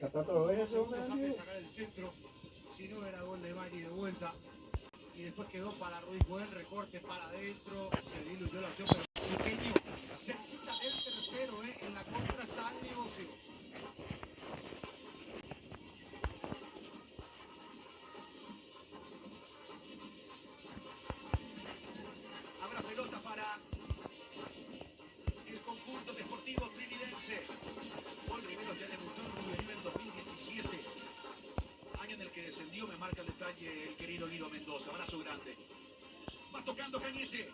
Está todo eso, sacar el centro, si no era gol de Maggi de vuelta. Y después quedó para Ruiz Buen, recorte para adentro, se diluyó la acción, pero Luqueño se quita el tercero, en la contra está el negocio. Habrá pelota para el conjunto deportivo trinidense. Paul Rivero ya debutó en Juvenil en 2017. Año en el que descendió, me marca el detalle el querido Guido Mendoza. Abrazo grande. Va tocando Cañete.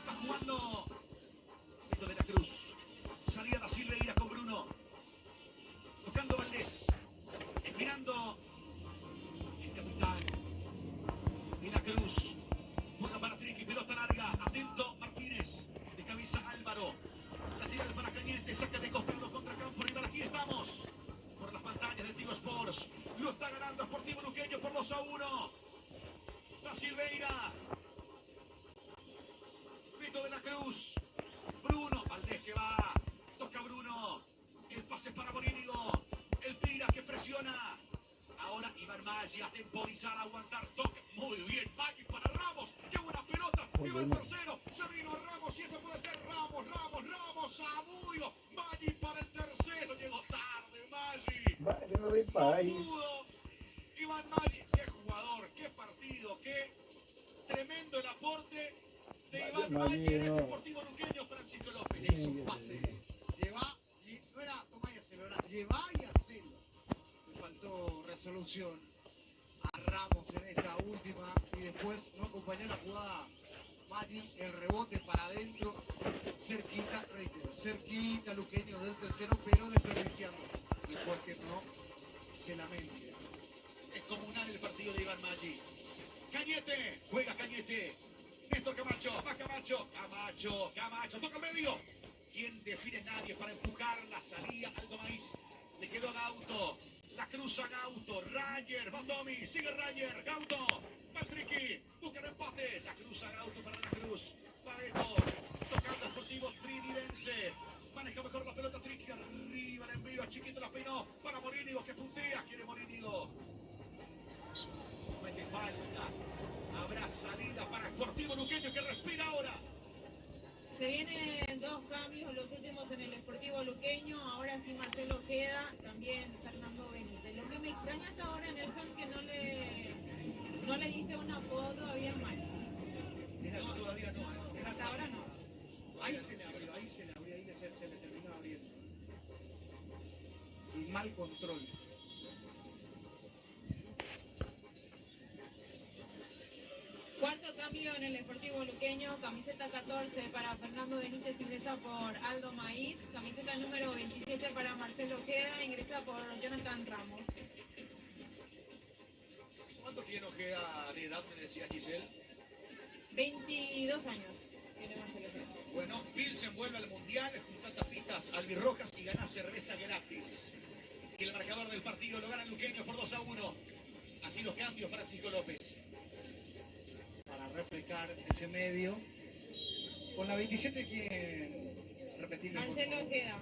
Va jugando Tito de la Cruz. Salida da Silveira con Bruno. Tocando Valdés. Esperando el capitán de la Cruz. Juega para Triqui, pelota larga. Atento Martínez. De cabeza Álvaro. La tira para Cañete. Saca de costado contra campo rival. Aquí estamos. Por las pantallas de Tigo Sports. Lo está ganando Sportivo Luqueño por 2-1. Da Silveira. Tito de la Cruz. Bruno. Valdés que va. Toca Bruno. El pase para Morínigo. El tira que presiona. Ahora Iván Maggi a temporizar, a aguantar, toque. Muy bien, Maggi para Ramos. ¡Qué buena pelota! Iba el tercero. Se vino Ramos y esto puede ser Ramos. Zamudio. Maggi para el tercero. Llegó tarde Maggi. No pudo. Iván Maggi. Qué jugador, qué partido, qué tremendo el aporte de Iván Maggi en el Deportivo Luqueño. Francisco López. Es un pase. Lleva, no era tomar y acelerar. Lleva y hacelo. Le faltó resolución a Ramos en esta última y después no acompañó la jugada Maggi, el rebote para adentro, cerquita, reitero, cerquita Luqueño del tercero, pero desperdiciando. Y porque no se lamente. Es comunal el partido de Iván Maggi. Cañete, juega Cañete. Néstor Camacho, va Camacho, toca el medio. ¿Quién define? Nadie para empujar la salida. Aldo Maíz, le quedó a Gauto. La cruza Gauto, Rayer, va Tommy, sigue Rayer, Gauto, va el Triqui, busca el empate, la cruza Gauto para la Cruz, Pareto, tocando Sportivo Trinidense, maneja mejor la pelota Triqui, arriba el envío, chiquito la peinó, para Morínigo que puntea, quiere Morínigo, mete falta, habrá salida para Sportivo Luqueño que respira ahora. Se vienen dos cambios, los últimos en el Sportivo Luqueño, ahora sí Marcelo queda, también Fernando Benítez. Lo que me extraña hasta ahora, Nelson, que no le dice un apodo todavía mal. No, todavía no. Hasta ahora no. Ahí se le abrió, ahí se le terminó abriendo. Y mal control. Cuarto cambio en el Sportivo Luqueño, camiseta 14 para Fernando Benítez, ingresa por Aldo Maíz, camiseta número 27 para Marcelo Ojeda, ingresa por Jonathan Ramos. ¿Cuánto tiene Ojeda de edad, me decía Giselle? 22 años tiene Marcelo Ojeda. Bueno, Pilsen vuelve al Mundial, junta tapitas albirrojas y gana cerveza gratis. Y el marcador del partido lo gana Luqueño por 2-1. Así los cambios, Francisco López. Para refrescar ese medio. Con la 27, ¿quién? Repetirle, Marcelo Ojeda.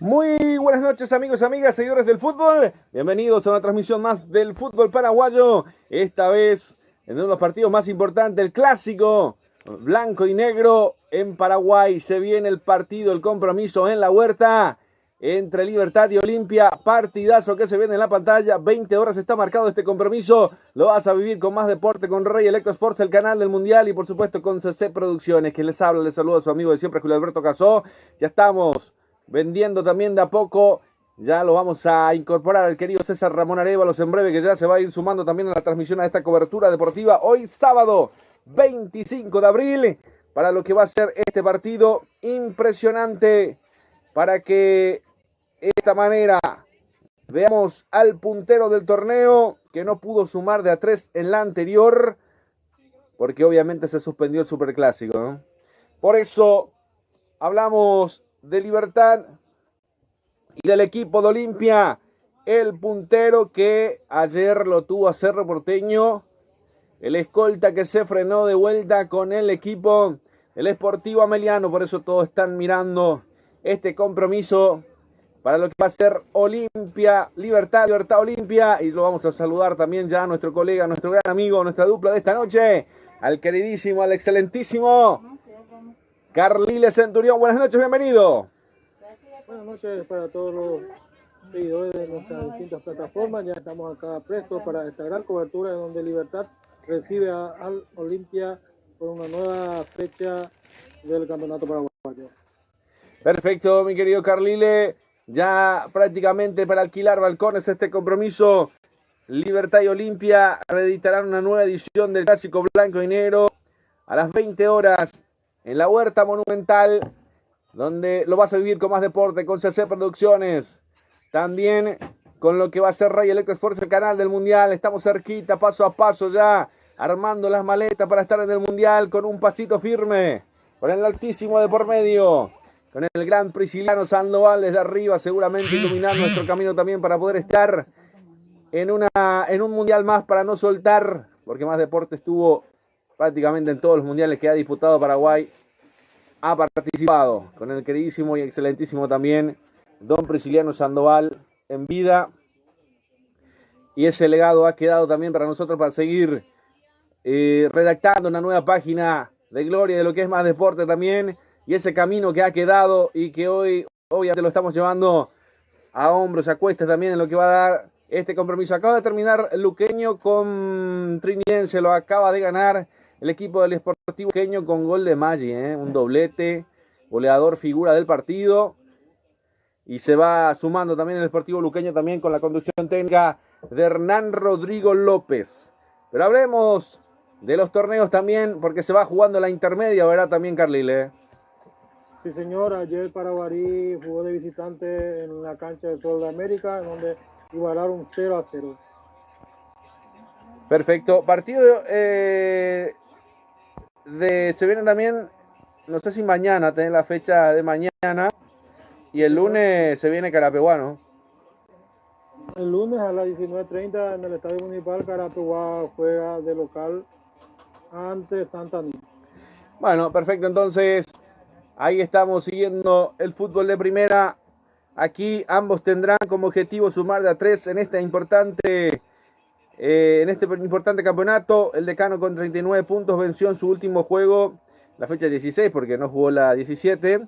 Muy buenas noches, amigos, amigas, seguidores del fútbol. Bienvenidos a una transmisión más del fútbol paraguayo. Esta vez en uno de los partidos más importantes, el clásico blanco y negro en Paraguay. Se viene el partido, el compromiso en la Huerta entre Libertad y Olimpia. Partidazo que se viene en la pantalla. 20 horas está marcado este compromiso. Lo vas a vivir con más deporte, con Rey Electro Sports, el canal del Mundial, y por supuesto con CC Producciones, que les habla, les saluda a su amigo de siempre, Julio Alberto Casó. Ya estamos vendiendo también de a poco. Ya lo vamos a incorporar al querido César Ramón Arévalos en breve, que ya se va a ir sumando también a la transmisión, a esta cobertura deportiva hoy sábado 25 de abril, para lo que va a ser este partido impresionante, para que de esta manera veamos al puntero del torneo, que no pudo sumar de a 3 en la anterior, porque obviamente se suspendió el Superclásico, ¿no? Por eso hablamos de Libertad y del equipo de Olimpia, el puntero que ayer lo tuvo a Cerro Porteño, el escolta que se frenó de vuelta con el equipo, el Sportivo Ameliano. Por eso todos están mirando este compromiso para lo que va a ser Olimpia, Libertad, Libertad, Olimpia. Y lo vamos a saludar también ya a nuestro colega, nuestro gran amigo, nuestra dupla de esta noche, al queridísimo, al excelentísimo Carliles Centurión. Buenas noches, bienvenido. Buenas noches para todos los seguidores de nuestras distintas plataformas. Ya estamos acá prestos para esta gran cobertura en donde Libertad recibe al Olimpia por una nueva fecha del Campeonato Paraguayo. Perfecto, mi querido Carlile. Ya prácticamente para alquilar balcones este compromiso. Libertad y Olimpia reeditarán una nueva edición del Clásico Blanco y Negro a las 20 horas en la Huerta Monumental, donde lo vas a vivir con más deporte, con CC Producciones, también con lo que va a ser Rey Electro Sports, el canal del Mundial. Estamos cerquita, paso a paso ya, armando las maletas para estar en el Mundial con un pasito firme, con el altísimo de por medio, con el gran Prisciliano Sandoval desde arriba, seguramente iluminando nuestro camino también para poder estar en un Mundial más, para no soltar, porque más deporte estuvo prácticamente en todos los mundiales que ha disputado Paraguay. Ha participado con el queridísimo y excelentísimo también don Prisciliano Sandoval en vida, y ese legado ha quedado también para nosotros para seguir redactando una nueva página de gloria de lo que es más deporte también, y ese camino que ha quedado y que hoy obviamente lo estamos llevando a hombros, a cuestas también, en lo que va a dar este compromiso. Acaba de terminar Luqueño con Trinidense, lo acaba de ganar el equipo del Sportivo Luqueño con gol de Maggi, un doblete, goleador, figura del partido. Y se va sumando también el Sportivo Luqueño también con la conducción técnica de Hernán Rodrigo López. Pero hablemos de los torneos también, porque se va jugando la intermedia, ¿verdad? También, Carlile. Sí, señor. Ayer Paraguarí jugó de visitante en la cancha del Sol de América, en donde igualaron 0-0. Perfecto. Partido se viene también, no sé si mañana, tenés la fecha de mañana, y el lunes se viene Carapeguá, ¿no? El lunes a las 19:30 en el Estadio Municipal, Carapeguá juega de local ante Santa Anita. Bueno, perfecto, entonces ahí estamos siguiendo el fútbol de primera. Aquí ambos tendrán como objetivo sumar de a 3 en este importante campeonato. El Decano con 39 puntos venció en su último juego, la fecha 16, porque no jugó la 17,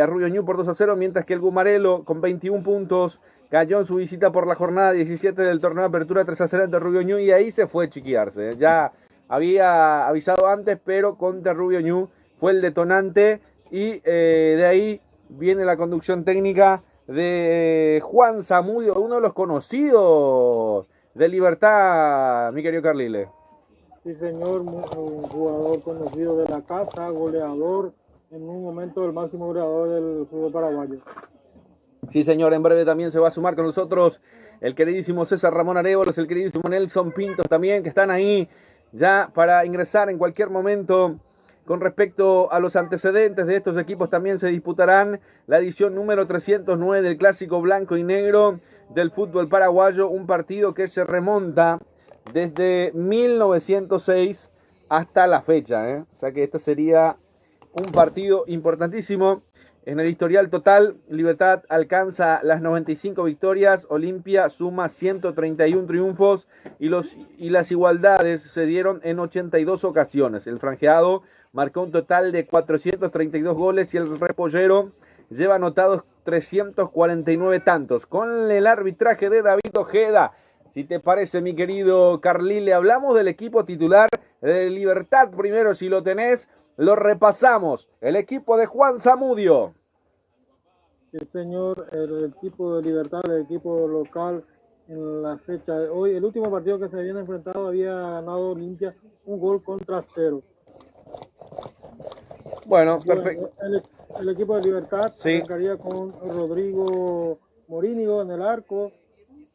a Rubio Ñu por 2-0, mientras que el Gumarelo con 21 puntos cayó en su visita por la jornada 17 del torneo de apertura 3-0 ante Rubio Ñu, y ahí se fue a chiquearse. Ya había avisado antes, pero contra Rubio Ñu fue el detonante, y de ahí viene la conducción técnica de Juan Zamudio, uno de los conocidos de Libertad, mi querido Carlile. Sí, señor, un jugador conocido de la casa, goleador, en un momento el máximo goleador del fútbol paraguayo. Sí, señor, en breve también se va a sumar con nosotros el queridísimo César Ramón Arévalos, el queridísimo Nelson Pintos también, que están ahí ya para ingresar en cualquier momento. Con respecto a los antecedentes de estos equipos, también se disputarán la edición número 309 del Clásico Blanco y Negro del fútbol paraguayo, un partido que se remonta desde 1906 hasta la fecha, O sea que este sería un partido importantísimo. En el historial total, Libertad alcanza las 95 victorias, Olimpia suma 131 triunfos y las igualdades se dieron en 82 ocasiones. El franjeado marcó un total de 432 goles y el repollero lleva anotados 349 tantos. Con el arbitraje de David Ojeda. Si te parece, mi querido Carlile, hablamos del equipo titular de Libertad primero, si lo tenés. Lo repasamos. El equipo de Juan Zamudio. Sí, señor, el equipo de Libertad, el equipo local en la fecha de hoy. El último partido que se habían enfrentado había ganado Olimpia 1-0. Bueno, perfecto. El equipo de Libertad sí. arrancaría con Rodrigo Morínigo en el arco,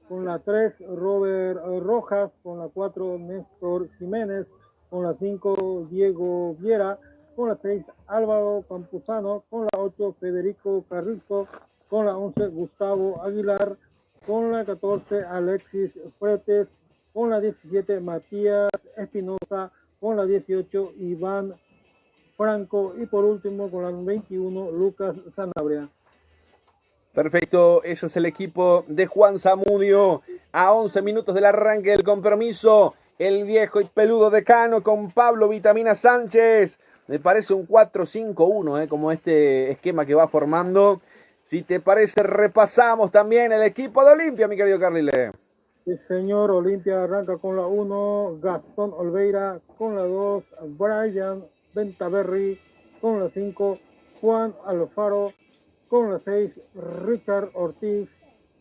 con la 3 Robert Rojas, con la 4 Néstor Jiménez, con la 5 Diego Viera, con la 6 Álvaro Campuzano, con la 8 Federico Carrizo, con la 11 Gustavo Aguilar, con la 14 Alexis Fretes, con la 17 Matías Espinosa, con la 18 Iván Franco y por último con la 21 Lucas Sanabria. Perfecto, ese es el equipo de Juan Zamudio. A 11 minutos del arranque del compromiso, el viejo y peludo decano con Pablo Vitamina Sánchez. Me parece un 4-5-1, como este esquema que va formando. Si te parece, repasamos también el equipo de Olimpia, mi querido Carlile. Sí, señor. Olimpia arranca con la 1, Gastón Olveira, con la 2, Brian Ventaverri, con la 5, Juan Alfaro, con la 6, Richard Ortiz,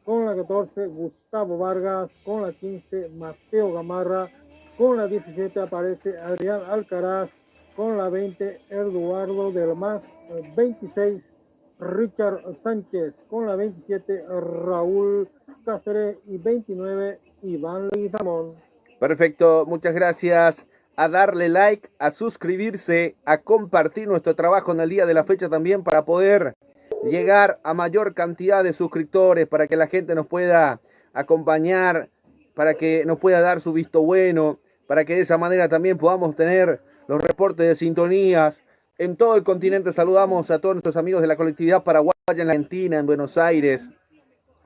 con la 14, Gustavo Vargas, con la 15, Mateo Gamarra, con la 17 aparece Adrián Alcaraz, con la 20, Eduardo del Mas, 26, Richard Sánchez, con la 27, Raúl Cáceres y 29, Iván Leguizamón. Perfecto, muchas gracias. A darle like, a suscribirse, a compartir nuestro trabajo en el día de la fecha también para poder llegar a mayor cantidad de suscriptores, para que la gente nos pueda acompañar, para que nos pueda dar su visto bueno, para que de esa manera también podamos tener los reportes de sintonías. En todo el continente saludamos a todos nuestros amigos de la colectividad paraguaya en la Argentina, en Buenos Aires,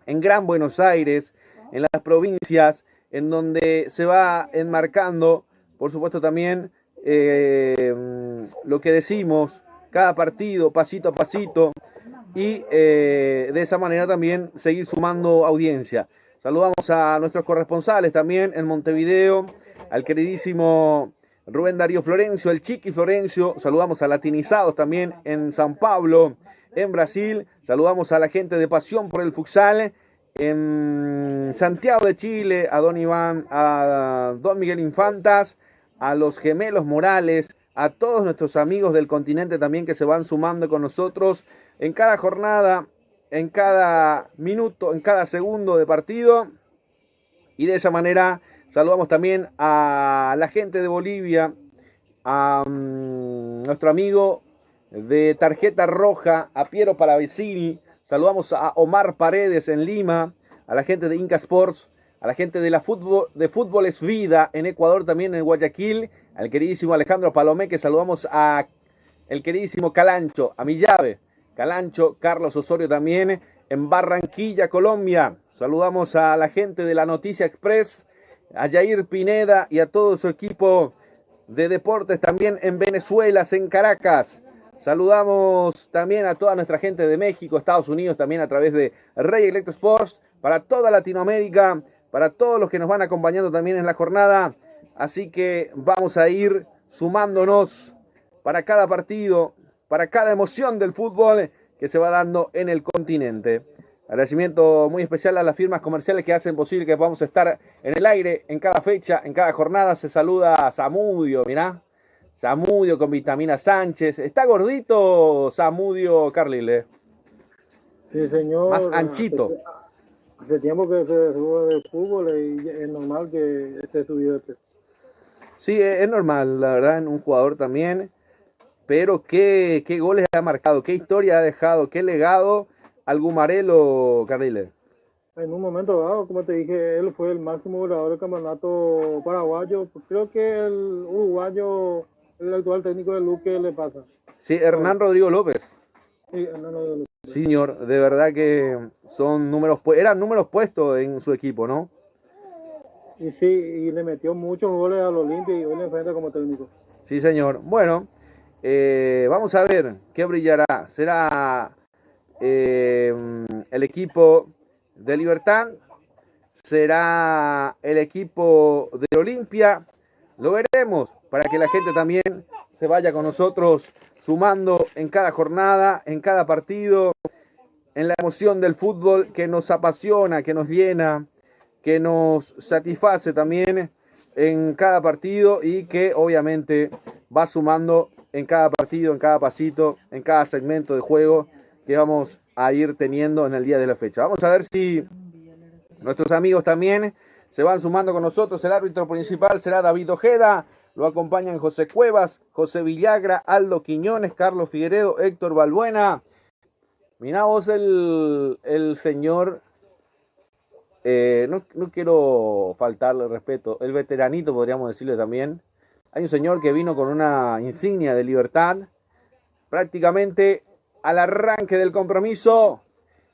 en Gran Buenos Aires, en las provincias, en donde se va enmarcando, por supuesto también, lo que decimos, cada partido, pasito a pasito, y de esa manera también seguir sumando audiencia. Saludamos a nuestros corresponsales también en Montevideo, al queridísimo Rubén Darío Florencio, el Chiqui Florencio. Saludamos a Latinizados también en San Pablo, en Brasil. Saludamos a la gente de Pasión por el Futsal en Santiago de Chile, a Don Iván, a Don Miguel Infantas, a los gemelos Morales, a todos nuestros amigos del continente también que se van sumando con nosotros en cada jornada, en cada minuto, en cada segundo de partido. Y de esa manera saludamos también a la gente de Bolivia, a nuestro amigo de Tarjeta Roja, a Piero Palavecini. Saludamos a Omar Paredes en Lima, a la gente de Inca Sports, a la gente de Fútbol es Vida en Ecuador, también en Guayaquil, al queridísimo Alejandro Palomé, que saludamos a el queridísimo Calancho, a mi llave, Calancho, Carlos Osorio también en Barranquilla, Colombia. Saludamos a la gente de la Noticia Express, a Jair Pineda y a todo su equipo de deportes también en Venezuela, en Caracas. Saludamos también a toda nuestra gente de México, Estados Unidos, también a través de Rey Electro Sports, para toda Latinoamérica, para todos los que nos van acompañando también en la jornada. Así que vamos a ir sumándonos para cada partido, para cada emoción del fútbol que se va dando en el continente. Agradecimiento muy especial a las firmas comerciales que hacen posible que podamos estar en el aire en cada fecha, en cada jornada. Se saluda a Zamudio, mirá. Zamudio con Vitamina Sánchez. ¿Está gordito Zamudio, Carlile? Sí, señor. Más anchito. Hace tiempo que se sube de fútbol y es normal que esté subido de peso. Sí, es normal, la verdad, en un jugador también. Pero qué goles ha marcado, qué historia ha dejado, qué legado al Gumarelo, Carlile. En un momento dado, como te dije, él fue el máximo goleador del campeonato paraguayo. Creo que el uruguayo, el actual técnico de Luque, le pasa. Sí, Hernán Rodrigo López. Sí, no, no, Sí, señor, de verdad que son números, eran números puestos en su equipo, ¿no? y sí, y le metió muchos goles al Olimpia y hoy le enfrenta como técnico. Sí, señor. Bueno, vamos a ver qué brillará. ¿Será el equipo de Libertad? ¿Será el equipo de Olimpia? Lo veremos para que la gente también se vaya con nosotros sumando en cada jornada, en cada partido, en la emoción del fútbol que nos apasiona, que nos llena, que nos satisface también en cada partido y que obviamente va sumando en cada partido, en cada pasito, en cada segmento de juego que vamos a ir teniendo en el día de la fecha. Vamos a ver si nuestros amigos también se van sumando con nosotros. El árbitro principal será David Ojeda. Lo acompañan José Cuevas, José Villagra, Aldo Quiñones, Carlos Figueredo, Héctor Balbuena. Mirá vos el señor, no quiero faltarle respeto, el veteranito podríamos decirle también. Hay un señor que vino con una insignia de Libertad. Prácticamente al arranque del compromiso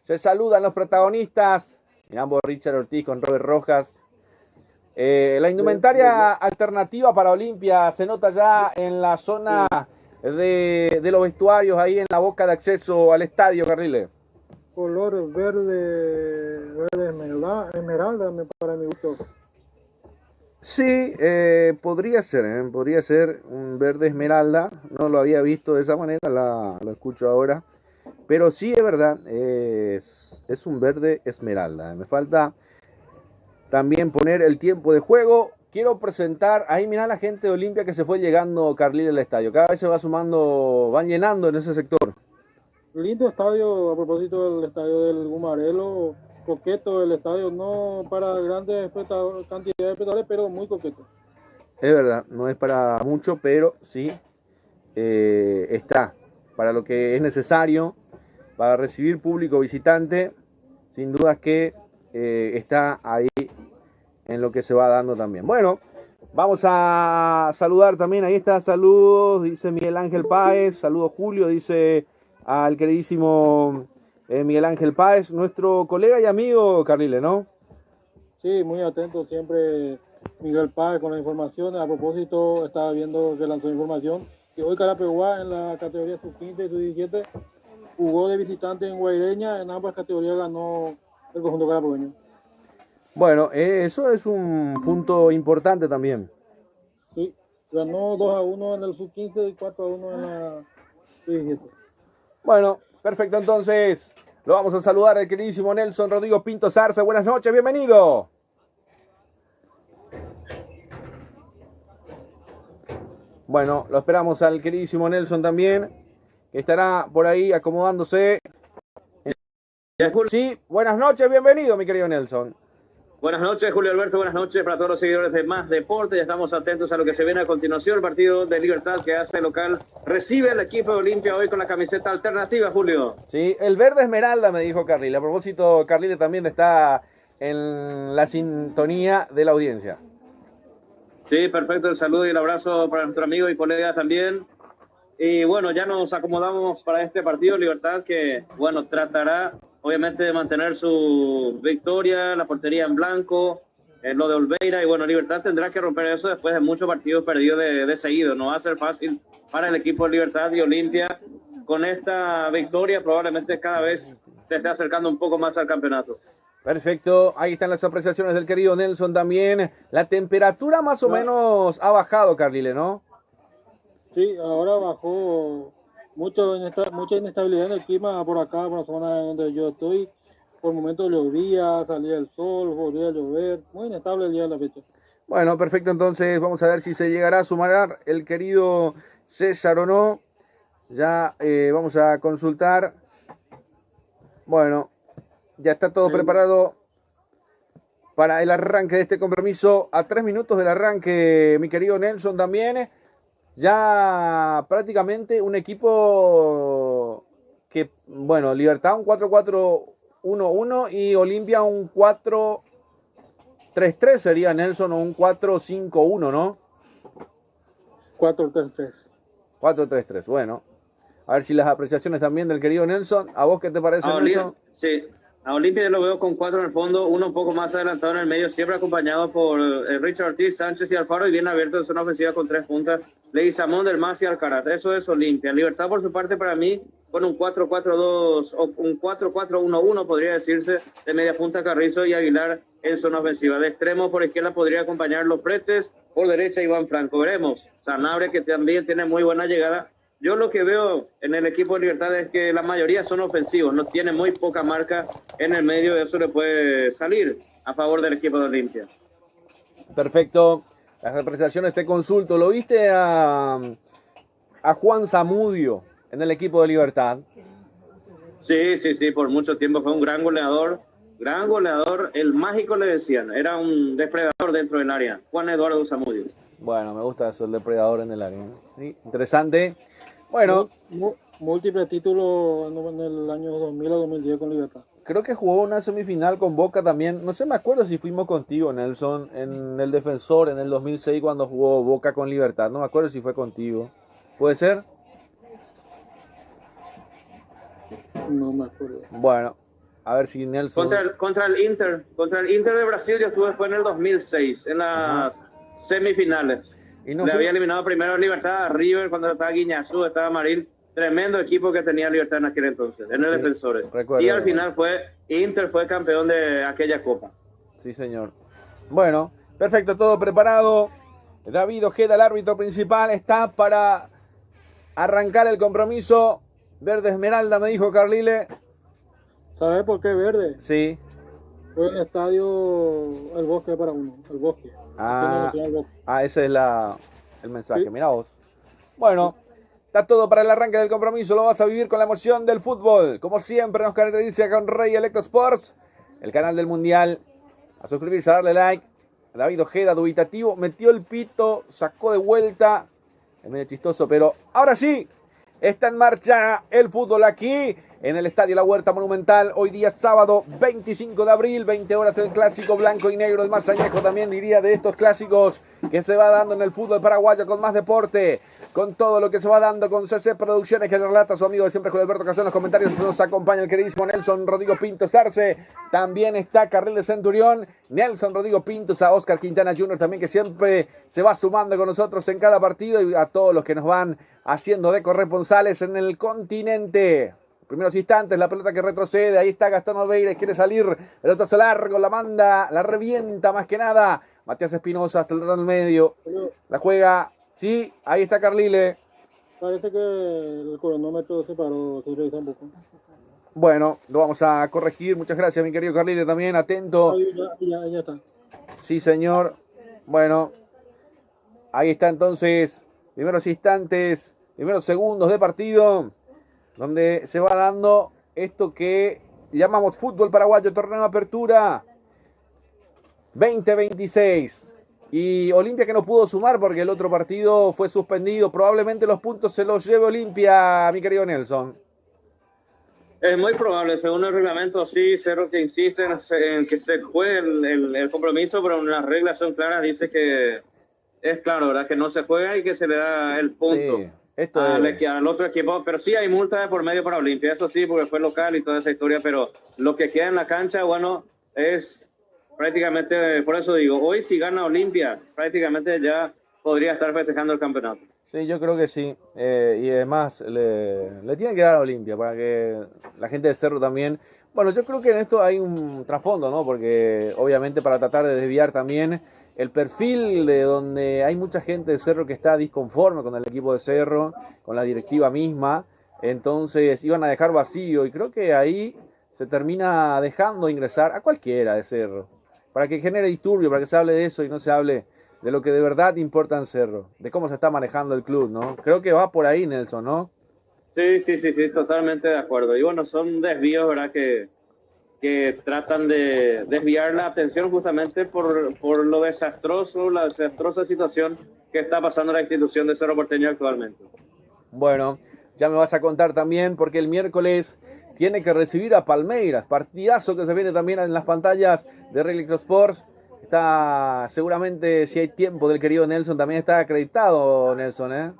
se saludan los protagonistas. Mirá vos, Richard Ortiz con Robert Rojas. La indumentaria alternativa para Olimpia se nota ya en la zona de los vestuarios, ahí en la boca de acceso al estadio, Carrile. Color verde esmeralda, para mi gusto. Sí, podría ser un verde esmeralda. No lo había visto de esa manera, lo escucho ahora. Pero sí es verdad, es un verde esmeralda. Me falta también poner el tiempo de juego. Quiero presentar, ahí mirá la gente de Olimpia que se fue llegando, Carlil, al estadio. Cada vez se va sumando, van llenando en ese sector. Lindo estadio, a propósito del estadio del Gumarelo, coqueto el estadio, no para grandes cantidades de espectadores, pero muy coqueto. Es verdad, no es para mucho, pero sí está para lo que es necesario, para recibir público visitante, sin dudas que está ahí en lo que se va dando también. Bueno, vamos a saludar también, ahí está, saludos, dice Miguel Ángel Páez, saludos Julio, dice al queridísimo Miguel Ángel Páez, nuestro colega y amigo, Carrile, ¿no? Sí, muy atento siempre Miguel Páez con la información. A propósito, estaba viendo que lanzó información que hoy Carapeguá en la categoría sub-15 y sub-17 jugó de visitante en Guaireña, en ambas categorías ganó el conjunto carapegueño. Bueno, eso es un punto importante también. Sí, ganó 2-1 en el sub-15 y 4-1 en la sub-17. Bueno, perfecto, entonces lo vamos a saludar al queridísimo Nelson Rodrigo Pinto Zarza. Buenas noches, bienvenido. Bueno, lo esperamos al queridísimo Nelson también, que estará por ahí acomodándose. Sí, buenas noches, bienvenido, mi querido Nelson. Buenas noches, Julio Alberto, buenas noches para todos los seguidores de Más Deporte. Ya estamos atentos a lo que se viene a continuación. El partido de Libertad que hace local recibe al equipo de Olimpia hoy con la camiseta alternativa, Julio. Sí, el verde esmeralda, me dijo Carlile. A propósito, Carlile también está en la sintonía de la audiencia. Sí, perfecto, el saludo y el abrazo para nuestro amigo y colega también. Y bueno, ya nos acomodamos para este partido, Libertad, que bueno, tratará obviamente de mantener su victoria, la portería en blanco, lo de Olveira, y bueno, Libertad tendrá que romper eso después de muchos partidos perdidos de seguido. No va a ser fácil para el equipo de Libertad y Olimpia. Con esta victoria probablemente cada vez se esté acercando un poco más al campeonato. Perfecto, ahí están las apreciaciones del querido Nelson también. La temperatura más o menos ha bajado, Carlile, ¿no? Sí, ahora bajó mucha inestabilidad en el clima por acá, por la zona donde yo estoy. Por momentos llovía, salía el sol, volvía a llover. Muy inestable el día de la fecha. Bueno, perfecto, entonces vamos a ver si se llegará a sumar el querido César o no. Ya vamos a consultar. Bueno, ya está todo preparado para el arranque de este compromiso. A 3 minutos del arranque, mi querido Nelson también. Ya prácticamente un equipo que, bueno, Libertad un 4-4-1-1 y Olimpia un 4-3-3 sería, Nelson, o un 4-5-1, ¿no? 4-3-3. 4-3-3, bueno. A ver si las apreciaciones también del querido Nelson. ¿A vos qué te parece, Nelson? Sí, a Olimpia yo lo veo con 4 en el fondo, uno un poco más adelantado en el medio, siempre acompañado por Richard Ortiz, Sánchez y Alfaro, y bien abierto en zona ofensiva con 3 puntas, Leguizamón, Del Mas y Alcaraz. Eso es Olimpia. Libertad, por su parte, para mí, con un 4-4-2 o un 4-4-1-1, podría decirse, de media punta Carrizo y Aguilar en zona ofensiva. De extremo por izquierda podría acompañar Los Pretes, por derecha Iván Franco. Veremos. Sanabria, que también tiene muy buena llegada. Yo lo que veo en el equipo de Libertad es que la mayoría son ofensivos, no tiene muy poca marca en el medio, eso le puede salir a favor del equipo de Olimpia. Perfecto. Las apreciaciones te consulto. ¿Lo viste a Juan Zamudio en el equipo de Libertad? Sí, por mucho tiempo fue un gran goleador, el mágico le decían, era un depredador dentro del área, Juan Eduardo Zamudio. Bueno, me gusta eso, el depredador en el área. Sí, interesante. Bueno, múltiples títulos en el año 2000 a 2010 con Libertad. creo que jugó una semifinal con Boca también. No sé, me acuerdo si fuimos contigo, Nelson, en el Defensor en el 2006 cuando jugó Boca con Libertad. No me acuerdo si fue contigo. ¿Puede ser? No me acuerdo. Bueno, a ver si Nelson... Contra el Inter de Brasil yo estuve después en el 2006, en las semifinales. Y no Le fue- había eliminado primero a Libertad, a River cuando estaba Guiñazú, estaba Marín. Tremendo equipo que tenía Libertad en aquel entonces, en el Sí, Defensores. recuerdo. Y al final Inter fue campeón de aquella copa. Sí, señor. Bueno, perfecto, todo preparado. David Ojeda, el árbitro principal, está para arrancar el compromiso. Verde Esmeralda, me dijo Carlile. ¿Sabes por qué verde? Sí. Fue el estadio El Bosque para uno, El Bosque. Ah, El Bosque. ese es el mensaje. Sí. Mirá vos. Bueno, está todo para el arranque del compromiso. Lo vas a vivir con la emoción del fútbol. Como siempre nos caracteriza con Rey Electro Sports, el canal del Mundial. A suscribirse, a darle like. David Ojeda, dubitativo, metió el pito, sacó de vuelta. Es medio chistoso, pero ahora sí, está en marcha el fútbol aquí en el Estadio La Huerta Monumental. Hoy día sábado 25 de abril, 20 horas el clásico blanco y negro, el más añejo también diría de estos clásicos que se va dando en el fútbol paraguayo con más deporte, con todo lo que se va dando con CC Producciones que le relata a su amigo de siempre Julio Alberto Casó en los comentarios. Nos acompaña el queridísimo Nelson Rodrigo Pinto Sarce, también está Carril de Centurión, Nelson Rodrigo Pintos, a Oscar Quintana Jr. también que siempre se va sumando con nosotros en cada partido y a todos los que nos van haciendo de corresponsales en el continente. Primeros instantes, la pelota que retrocede, ahí está Gastón Olveira, quiere salir, pelotazo largo, la manda, la revienta más que nada. Matías Espinosa, acelerando en el medio, la juega, sí, ahí está Carlile. Parece que el cronómetro se paró, se revisa un poco. Bueno, lo vamos a corregir, muchas gracias mi querido Carlile también, atento. Ahí ya está. Sí señor, bueno, ahí está entonces, primeros instantes, primeros segundos de partido, donde se va dando esto que llamamos fútbol paraguayo, torneo de apertura 2026. Y Olimpia que no pudo sumar porque el otro partido fue suspendido. Probablemente los puntos se los lleve Olimpia, mi querido Nelson. Es muy probable, según el reglamento, sí, Cerro que insiste en que se juegue el compromiso, pero las reglas son claras, dice que es claro, ¿verdad? Que no se juega y que se le da el punto. Sí, esto al otro equipo, pero sí hay multa de por medio para Olimpia, eso sí, porque fue local y toda esa historia, pero lo que queda en la cancha, bueno, es prácticamente, por eso digo, hoy si gana Olimpia, prácticamente ya podría estar festejando el campeonato. Sí, yo creo que sí. Y además le tienen que dar a Olimpia para que la gente de Cerro también... Bueno, yo creo que en esto hay un trasfondo, ¿no? Porque obviamente para tratar de desviar también el perfil de donde hay mucha gente de Cerro que está disconforme con el equipo de Cerro, con la directiva misma. Entonces iban a dejar vacío y creo que ahí se termina dejando ingresar a cualquiera de Cerro. Para que genere disturbio, para que se hable de eso y no se hable de lo que de verdad importa en Cerro, de cómo se está manejando el club, ¿no? Creo que va por ahí, Nelson, ¿no? Sí, totalmente de acuerdo. Y bueno, son desvíos, ¿verdad? Que tratan de desviar la atención justamente por lo desastroso, la desastrosa situación que está pasando la institución de Cerro Porteño actualmente. Bueno, ya me vas a contar también, porque el miércoles tiene que recibir a Palmeiras, partidazo que se viene también en las pantallas de Relicto Sports. Está seguramente, si hay tiempo del querido Nelson, también está acreditado Nelson, ¿eh?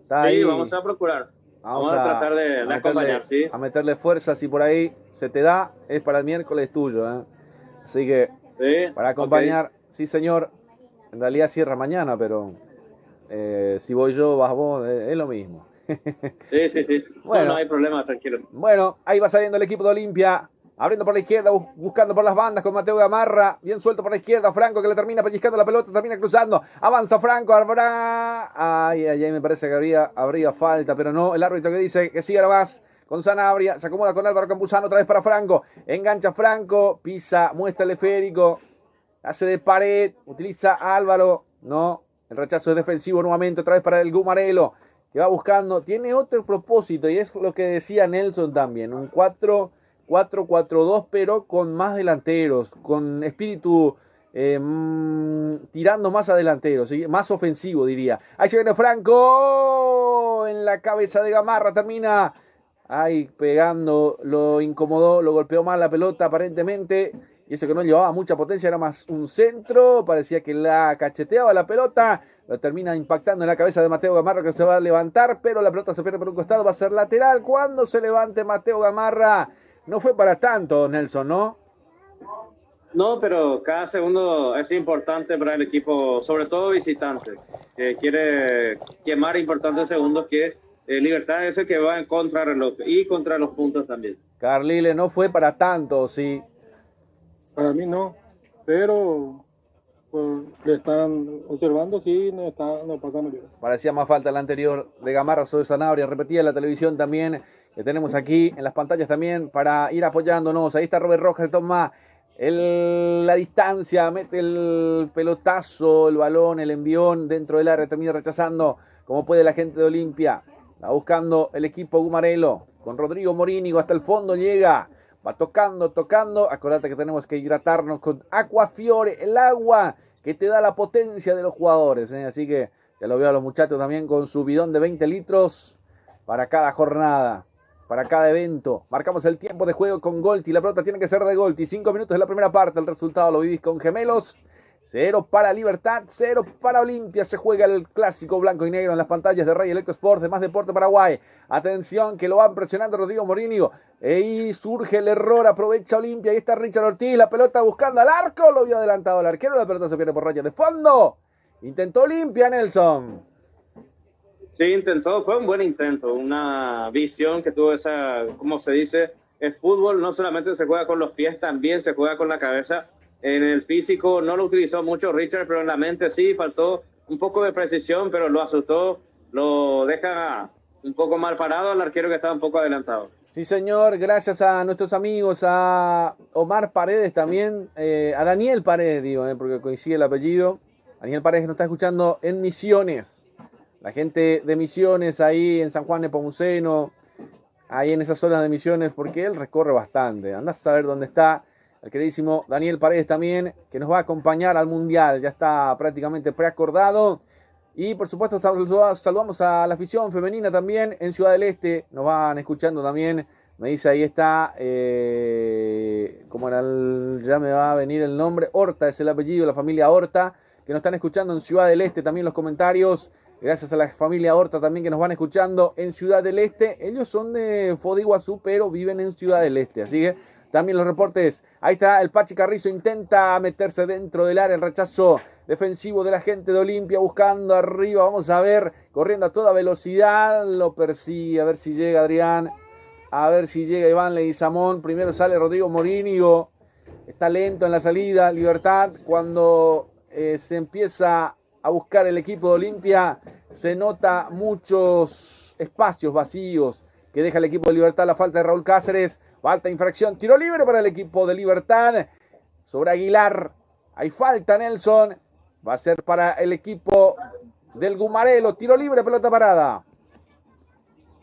Está sí, ahí. vamos a procurar. Vamos a tratar de acompañar, ¿sí? A meterle fuerza, si por ahí se te da, es para el miércoles tuyo, ¿eh? Así que, sí, para acompañar, sí señor, en realidad cierra mañana, pero si voy yo, vas vos, es lo mismo. Sí. Bueno, no hay problema, tranquilo. Bueno, ahí va saliendo el equipo de Olimpia. Abriendo por la izquierda, buscando por las bandas con Mateo Gamarra. Bien suelto por la izquierda, Franco que le termina pellizcando la pelota, termina cruzando. Avanza Franco, habrá... Ay, me parece que habría falta, pero no. El árbitro que dice que siga más con Sanabria. Se acomoda con Álvaro Campuzano, otra vez para Franco. Engancha Franco, pisa, muestra el esférico. Hace de pared, utiliza a Álvaro. No, el rechazo es defensivo nuevamente, otra vez para el Gumarelo, que va buscando. Tiene otro propósito y es lo que decía Nelson también. Un 4-4-2, pero con más delanteros, con espíritu tirando más adelantero, ¿sí? Más ofensivo, diría. Ahí se viene Franco en la cabeza de Gamarra, termina ahí pegando, lo incomodó, lo golpeó mal la pelota aparentemente, y eso que no llevaba mucha potencia, era más un centro, parecía que la cacheteaba la pelota, lo termina impactando en la cabeza de Mateo Gamarra, que se va a levantar, pero la pelota se pierde por un costado, va a ser lateral. Cuando se levante Mateo Gamarra, no fue para tanto, Nelson, ¿no? No, pero cada segundo es importante para el equipo, sobre todo visitante, que quiere quemar importantes segundos, que Libertad es el que va en contrarreloj y contra los puntos también. Carlile, no fue para tanto, sí. Para mí no, pero pues, le están observando, sí, no pasamos bien. Parecía más falta la anterior de Gamarra sobre Sanabria, repetía en la televisión también, que tenemos aquí en las pantallas también para ir apoyándonos. Ahí está Robert Rojas, toma la distancia, mete el pelotazo, el balón, el envión dentro del área, termina rechazando como puede la gente de Olimpia. Va buscando el equipo Gumarelo con Rodrigo Morínigo, hasta el fondo llega, va tocando. Acordate que tenemos que hidratarnos con Aquafiore, el agua que te da la potencia de los jugadores, ¿eh? Así que ya lo veo a los muchachos también con su bidón de 20 litros para cada jornada, para cada evento. Marcamos el tiempo de juego con Golti, la pelota tiene que ser de Golti. 5 minutos de la primera parte, el resultado lo vivís con Gemelos. 0 para Libertad, 0 para Olimpia. Se juega el clásico blanco y negro en las pantallas de Rey Electro Sports, de Más Deporte Paraguay. Atención que lo van presionando Rodrigo Morínigo. Ahí surge el error, aprovecha Olimpia. Ahí está Richard Ortiz, la pelota buscando al arco. Lo vio adelantado el arquero, la pelota se pierde por raya de fondo. Intentó Olimpia, Nelson. Sí, intentó, fue un buen intento, una visión que tuvo esa, como se dice, el fútbol no solamente se juega con los pies, también se juega con la cabeza. En el físico no lo utilizó mucho Richard, pero en la mente sí, faltó un poco de precisión, pero lo asustó, lo deja un poco mal parado al arquero que estaba un poco adelantado. Sí, señor, gracias a nuestros amigos, a Omar Paredes también, a Daniel Paredes, digo, porque coincide el apellido. Daniel Paredes que nos está escuchando en Misiones. La gente de Misiones ahí en San Juan de Nepomuceno, ahí en esas zonas de Misiones, porque él recorre bastante. Andás a saber dónde está el queridísimo Daniel Paredes también, que nos va a acompañar al Mundial. Ya está prácticamente preacordado. Y por supuesto saludamos a la afición femenina también en Ciudad del Este. Nos van escuchando también. Me dice ahí está, ya me va a venir el nombre. Horta es el apellido, la familia Horta, que nos están escuchando en Ciudad del Este también los comentarios. Gracias a la familia Horta también que nos van escuchando en Ciudad del Este. Ellos son de Foz de Iguazú, pero viven en Ciudad del Este. Así que también los reportes. Ahí está el Pachi Carrizo, intenta meterse dentro del área. El rechazo defensivo de la gente de Olimpia buscando arriba. Vamos a ver, corriendo a toda velocidad. Lo persigue, a ver si llega Adrián. A ver si llega Iván Leguizamón. Primero sale Rodrigo Morínigo. Está lento en la salida. Libertad, cuando se empieza a buscar el equipo de Olimpia, se nota muchos espacios vacíos que deja el equipo de Libertad. La falta de Raúl Cáceres, falta, infracción, tiro libre para el equipo de Libertad sobre Aguilar. Hay falta, Nelson, va a ser para el equipo del Gumarelo, tiro libre, pelota parada.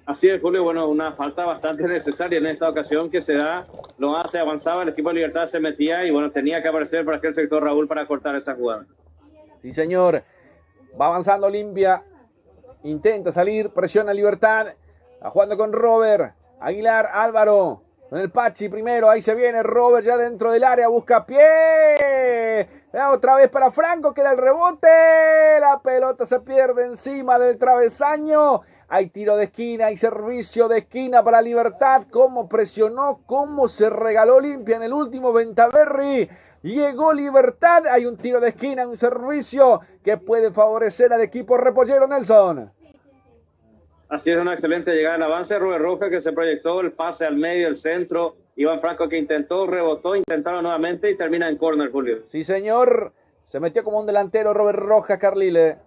Así es, Julio, bueno, una falta bastante necesaria en esta ocasión que se da, lo hace, avanzaba, el equipo de Libertad se metía y bueno, tenía que aparecer por aquel sector Raúl para cortar esa jugada. Sí, señor. Va avanzando Olimpia. Intenta salir. Presiona Libertad. Va jugando con Robert. Aguilar, Álvaro. Con el Pachi primero. Ahí se viene Robert ya dentro del área. Busca pie. Otra vez para Franco. Queda el rebote. La pelota se pierde encima del travesaño. Hay tiro de esquina, hay servicio de esquina para Libertad. Cómo presionó, cómo se regaló Olimpia en el último. Ventaverri. Llegó Libertad. Hay un tiro de esquina, un servicio que puede favorecer al equipo repollero, Nelson. Así es, una excelente llegada. El avance de Rubén Rojas que se proyectó, el pase al medio, el centro. Iván Franco que intentó, rebotó, intentaron nuevamente y termina en córner, Julio. Sí, señor. Se metió como un delantero Robert Rojas, Carlile.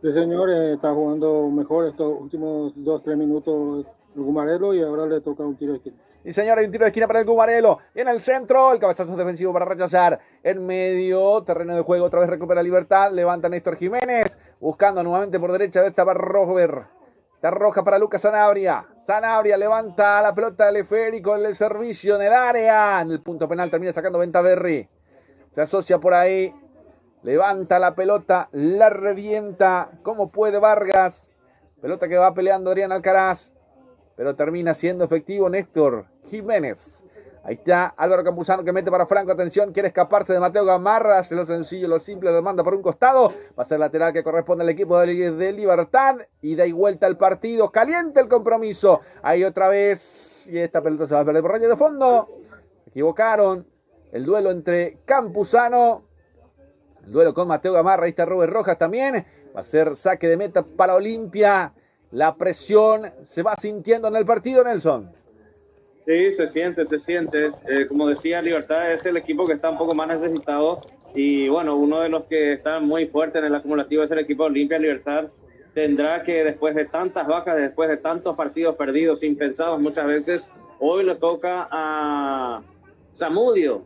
Sí, señor, está jugando mejor estos últimos 2-3 minutos el Gumarelo y ahora le toca un tiro de esquina. Y señor, hay un tiro de esquina para el Gumarelo. En el centro, el cabezazo defensivo para rechazar. En medio, terreno de juego, otra vez recupera Libertad. Levanta Néstor Jiménez. Buscando nuevamente por derecha, esta para Robert. Está roja para Lucas Sanabria. Sanabria levanta la pelota del esférico en el servicio en el área. En el punto penal termina sacando Ventaverri. Se asocia por ahí. Levanta la pelota, la revienta como puede Vargas. Pelota que va peleando Adrián Alcaraz. Pero termina siendo efectivo Néstor Jiménez. Ahí está Álvaro Campuzano que mete para Franco. Atención, quiere escaparse de Mateo Gamarra. Hace lo sencillo, lo simple, lo manda por un costado. Va a ser lateral que corresponde al equipo de Libertad. Y da y vuelta el partido. Caliente el compromiso. Ahí otra vez. Y esta pelota se va a perder por raya de fondo. Se equivocaron. El duelo entre Campuzano. El duelo con Mateo Gamarra. Ahí está Robert Rojas también. Va a ser saque de meta para Olimpia. La presión se va sintiendo en el partido, Nelson. Sí, se siente. Como decía, Libertad es el equipo que está un poco más necesitado. Y bueno, uno de los que está muy fuerte en el acumulativo es el equipo de Olimpia. Libertad tendrá que, después de tantas bajas, después de tantos partidos perdidos, impensados muchas veces, hoy le toca a Zamudio.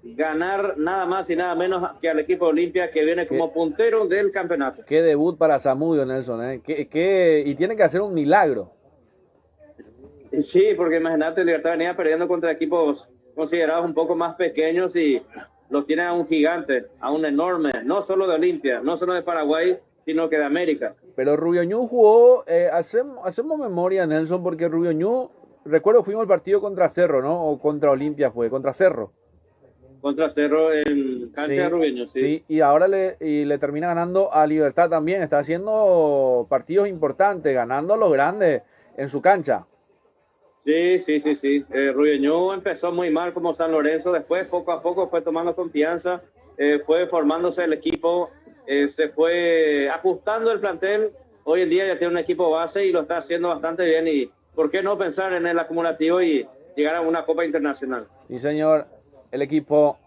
Ganar nada más y nada menos que al equipo de Olimpia, que viene como puntero del campeonato. Qué debut para Zamudio, Nelson, y tiene que hacer un milagro. Sí, porque imagínate, Libertad venía perdiendo contra equipos considerados un poco más pequeños y los tiene a un gigante, a un enorme, no solo de Olimpia, no solo de Paraguay, sino que de América. Pero Rubio Ñu jugó, hacemos memoria, Nelson, porque Rubio Ñu, recuerdo fuimos al partido contra Cerro, ¿no? O contra Olimpia fue, contra Cerro. Contra Cerro en cancha de Rubeño, sí. Sí, y ahora le termina ganando a Libertad también. Está haciendo partidos importantes, ganando a los grandes en su cancha. Sí. Rubeño empezó muy mal como San Lorenzo, después poco a poco fue tomando confianza, fue formándose el equipo, se fue ajustando el plantel. Hoy en día ya tiene un equipo base y lo está haciendo bastante bien. Y ¿por qué no pensar en el acumulativo y llegar a una Copa Internacional? Sí, señor. El equipo,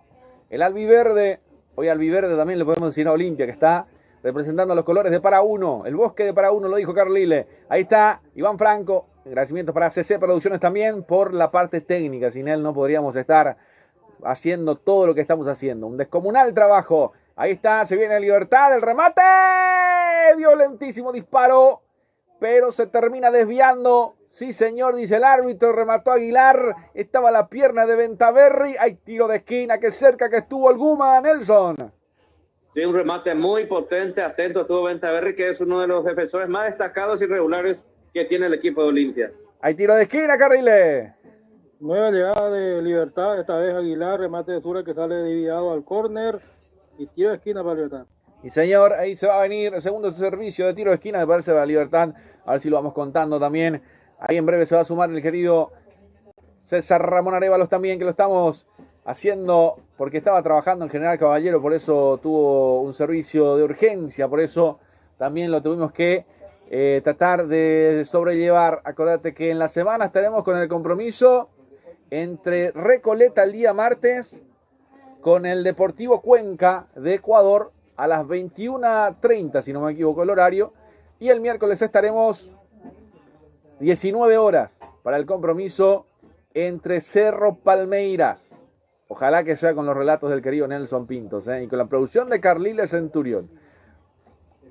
el albiverde, hoy albiverde también le podemos decir a Olimpia, que está representando los colores de Para Uno, el bosque de Para Uno, lo dijo Carlile. Ahí está Iván Franco, agradecimientos para CC Producciones también por la parte técnica, sin él no podríamos estar haciendo todo lo que estamos haciendo, un descomunal trabajo. Ahí está, se viene Libertad, el remate, violentísimo disparo, pero se termina desviando. Sí, señor, dice el árbitro, remató Aguilar, estaba la pierna de Ventaverri, hay tiro de esquina, que cerca que estuvo el Guma, Nelson. Sí, un remate muy potente, atento estuvo Ventaverri, que es uno de los defensores más destacados y regulares que tiene el equipo de Olimpia. Hay tiro de esquina, Carrile. Nueva llegada de Libertad, esta vez Aguilar, remate de Sura que sale desviado al córner y tiro de esquina para Libertad. Y señor, ahí se va a venir el segundo servicio de tiro de esquina, me parece, para Libertad, a ver si lo vamos contando también. Ahí en breve se va a sumar el querido César Ramón Arévalos también, que lo estamos haciendo porque estaba trabajando en General Caballero, por eso tuvo un servicio de urgencia, por eso también lo tuvimos que tratar de sobrellevar. Acordate que en la semana estaremos con el compromiso entre Recoleta el día martes con el Deportivo Cuenca de Ecuador a las 21:30, si no me equivoco el horario, y el miércoles estaremos 19 horas para el compromiso entre Cerro Palmeiras. Ojalá que sea con los relatos del querido Nelson Pintos, y con la producción de Carlile Centurión.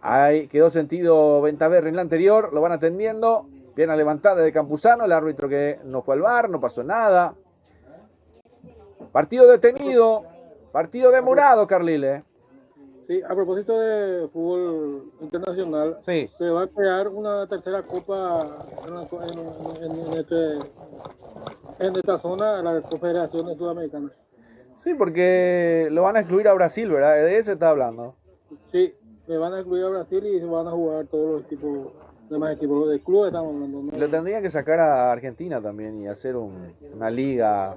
Ahí quedó sentido Ventaverri en la anterior, lo van atendiendo. Pierna levantada de Campuzano, el árbitro que no fue al VAR, no pasó nada. Partido detenido, partido demorado, Carlile. Sí, a propósito de fútbol internacional, sí, se va a crear una tercera copa en esta zona, la Confederación Sudamericana. Sí, porque lo van a excluir a Brasil, ¿verdad? De eso está hablando. Sí, que van a incluir a Brasil y van a jugar todos los demás equipos de clubes, estamos hablando, ¿no? Lo tendrían que sacar a Argentina también y hacer una liga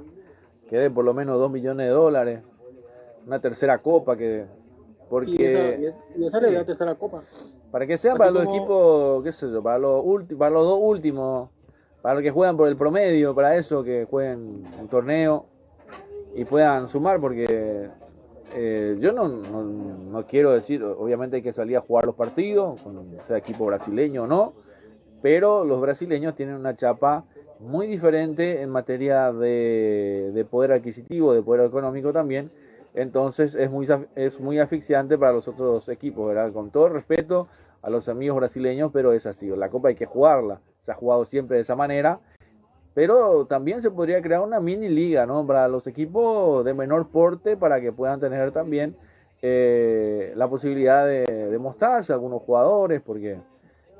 que dé por lo menos $2 millones, una tercera copa porque y esa es la tercera copa. para que sean para los equipos, qué sé yo, para los dos últimos, para los que juegan por el promedio, para eso que jueguen un torneo y puedan sumar, porque yo no quiero decir, obviamente hay que salir a jugar los partidos, sea equipo brasileño o no, pero los brasileños tienen una chapa muy diferente en materia de poder adquisitivo, de poder económico también, entonces es muy asfixiante para los otros equipos, ¿verdad? Con todo respeto a los amigos brasileños, pero es así, la Copa hay que jugarla, se ha jugado siempre de esa manera, pero también se podría crear una mini liga, ¿no? Para los equipos de menor porte, para que puedan tener también la posibilidad de mostrarse algunos jugadores, porque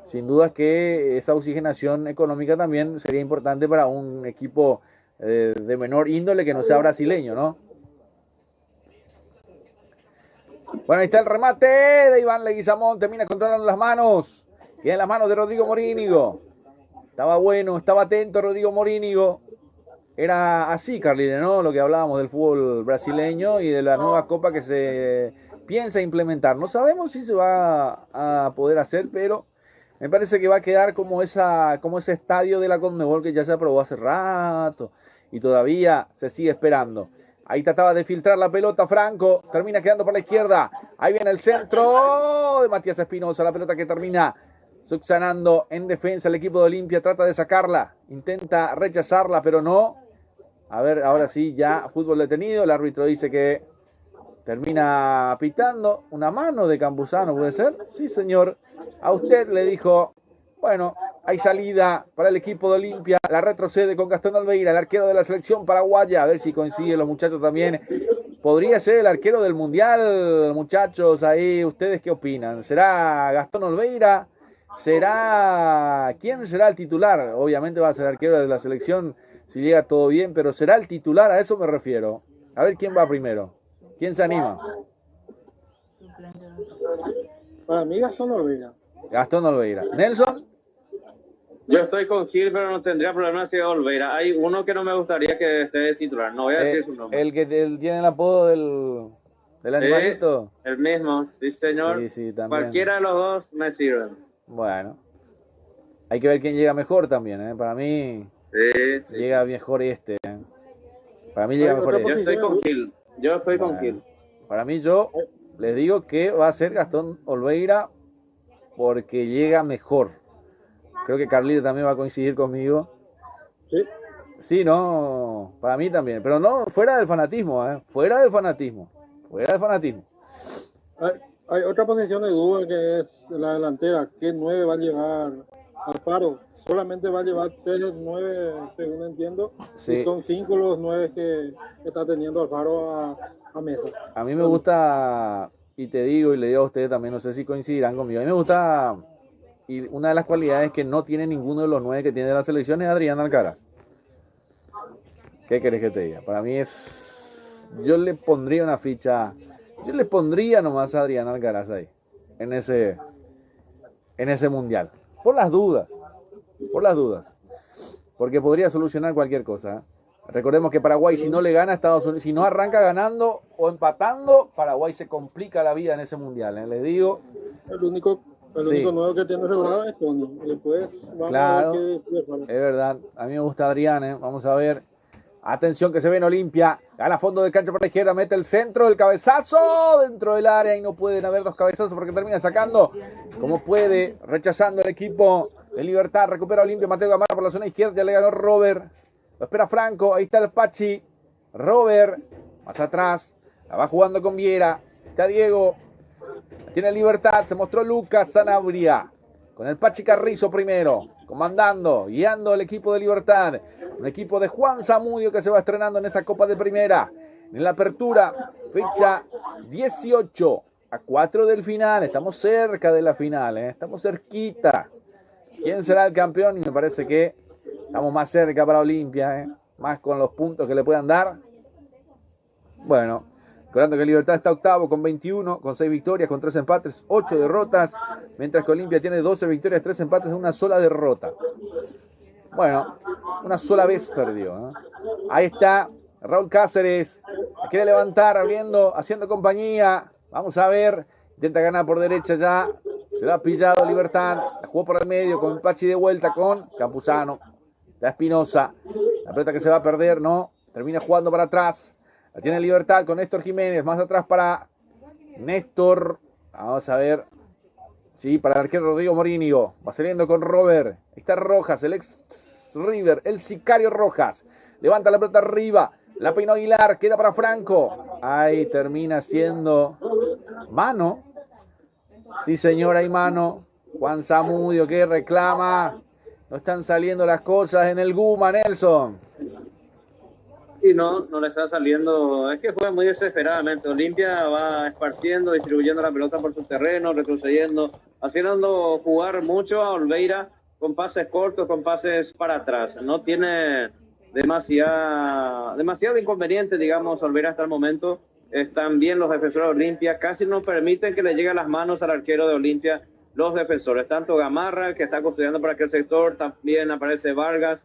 sin duda que esa oxigenación económica también sería importante para un equipo de menor índole que no sea brasileño, ¿no? Bueno, ahí está el remate de Iván Leguizamón, termina controlando las manos, queda en las manos de Rodrigo Morínigo. Estaba bueno, estaba atento Rodrigo Morínigo. Era así, Carline, ¿no? Lo que hablábamos del fútbol brasileño y de la nueva copa que se piensa implementar. No sabemos si se va a poder hacer, pero me parece que va a quedar como ese estadio de la Conmebol que ya se aprobó hace rato y todavía se sigue esperando. Ahí trataba de filtrar la pelota Franco, termina quedando por la izquierda. Ahí viene el centro de Matías Espinosa, la pelota que termina subsanando en defensa el equipo de Olimpia, trata de sacarla, intenta rechazarla, pero no. A ver, ahora sí, ya fútbol detenido, el árbitro dice que termina pitando una mano de Campuzano, ¿puede ser? Sí, señor. A usted le dijo, bueno, hay salida para el equipo de Olimpia, la retrocede con Gastón Olveira, el arquero de la selección paraguaya, a ver si coinciden los muchachos también. Podría ser el arquero del Mundial, muchachos, ahí, ¿ustedes qué opinan? ¿Será Gastón Olveira? ¿Quién será el titular? Obviamente va a ser arquero de la selección si llega todo bien, pero ¿será el titular? A eso me refiero. A ver quién va primero. ¿Quién se anima? Para mí Gastón Olveira. Gastón Olveira. ¿Nelson? Yo estoy con Gil, pero no tendría problema si es Olveira. Hay uno que no me gustaría que esté de titular, no voy a decir su nombre. El que tiene el apodo del animalito. El mismo, sí señor. Sí, también. Cualquiera de los dos me sirven. Bueno, hay que ver quién llega mejor también, ¿eh? Para mí llega mejor este. Para mí llega mejor este. Yo estoy con Gil. Para mí yo les digo que va a ser Gastón Olveira porque llega mejor. Creo que Carlito también va a coincidir conmigo. Sí. Sí, no, para mí también. Pero no, fuera del fanatismo, ¿eh? Fuera del fanatismo. Hay otra posición de duda que es la delantera. ¿Qué 9 va a llevar Alfaro? Solamente va a llevar 3 9, según entiendo. Sí. Y son 5 los 9 que está teniendo Alfaro a Mesa. A mí me gusta, y te digo y le digo a ustedes también, no sé si coincidirán conmigo, a mí me gusta, y una de las cualidades que no tiene ninguno de los 9 que tiene la selección es Adrián Alcaraz. ¿Qué querés que te diga? Para mí yo le pondría una ficha, yo le pondría nomás a Adrián Alcaraz ahí, en ese mundial, por las dudas, porque podría solucionar cualquier cosa, ¿eh? Recordemos que Paraguay, si no le gana a Estados Unidos, si no arranca ganando o empatando, Paraguay se complica la vida en ese mundial, ¿eh? Les digo. El único nuevo que tiene asegurado es Tony. Después vamos claro, a ver qué es verdad. A mí me gusta Adrián, ¿eh? Vamos a ver. Atención que se ve en Olimpia. Gana fondo de cancha por la izquierda, mete el centro, el cabezazo dentro del área y no pueden haber dos cabezazos porque termina sacando como puede, rechazando el equipo de Libertad. Recupera Olimpia, Mateo Gamarra por la zona izquierda, ya le ganó Robert. Lo espera Franco, ahí está el Pachi. Robert, más atrás, la va jugando con Viera. Está Diego, tiene Libertad, se mostró Lucas Sanabria. Con el Pachi Carrizo primero, comandando, guiando el equipo de Libertad. Un equipo de Juan Zamudio que se va estrenando en esta Copa de Primera. En la apertura, fecha 18, a 4 del final. Estamos cerca de la final, ¿eh? Estamos cerquita. ¿Quién será el campeón? Y me parece que estamos más cerca para Olimpia, ¿eh? Más con los puntos que le puedan dar. Bueno, Recordando que Libertad está octavo con 21, con 6 victorias, con 3 empates, 8 derrotas, mientras que Olimpia tiene 12 victorias, 3 empates, una sola derrota. Bueno, una sola vez perdió, ¿no? Ahí está Raúl Cáceres, quiere levantar, abriendo, haciendo compañía. Vamos a ver, intenta ganar por derecha ya. Se lo ha pillado Libertad, la jugó por el medio con Pachi de vuelta con Campuzano. La Espinosa, la pelota que se va a perder, no, termina jugando para atrás. La tiene Libertad con Néstor Jiménez, más atrás para Néstor. Vamos a ver. Sí, para el arquero Rodrigo Morínigo. Va saliendo con Robert. Ahí está Rojas, el ex River, el sicario Rojas. Levanta la pelota arriba. La peinó Aguilar, queda para Franco. Ahí termina siendo mano. Sí, señor, hay mano. Juan Zamudio que reclama. No están saliendo las cosas en el Guma, Nelson. Y no le está saliendo. Es que juega muy desesperadamente. Olimpia va esparciendo, distribuyendo la pelota por su terreno, retrocediendo, haciendo jugar mucho a Olveira con pases cortos, con pases para atrás. No tiene demasiado inconveniente, digamos, Olveira hasta el momento. Están bien los defensores de Olimpia, casi no permiten que le lleguen las manos al arquero de Olimpia los defensores. Tanto Gamarra, que está custodiando por aquel sector, también aparece Vargas.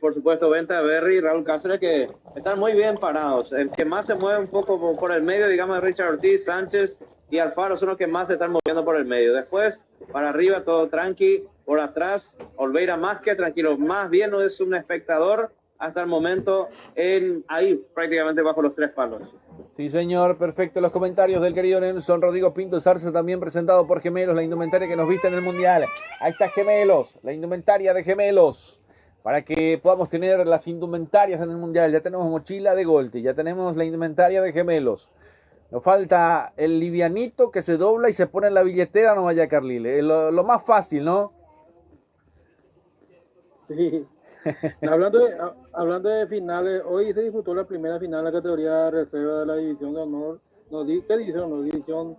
Por supuesto, Venta Berry y Raúl Cáceres, que están muy bien parados. El que más se mueve un poco por el medio, digamos, Richard Ortiz, Sánchez y Alfaro son los que más se están moviendo por el medio. Después, para arriba, todo tranqui. Por atrás, Olveira más que tranquilo. Más bien no es un espectador hasta el momento ahí, prácticamente bajo los 3 palos. Sí, señor, perfecto. Los comentarios del querido Nelson Rodrigo Pinto Zarza, también presentado por Gemelos, la indumentaria que nos viste en el Mundial. Ahí está Gemelos, la indumentaria de Gemelos, para que podamos tener las indumentarias en el Mundial. Ya tenemos mochila de Golti, ya tenemos la indumentaria de Gemelos. Nos falta el livianito que se dobla y se pone en la billetera, no vaya Carlile. Lo más fácil, ¿no? Sí. Hablando de finales, hoy se disputó la primera final de la categoría reserva de la división de honor. ¿Qué división? No, división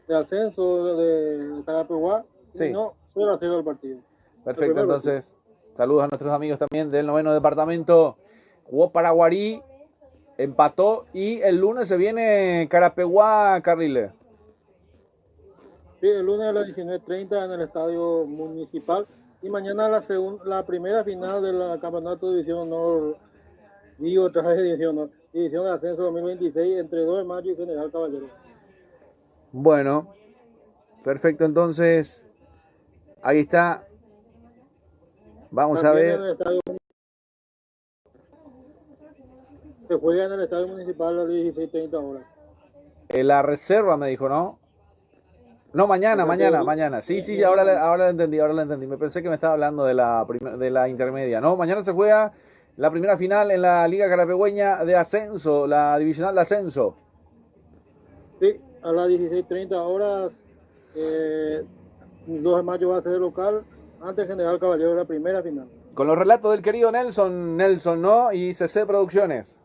de ascenso de Carapeguá. Sí. No, fue la cero del partido. Perfecto, entonces, saludos a nuestros amigos también del 9º departamento. Jugó Paraguarí, empató y el lunes se viene Carapeguá, Carrile. Sí, el lunes a las 19:30 en el estadio municipal. Y mañana la primera final del campeonato de división honor, otra vez división de ascenso 2026 entre 2 de mayo y General Caballero. Bueno, perfecto, entonces, ahí está. Vamos También a ver. Se juega en el estadio municipal a las 16:30 horas. La reserva me dijo, ¿no? No, mañana. Sí, ahora la entendí. Me pensé que me estaba hablando de la intermedia. No, mañana se juega la primera final en la Liga Carapegüeña de ascenso, la divisional de ascenso. Sí, a las 16:30 horas, 2 de mayo va a ser el local, ante General Caballero de la primera final. Con los relatos del querido Nelson, ¿no? Y CC Producciones.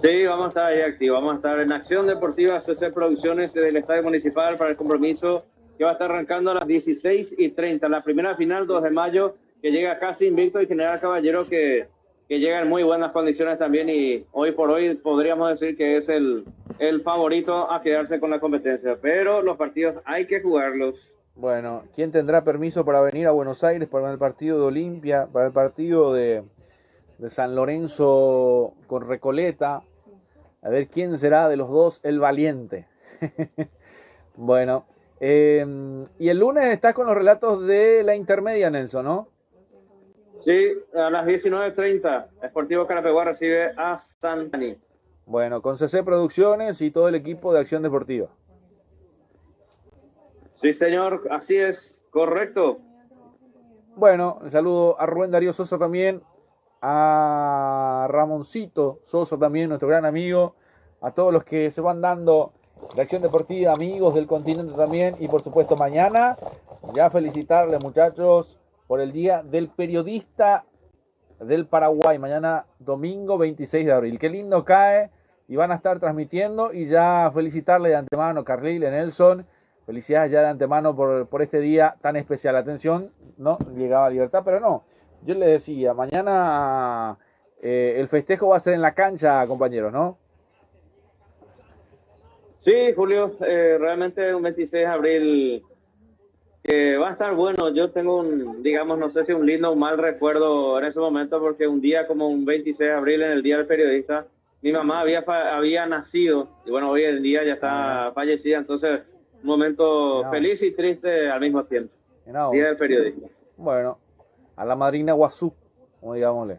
Sí, vamos a estar ahí activos, vamos a estar en Acción Deportiva CC Producciones del Estadio Municipal para el compromiso que va a estar arrancando a las 16:30. La primera final, 2 de mayo, que llega casi invicto, y General Caballero que llega en muy buenas condiciones también, y hoy por hoy podríamos decir que es el favorito a quedarse con la competencia. Pero los partidos hay que jugarlos. Bueno, ¿quién tendrá permiso para venir a Buenos Aires para el partido de Olimpia, para el partido de San Lorenzo con Recoleta? A ver quién será de los dos el valiente. Bueno, y el lunes estás con los relatos de la intermedia, Nelson, ¿no? Sí, a las 19:30, Sportivo Carapeguá recibe a Santani. Bueno, con CC Producciones y todo el equipo de Acción Deportiva. Sí, señor, así es, correcto. Bueno, un saludo a Rubén Darío Sosa también, a Ramoncito Sosa también, nuestro gran amigo, a todos los que se van dando de Acción Deportiva, amigos del continente también, y por supuesto mañana, ya felicitarles, muchachos, por el Día del Periodista del Paraguay, mañana domingo 26 de abril. Qué lindo cae, y van a estar transmitiendo, y ya felicitarle de antemano, Carlile, Nelson, felicidades ya de antemano por este día tan especial. Atención, no llegaba a Libertad, pero no, yo les decía, mañana el festejo va a ser en la cancha, compañeros, ¿no? Sí, Julio, realmente un 26 de abril que va a estar bueno. Yo tengo digamos, no sé si un lindo o un mal recuerdo en ese momento, porque un día como un 26 de abril, en el Día del Periodista, mi mamá había nacido, y bueno, hoy en día ya está fallecida, entonces un momento feliz y triste al mismo tiempo. Día del Periodista. Bueno, a la madrina Guazú, como digámosle.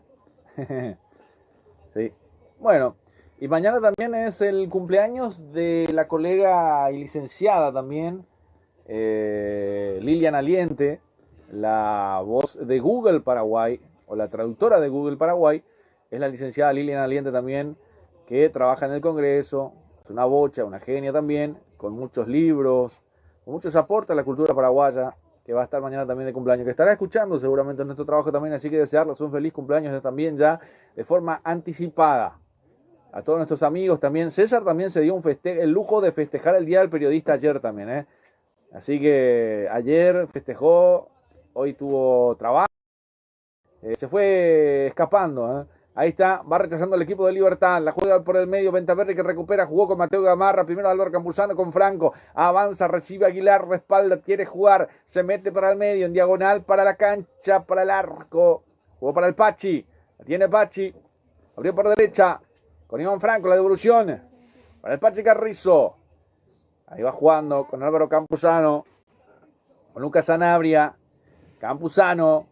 Sí. Bueno, y mañana también es el cumpleaños de la colega y licenciada también, Lilian Aliente, la voz de Google Paraguay, o la traductora de Google Paraguay, es la licenciada Lilian Aliente también, que trabaja en el Congreso, es una bocha, una genia también, con muchos libros, con muchos aportes a la cultura paraguaya, que va a estar mañana también de cumpleaños, que estará escuchando seguramente en nuestro trabajo también, así que desearles un feliz cumpleaños también ya de forma anticipada. A todos nuestros amigos también. César también se dio el lujo de festejar el Día del Periodista ayer también, ¿eh? Así que ayer festejó, hoy tuvo trabajo, se fue escapando, ¿eh? Ahí está, va rechazando el equipo de Libertad, la juega por el medio, Ventaverri que recupera, jugó con Mateo Gamarra, primero Álvaro Campuzano con Franco, avanza, recibe Aguilar, respalda, quiere jugar, se mete para el medio, en diagonal para la cancha, para el arco, jugó para el Pachi, la tiene Pachi, abrió por derecha, con Iván Franco, la devolución, para el Pachi Carrizo, ahí va jugando con Álvaro Campuzano, con Lucas Sanabria, Campuzano,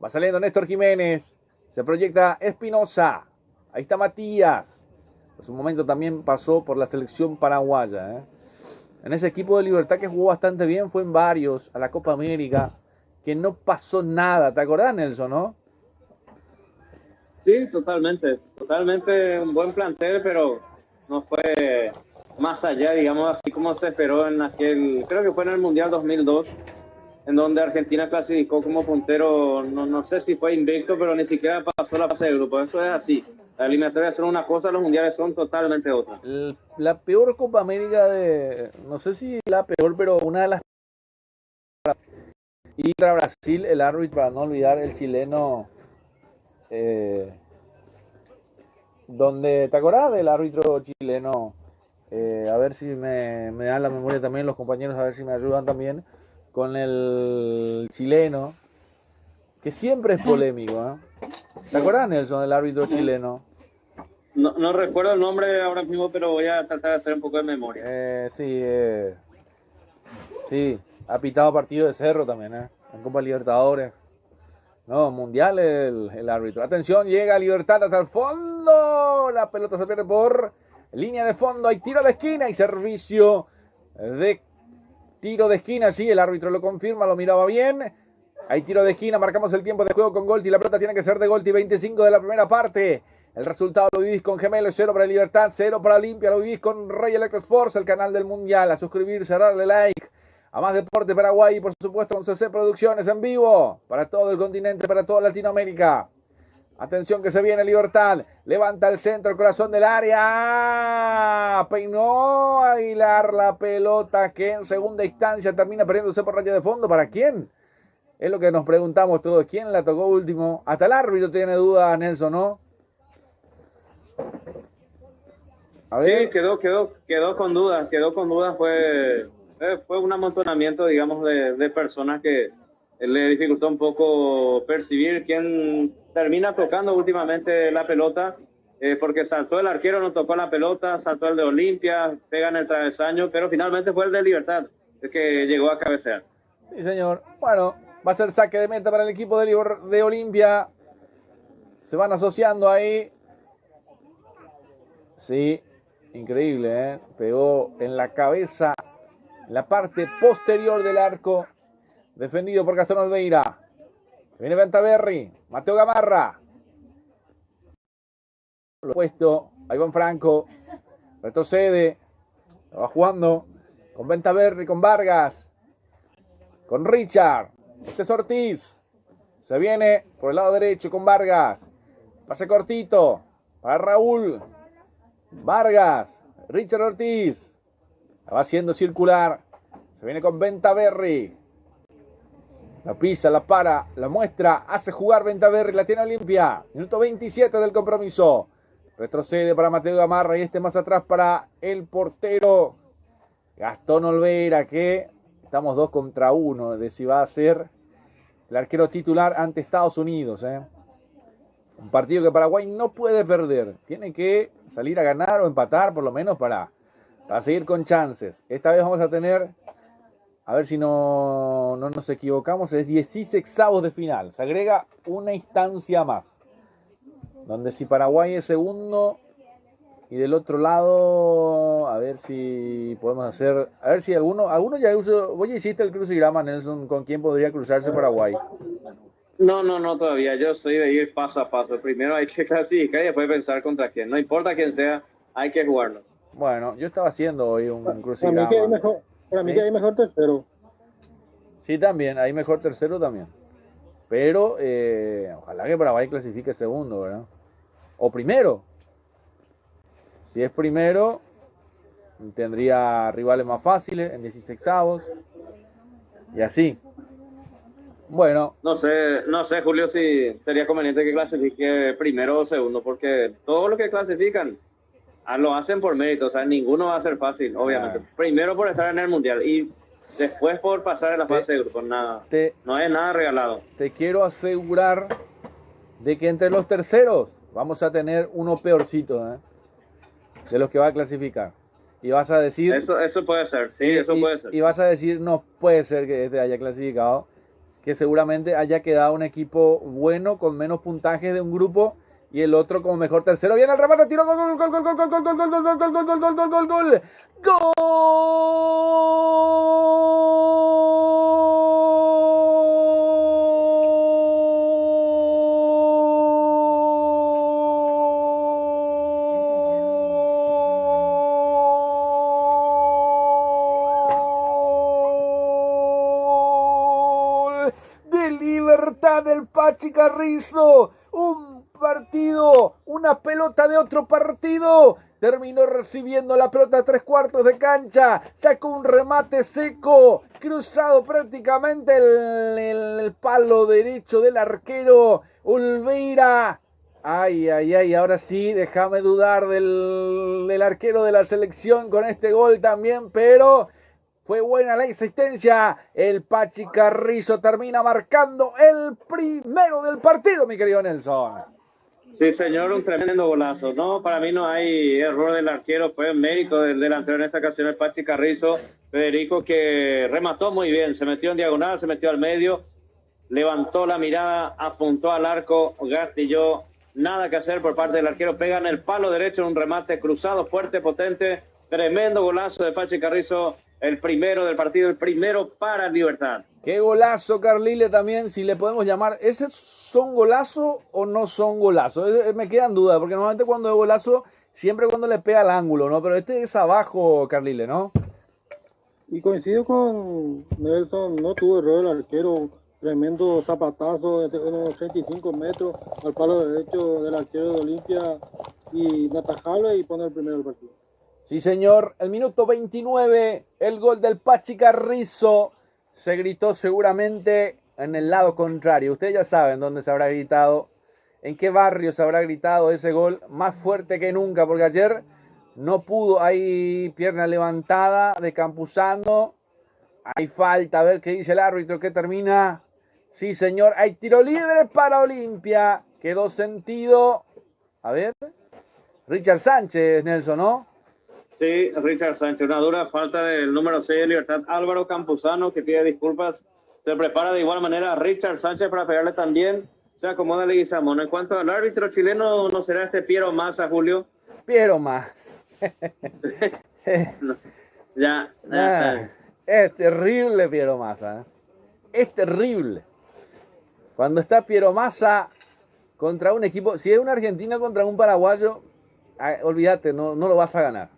va saliendo Néstor Jiménez, se proyecta Espinosa, ahí está Matías, en su momento también pasó por la selección paraguaya, ¿eh? En ese equipo de Libertad que jugó bastante bien, fue en varios, a la Copa América, que no pasó nada, ¿te acordás, Nelson, no? Sí, totalmente un buen plantel, pero no fue más allá, digamos, así como se esperó en creo que fue en el Mundial 2002, en donde Argentina clasificó como puntero, no sé si fue invicto, pero ni siquiera pasó la fase de grupo. Eso es así. La eliminatoria son una cosa, los mundiales son totalmente otra. La peor Copa América no sé si la peor, pero una de las... Y para Brasil, el árbitro, para no olvidar, el chileno, donde, ¿te acordás del árbitro chileno? A ver si me dan la memoria también los compañeros, a ver si me ayudan también, con el chileno, que siempre es polémico, ¿eh? ¿Te acordás, Nelson, del árbitro chileno? No recuerdo el nombre ahora mismo, pero voy a tratar de hacer un poco de memoria. Sí, ha pitado partido de Cerro también, ¿eh? En Copa Libertadores. No, Mundial el árbitro. Atención, llega Libertad hasta el fondo. La pelota se pierde por línea de fondo. Hay tiro de esquina y servicio de tiro de esquina. Sí, el árbitro lo confirma, lo miraba bien. Hay tiro de esquina, marcamos el tiempo de juego con Golti. La pelota tiene que ser de Golti, 25 de la primera parte. El resultado lo vivís con Gemelos, 0 para Libertad, 0 para Olimpia. Lo vivís con Rey Electro Sports, el canal del Mundial. A suscribirse, a darle like. A Más Deporte Paraguay y por supuesto con CC Producciones en vivo. Para todo el continente, para toda Latinoamérica. Atención que se viene Libertad. Levanta el centro, el corazón del área. Peinó Aguilar la pelota que en segunda instancia termina perdiéndose por raya de fondo. ¿Para quién? Es lo que nos preguntamos todos. ¿Quién la tocó último? Hasta el árbitro tiene duda, Nelson, ¿no? A ver. Sí, quedó con dudas. Fue un amontonamiento, digamos, de personas que le dificultó un poco percibir quién termina tocando últimamente la pelota, porque saltó el arquero, no tocó la pelota, saltó el de Olimpia, pega en el travesaño, pero finalmente fue el de Libertad, el que llegó a cabecear. Sí, señor. Bueno, va a ser saque de meta para el equipo de Olimpia. Se van asociando ahí. Sí, increíble, ¿eh? Pegó en la cabeza, en la parte posterior del arco, defendido por Gastón Olveira. Viene Ventaverri, Mateo Gamarra. Lo puesto, ahí Iván Franco, retrocede, va jugando con Ventaverri, con Vargas, con Richard. Este es Ortiz, se viene por el lado derecho con Vargas. Pase cortito para Raúl. Vargas, Richard Ortiz, la va haciendo circular, se viene con Ventaverri, la pisa, la para, la muestra, hace jugar Ventaverri, la tiene Olimpia, minuto 27 del compromiso, retrocede para Mateo Gamarra y este más atrás para el portero Gastón Olveira, que estamos 2 contra 1 de si va a ser el arquero titular ante Estados Unidos. Un partido que Paraguay no puede perder. Tiene que salir a ganar o empatar por lo menos para seguir con chances. Esta vez vamos a tener, a ver si no nos equivocamos, es 16avos de final. Se agrega una instancia más. Donde si Paraguay es segundo y del otro lado, a ver si podemos hacer, a ver si alguno ya usó, vos ya hiciste el crucigrama, Nelson, con quién podría cruzarse Paraguay. No, todavía. Yo soy de ir paso a paso. Primero hay que clasificar y después pensar contra quién. No importa quién sea, hay que jugarlo. Bueno, yo estaba haciendo hoy un Para crucigrama. mí que hay mejor tercero. Sí, también, hay mejor tercero también. Pero ojalá que Paraguay clasifique segundo, ¿verdad? O primero. Si es primero, tendría rivales más fáciles en 16avos. Y así. Bueno. No sé, Julio, si sería conveniente que clasifique primero o segundo, porque todos los que clasifican lo hacen por mérito, o sea, ninguno va a ser fácil, obviamente. Primero por estar en el Mundial y después por pasar en la fase de grupos, nada. No es nada regalado. Te quiero asegurar de que entre los terceros vamos a tener uno peorcito, de los que va a clasificar. Y vas a decir... Eso puede ser, sí, eso puede ser. Y vas a decir, no puede ser que este haya clasificado, que seguramente haya quedado un equipo bueno con menos puntajes de un grupo y el otro como mejor tercero. Viene el remate, tiro, gol, gol, gol, gol, gol, gol, gol, gol, gol, gol, gol, gol, gol, gol, gol, gol, gol. Libertad del Pachi Carrizo, un partido, una pelota de otro partido, terminó recibiendo la pelota a 3/4 de cancha, sacó un remate seco, cruzado prácticamente el palo derecho del arquero Olveira. Ay, ahora sí, déjame dudar del arquero de la selección con este gol también, pero... fue buena la insistencia. El Pachi Carrizo termina marcando el primero del partido, mi querido Nelson. Sí, señor, un tremendo golazo. No, para mí no hay error del arquero. Fue mérito del delantero en esta ocasión, el Pachi Carrizo. Federico, que remató muy bien. Se metió en diagonal, se metió al medio. Levantó la mirada, apuntó al arco, gastilló. Nada que hacer por parte del arquero. Pega en el palo derecho un remate cruzado, fuerte, potente. Tremendo golazo de Pachi Carrizo. El primero del partido, el primero para Libertad. Qué golazo, Carlile, también, si le podemos llamar. ¿Ese son golazo o no son golazo? Me quedan dudas, porque normalmente cuando es golazo, siempre cuando le pega al ángulo, ¿no? Pero este es abajo, Carlile, ¿no? Y coincido con Nelson, no tuvo error el arquero. Tremendo zapatazo de unos 85 metros al palo derecho del arquero de Olimpia y inatajable y pone el primero del partido. Sí, señor. El minuto 29, el gol del Pachi Carrizo. Se gritó seguramente en el lado contrario. Ustedes ya saben dónde se habrá gritado, en qué barrio se habrá gritado ese gol, más fuerte que nunca, porque ayer no pudo. Hay pierna levantada de Campuzano. Hay falta, a ver qué dice el árbitro, que termina. Sí, señor. Hay tiro libre para Olimpia. Quedó sentido. A ver. Richard Sánchez, Nelson, ¿no? Sí, Richard Sánchez, una dura falta del número 6 de Libertad, Álvaro Campuzano, que pide disculpas. Se prepara de igual manera Richard Sánchez para pegarle también. Se acomoda Leguizamón. En cuanto al árbitro chileno, ¿no será este Piero Massa, Julio? Piero Massa. No, ya. Es terrible Piero Massa. Es terrible. Cuando está Piero Massa contra un equipo, si es una Argentina contra un paraguayo, olvídate, no lo vas a ganar.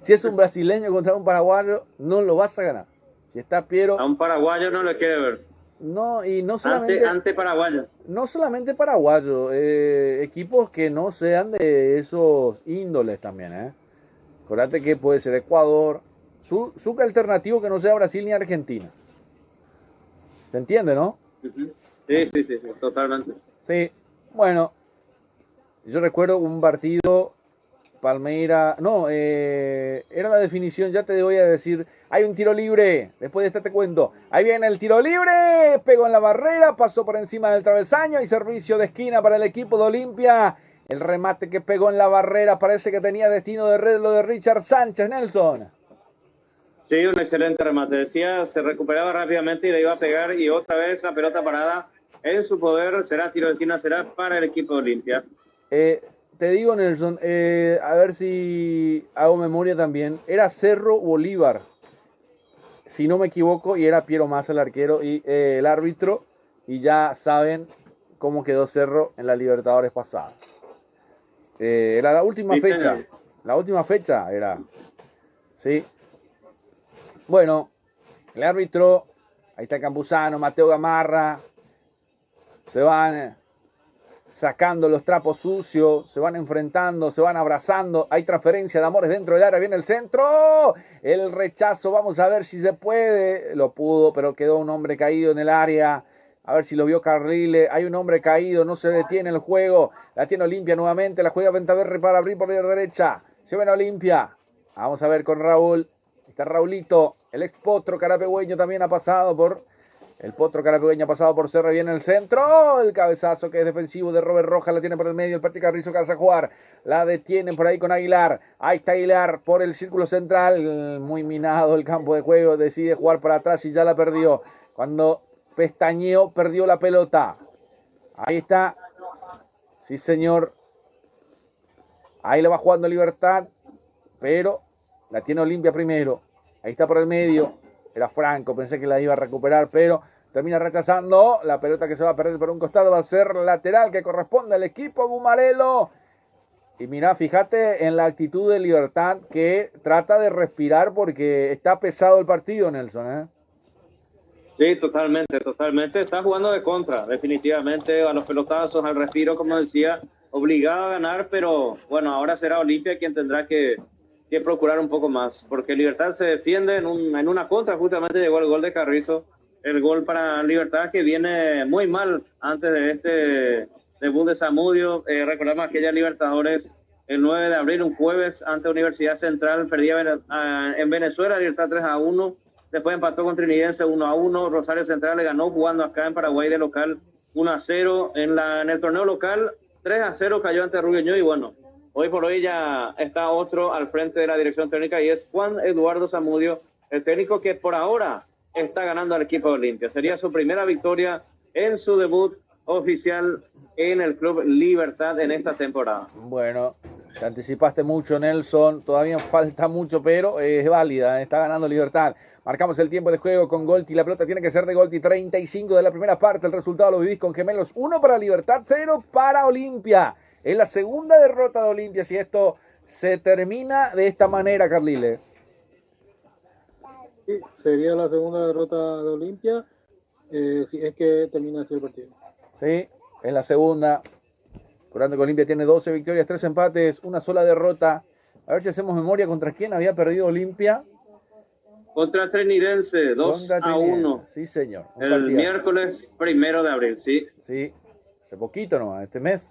Si es un brasileño contra un paraguayo, no lo vas a ganar. Si está Piero... A un paraguayo no le quiere ver. No, y no solamente... Ante paraguayo. No solamente paraguayo, equipos que no sean de esos índoles también, Acuérdate que puede ser Ecuador, su alternativo que no sea Brasil ni Argentina. ¿Se entiende, no? Sí, totalmente. Sí, bueno, yo recuerdo un partido Palmeira. No, era la definición, ya te voy a decir. Hay un tiro libre. Después de este te cuento. Ahí viene el tiro libre. Pegó en la barrera. Pasó por encima del travesaño. Y servicio de esquina para el equipo de Olimpia. El remate que pegó en la barrera. Parece que tenía destino de red lo de Richard Sánchez, Nelson. Sí, un excelente remate. Decía, se recuperaba rápidamente y le iba a pegar. Y otra vez la pelota parada en su poder. Será tiro de esquina, será para el equipo de Olimpia. Te digo, Nelson, a ver si hago memoria también. Era Cerro Bolívar, si no me equivoco, y era Piero Massa el arquero y el árbitro. Y ya saben cómo quedó Cerro en la Libertadores pasada. Era la última fecha. Señor. La última fecha era. Sí. Bueno, el árbitro, ahí está Campuzano, Mateo Gamarra. Se van sacando los trapos sucios, se van enfrentando, se van abrazando, hay transferencia de amores dentro del área, viene el centro, el rechazo, vamos a ver si se puede, lo pudo, pero quedó un hombre caído en el área, a ver si lo vio Carrile, hay un hombre caído, no se detiene el juego, la tiene Olimpia nuevamente, la juega Ventaverri para abrir por la derecha, se ven a Olimpia, vamos a ver con Raúl, está Raulito, el ex potro carapegüeño también ha pasado por... El potro carapegueño ha pasado por Serra, viene el centro, el cabezazo que es defensivo de Robert Rojas, la tiene por el medio, el Pachi Carrizo que hace jugar, la detienen por ahí con Aguilar, ahí está Aguilar por el círculo central, muy minado el campo de juego, decide jugar para atrás y ya la perdió, cuando pestañeó perdió la pelota, ahí está, sí señor, ahí le va jugando Libertad, pero la tiene Olimpia primero, ahí está por el medio, era Franco, pensé que la iba a recuperar, pero termina rechazando. La pelota que se va a perder por un costado va a ser lateral que corresponde al equipo Gumarelo. Y mira, fíjate en la actitud de Libertad que trata de respirar porque está pesado el partido, Nelson. Sí, totalmente, totalmente. Está jugando de contra, definitivamente, a los pelotazos, al respiro, como decía, obligado a ganar, pero bueno, ahora será Olimpia quien tendrá que procurar un poco más, porque Libertad se defiende en una contra, justamente llegó el gol de Carrizo, el gol para Libertad que viene muy mal antes de este debut de Zamudio. Recordamos aquella Libertadores el 9 de abril, un jueves, ante Universidad Central, perdía en Venezuela, Libertad 3-1, después empató con Trinidense 1-1, Rosario Central le ganó jugando acá en Paraguay de local 1-0, en el torneo local 3-0 cayó ante Rubio Ñu y bueno, hoy por hoy ya está otro al frente de la dirección técnica y es Juan Eduardo Zamudio, el técnico que por ahora está ganando al equipo de Olimpia. Sería su primera victoria en su debut oficial en el Club Libertad en esta temporada. Bueno, te anticipaste mucho, Nelson. Todavía falta mucho, pero es válida. Está ganando Libertad. Marcamos el tiempo de juego con Golti. La pelota tiene que ser de Golti. 35 de la primera parte. El resultado lo vivís con Gemelos. 1 para Libertad, 0 para Olimpia. Es la segunda derrota de Olimpia si esto se termina de esta manera, Carlile. Sí, sería la segunda derrota de Olimpia si es que termina así el partido. Sí, es la segunda. Recordando que Olimpia tiene 12 victorias, 3 empates, una sola derrota. A ver si hacemos memoria contra quién había perdido Olimpia. Contra Trinidense, 2-1. Sí, señor. El miércoles 1 de abril, sí. Sí, hace poquito nomás, este mes.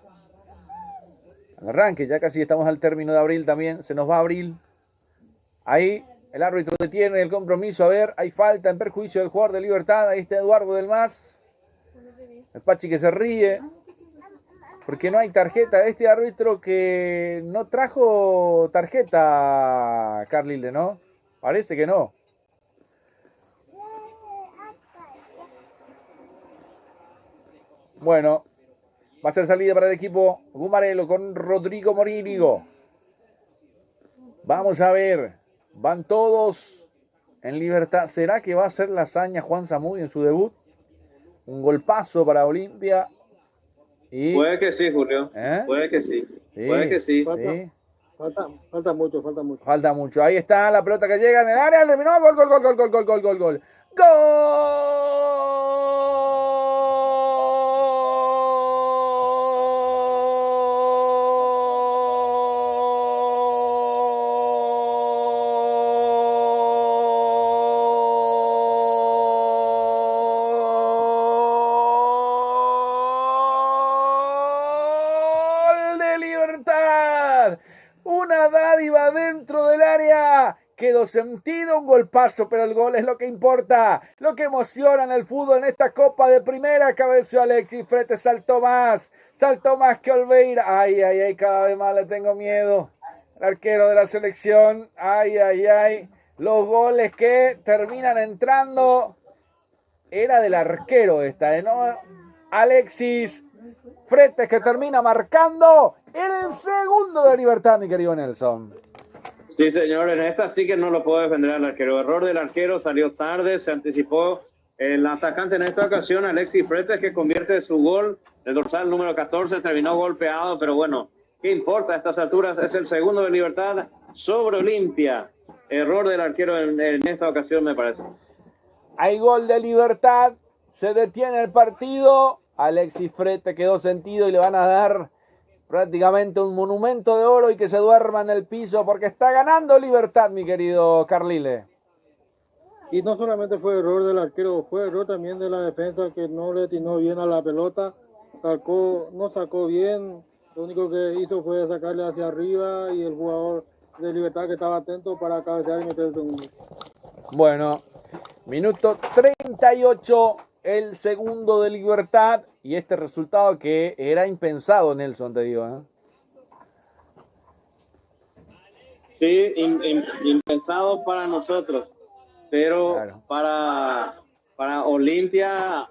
Al arranque, ya casi estamos al término de abril también, se nos va abril. Ahí el árbitro detiene el compromiso, a ver, hay falta en perjuicio del jugador de Libertad, ahí está Eduardo del Mas. El Pachi que se ríe, porque no hay tarjeta. Este árbitro que no trajo tarjeta, Carlile, ¿no? Parece que no. Bueno, va a ser salida para el equipo Gumarelo con Rodrigo Morínigo. Vamos a ver. Van todos en Libertad. ¿Será que va a ser la hazaña Juan Zamudio en su debut? Un golpazo para Olimpia. Y... Puede que sí, Julio. Puede que sí. Puede que sí. Falta mucho. Falta mucho. Ahí está la pelota que llega en el área. Terminó. Gol. dádiva dentro del área. Quedó sentido, un golpazo, pero el gol es lo que importa. Lo que emociona en el fútbol en esta Copa de Primera. Cabeció Alexis Fretes, saltó más que Olveira. Ay, ay, ay, cada vez más le tengo miedo. El arquero de la selección. Ay, ay, ay. Los goles que terminan entrando. Era del arquero esta, ¿no? Alexis Fretes, que termina marcando el segundo de Libertad, mi querido Nelson. Sí, señor, en esta sí que no lo puedo defender al arquero. Error del arquero, salió tarde, se anticipó. El atacante en esta ocasión, Alexis Fretes, que convierte su gol, el dorsal número 14, terminó golpeado, pero bueno, ¿qué importa a estas alturas? Es el segundo de Libertad sobre Olimpia. Error del arquero en esta ocasión, me parece. Hay gol de Libertad, se detiene el partido. Alexis Fretes quedó sentido y le van a dar prácticamente un monumento de oro y que se duerma en el piso porque está ganando Libertad, mi querido Carlile. Y no solamente fue error del arquero, fue error también de la defensa, que no le atinó bien a la pelota, no sacó bien, lo único que hizo fue sacarle hacia arriba y el jugador de Libertad, que estaba atento para cabecear y meter el segundo. Bueno, minuto 38, el segundo de Libertad, y este resultado que era impensado, Nelson, te digo, ¿eh? Sí, impensado para nosotros, pero Claro. para Olimpia,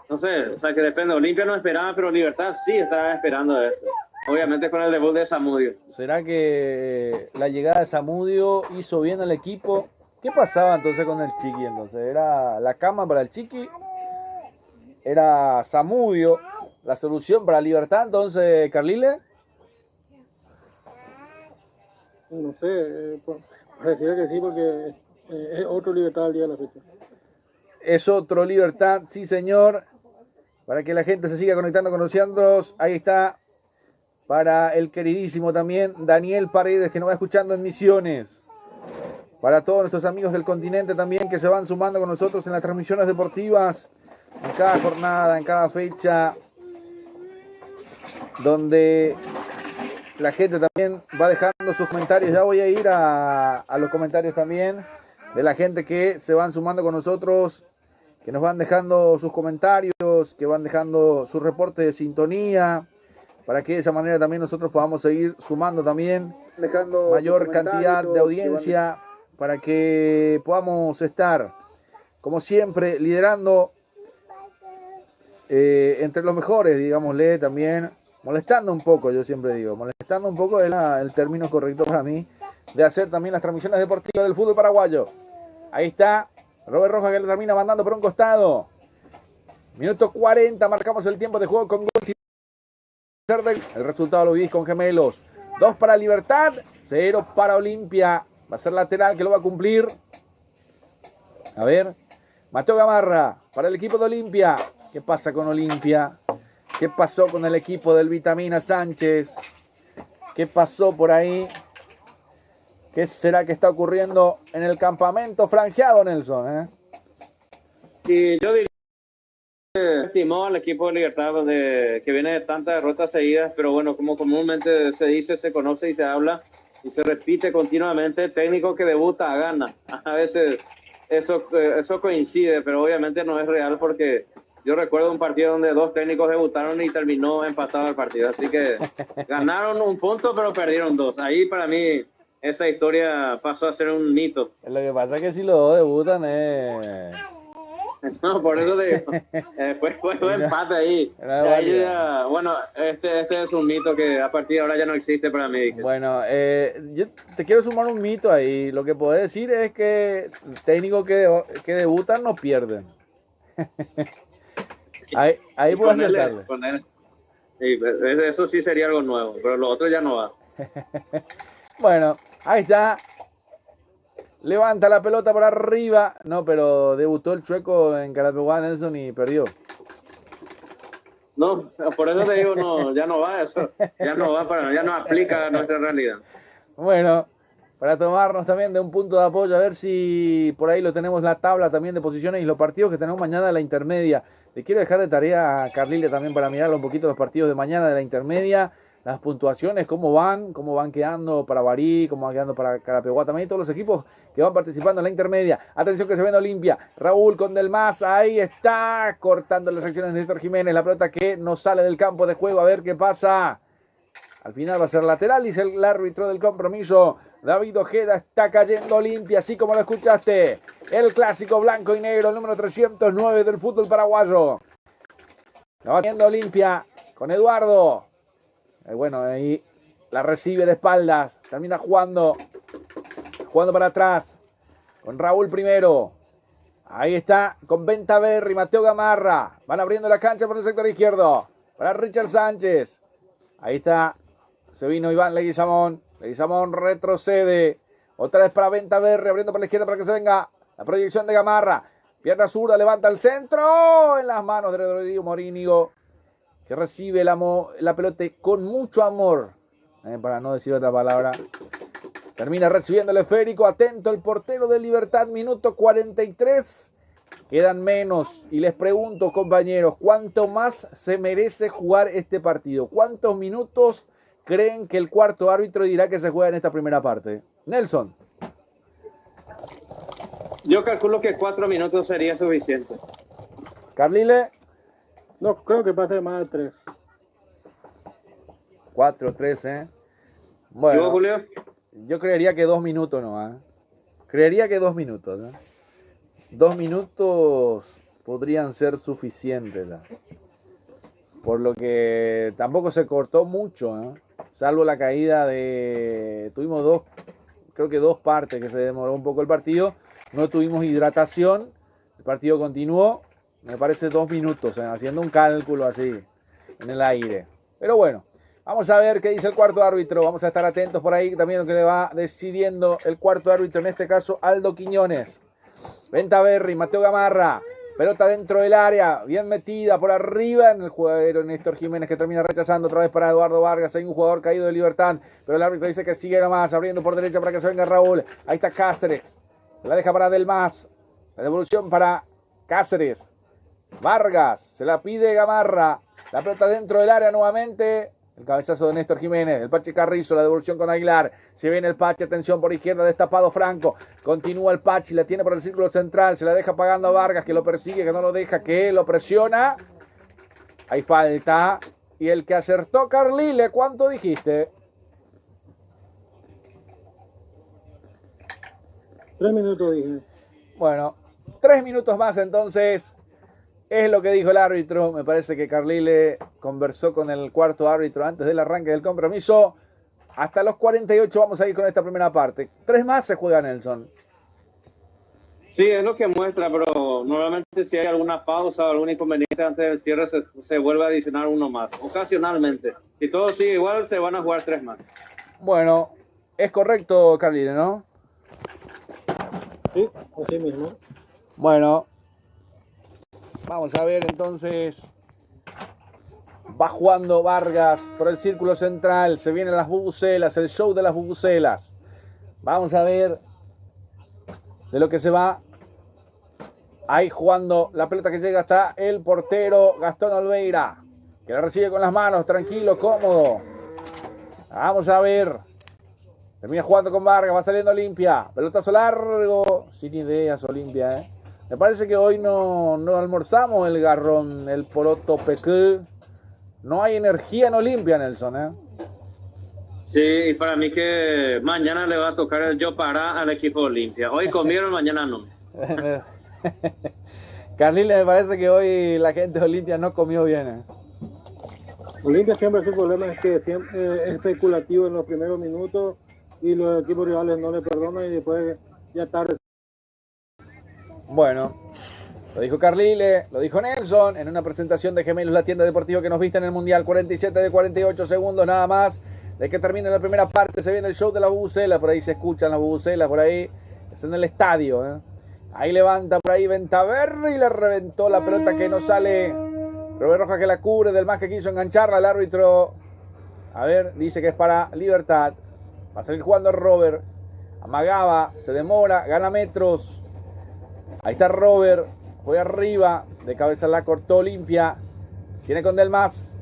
no sé, o sea que depende. Olimpia no esperaba, pero Libertad sí estaba esperando esto. Obviamente con el debut de Zamudio. ¿Será que la llegada de Zamudio hizo bien al equipo? ¿Qué pasaba entonces con el Chiqui? Entonces, ¿era la cama para el Chiqui? ¿Era Zamudio la solución para Libertad? Entonces, Carlile. No sé, pareciera que sí, porque es otro Libertad al día de la fecha. Es otro Libertad, sí señor. Para que la gente se siga conectando con nosotros, ahí está. Para el queridísimo también Daniel Paredes, que nos va escuchando en Misiones. Para todos nuestros amigos del continente también, que se van sumando con nosotros en las transmisiones deportivas, en cada jornada, en cada fecha, donde la gente también va dejando sus comentarios. Ya voy a ir a los comentarios también de la gente que se van sumando con nosotros, que nos van dejando sus comentarios, que van dejando sus reportes de sintonía, para que de esa manera también nosotros podamos seguir sumando también Dejando mayor cantidad de audiencia, para que podamos estar, como siempre, liderando entre los mejores, digámosle también, molestando un poco, yo siempre digo, molestando un poco es el término correcto para mí, de hacer también las transmisiones deportivas del fútbol paraguayo. Ahí está Robert Rojas, que le termina mandando por un costado. Minuto 40, marcamos el tiempo de juego con gol. El resultado lo vivís con Gemelos. 2 para Libertad, 0 para Olimpia. Va a ser lateral que lo va a cumplir. A ver, Mateo Gamarra para el equipo de Olimpia. ¿Qué pasa con Olimpia? ¿Qué pasó con el equipo del Vitamina Sánchez? ¿Qué pasó por ahí? ¿Qué será que está ocurriendo en el campamento franjeado, Nelson? Y yo diría que estimó al equipo de Libertad, que viene de tantas derrotas seguidas, pero bueno, como comúnmente se dice, se conoce y se habla y se repite continuamente, el técnico que debuta gana. A veces eso coincide, pero obviamente no es real, porque yo recuerdo un partido donde 2 técnicos debutaron y terminó empatado el partido. Así que ganaron 1 punto, pero perdieron 2. Ahí para mí esa historia pasó a ser un mito. Lo que pasa es que si los dos debutan No, por eso te digo. Fue un empate ahí. Bueno, este es un mito que a partir de ahora ya no existe para mí. Bueno, yo te quiero sumar un mito ahí. Lo que puedo decir es que técnicos que debutan no pierden. Ahí puedo acertarle. Sí, eso sí sería algo nuevo, pero lo otro ya no va. Bueno, ahí está. Levanta la pelota por arriba. No, pero debutó el Chueco en Carapeguá, Nelson, y perdió. No, por eso te digo, no, ya no va eso. Ya no aplica a nuestra realidad. Bueno, para tomarnos también de un punto de apoyo, a ver si por ahí lo tenemos la tabla también de posiciones y los partidos que tenemos mañana de la intermedia. Le quiero dejar de tarea a Carlile también para mirar un poquito los partidos de mañana de la intermedia. las puntuaciones, cómo van quedando para Barí, cómo van quedando para Carapeguá, también todos los equipos que van participando en la intermedia. Atención que se viene Olimpia, Raúl con Del Mas, ahí está, cortando las acciones de Néstor Jiménez, la pelota que no sale del campo de juego, a ver qué pasa. Al final va a ser lateral, dice el árbitro del compromiso. David Ojeda, está cayendo Olimpia, así como lo escuchaste. El clásico blanco y negro, el número 309 del fútbol paraguayo. Va viendo Olimpia con Eduardo. Bueno, ahí la recibe de espaldas. Termina jugando para atrás. Con Raúl primero. Ahí está con Ventaverri, Mateo Gamarra. Van abriendo la cancha por el sector izquierdo. Para Richard Sánchez. Ahí está. Se vino Iván Leguizamón. Leguizamón retrocede. Otra vez para Ventaverri, abriendo por la izquierda para que se venga la proyección de Gamarra. Pierna zurda, levanta el centro. En las manos de Rodrigo Morínigo, que recibe la pelota con mucho amor. Para no decir otra palabra. Termina recibiendo el esférico. Atento el portero de Libertad. Minuto 43. Quedan menos. Y les pregunto, compañeros, ¿cuánto más se merece jugar este partido? ¿Cuántos minutos creen que el cuarto árbitro dirá que se juega en esta primera parte? Nelson. Yo calculo que 4 minutos sería suficiente. Carlile. No, creo que pase más de 3. 4, 3, Bueno, ¿Yo, Julio? yo creería que 2 minutos no, Creería que 2 minutos, 2 minutos podrían ser suficientes, por lo que tampoco se cortó mucho, salvo la caída de... Tuvimos creo que dos partes que se demoró un poco el partido, no tuvimos hidratación, el partido continuó, me parece 2 minutos, haciendo un cálculo así, en el aire. Pero bueno, vamos a ver qué dice el cuarto árbitro, vamos a estar atentos por ahí también lo que le va decidiendo el cuarto árbitro, en este caso Aldo Quiñones. Ventaverri, Mateo Gamarra, pelota dentro del área, bien metida por arriba en el jugador Néstor Jiménez, que termina rechazando otra vez para Eduardo Vargas. Hay un jugador caído de Libertad, pero el árbitro dice que sigue nomás, abriendo por derecha para que se venga Raúl. Ahí está Cáceres, se la deja para Del Mas, la devolución para Cáceres. Vargas, se la pide Gamarra, la pelota dentro del área nuevamente. El cabezazo de Néstor Jiménez, el Pache Carrizo, la devolución con Aguilar. Se viene el Pache, atención por izquierda, destapado Franco. Continúa el Pache, la tiene por el círculo central. Se la deja pagando a Vargas, que lo persigue, que no lo deja, que lo presiona. Hay falta. Y el que acertó, Carlile, ¿cuánto dijiste? 3 minutos dije. Bueno, 3 minutos más entonces. Es lo que dijo el árbitro. Me parece que Carlile conversó con el cuarto árbitro antes del arranque del compromiso. Hasta los 48 vamos a ir con esta primera parte. 3 más se juega, Nelson. Sí, es lo que muestra, pero normalmente si hay alguna pausa o algún inconveniente antes del cierre se vuelve a adicionar uno más. Ocasionalmente. Si todo sigue igual, se van a jugar 3 más. Bueno, es correcto, Carlile, ¿no? Sí, así mismo. Bueno, vamos a ver entonces. Va jugando Vargas por el círculo central. Se vienen las bubucelas, el show de las bubucelas. Vamos a ver de lo que se va. Ahí jugando la pelota que llega hasta el portero Gastón Olveira, que la recibe con las manos, tranquilo, cómodo. Vamos a ver. Termina jugando con Vargas, va saliendo Olimpia. Pelotazo largo, sin ideas Olimpia, Me parece que hoy no almorzamos el garrón, el poroto pequé. No hay energía en Olimpia, Nelson, Sí, y para mí que mañana le va a tocar el yo para al equipo Olimpia. Hoy comieron, mañana no. Carlile, me parece que hoy la gente de Olimpia no comió bien, Olimpia siempre su problema es que siempre es especulativo en los primeros minutos y los equipos rivales no le perdonan y después ya tarde. Bueno, lo dijo Carlile, lo dijo Nelson en una presentación de Gemelos, la tienda deportiva que nos viste en el Mundial. 47 de 48 segundos nada más de que termine la primera parte. Se viene el show de la bubucela, por ahí se escuchan las bubucelas, por ahí es en el estadio, Ahí levanta por ahí Ventaverri y le reventó la pelota que no sale. Robert Rojas que la cubre, Del Mas que quiso engancharla, el árbitro, a ver, dice que es para Libertad. Va a salir jugando Robert, amagaba, se demora, gana metros. Ahí está Robert, fue arriba, de cabeza la cortó Olimpia. Tiene con Del Mas,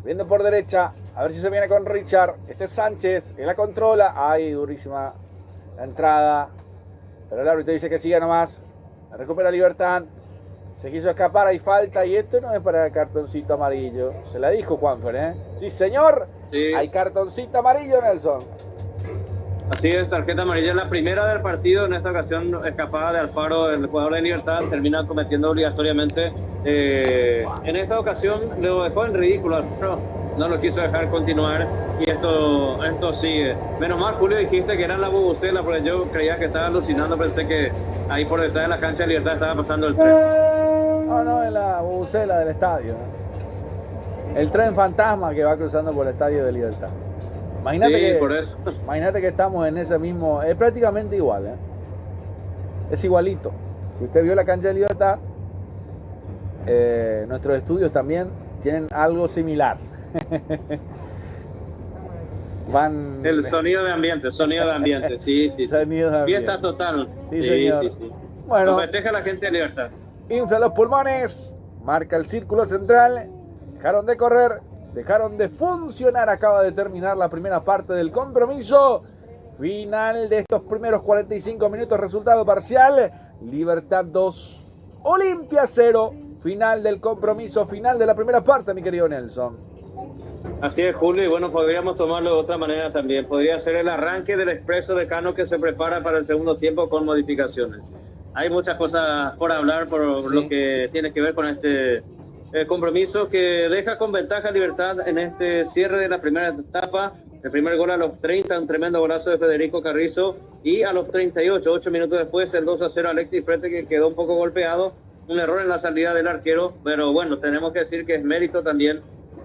viendo por derecha, A ver si se viene con Richard. Este es Sánchez, que la controla. Ay, durísima la entrada. Pero el árbitro dice que siga nomás. Recupera Libertad. Se quiso escapar, hay falta. Y esto no es para el cartoncito amarillo. Se la dijo Juanfer, ¿eh? Sí, señor. Sí. Hay cartoncito amarillo, Nelson. Así es, tarjeta amarilla en la primera del partido. En esta ocasión, escapada de Alfaro, el jugador de Libertad, termina cometiendo obligatoriamente. En esta ocasión lo dejó en ridículo Alfaro. No lo quiso dejar continuar y esto sigue. Menos mal, Julio, dijiste que era la bubucela, porque yo creía que estaba alucinando, pensé que ahí por detrás de la cancha de Libertad estaba pasando el tren. No, es la bubucela del estadio. El tren fantasma que va cruzando por el estadio de Libertad. Imagínate que estamos en ese mismo, es prácticamente igual, es igualito. Si usted vio la cancha de Libertad, nuestros estudios también tienen algo similar. El sonido de ambiente, sí. Sonido de ambiente. Fiesta total. Sí, señor. Sí. Bueno, lo festeja la gente de Libertad. Infla los pulmones, marca el círculo central, dejaron de correr, dejaron de funcionar, acaba de terminar la primera parte del compromiso. Final de estos primeros 45 minutos, resultado parcial, Libertad 2, Olimpia 0, final del compromiso, final de la primera parte, mi querido Nelson. Así es, Julio, y bueno, podríamos tomarlo de otra manera también. Podría ser el arranque del expreso de Cano que se prepara para el segundo tiempo con modificaciones. Hay muchas cosas por hablar por lo que tiene que ver con este compromiso que deja con ventaja Libertad en este cierre de la primera etapa. El primer gol a los 30, un tremendo golazo de Federico Carrizo, y a los 38, 8 minutos después, el 2-0 Alexis Frete, que quedó un poco golpeado, un error en la salida del arquero, pero bueno, tenemos que decir que es mérito también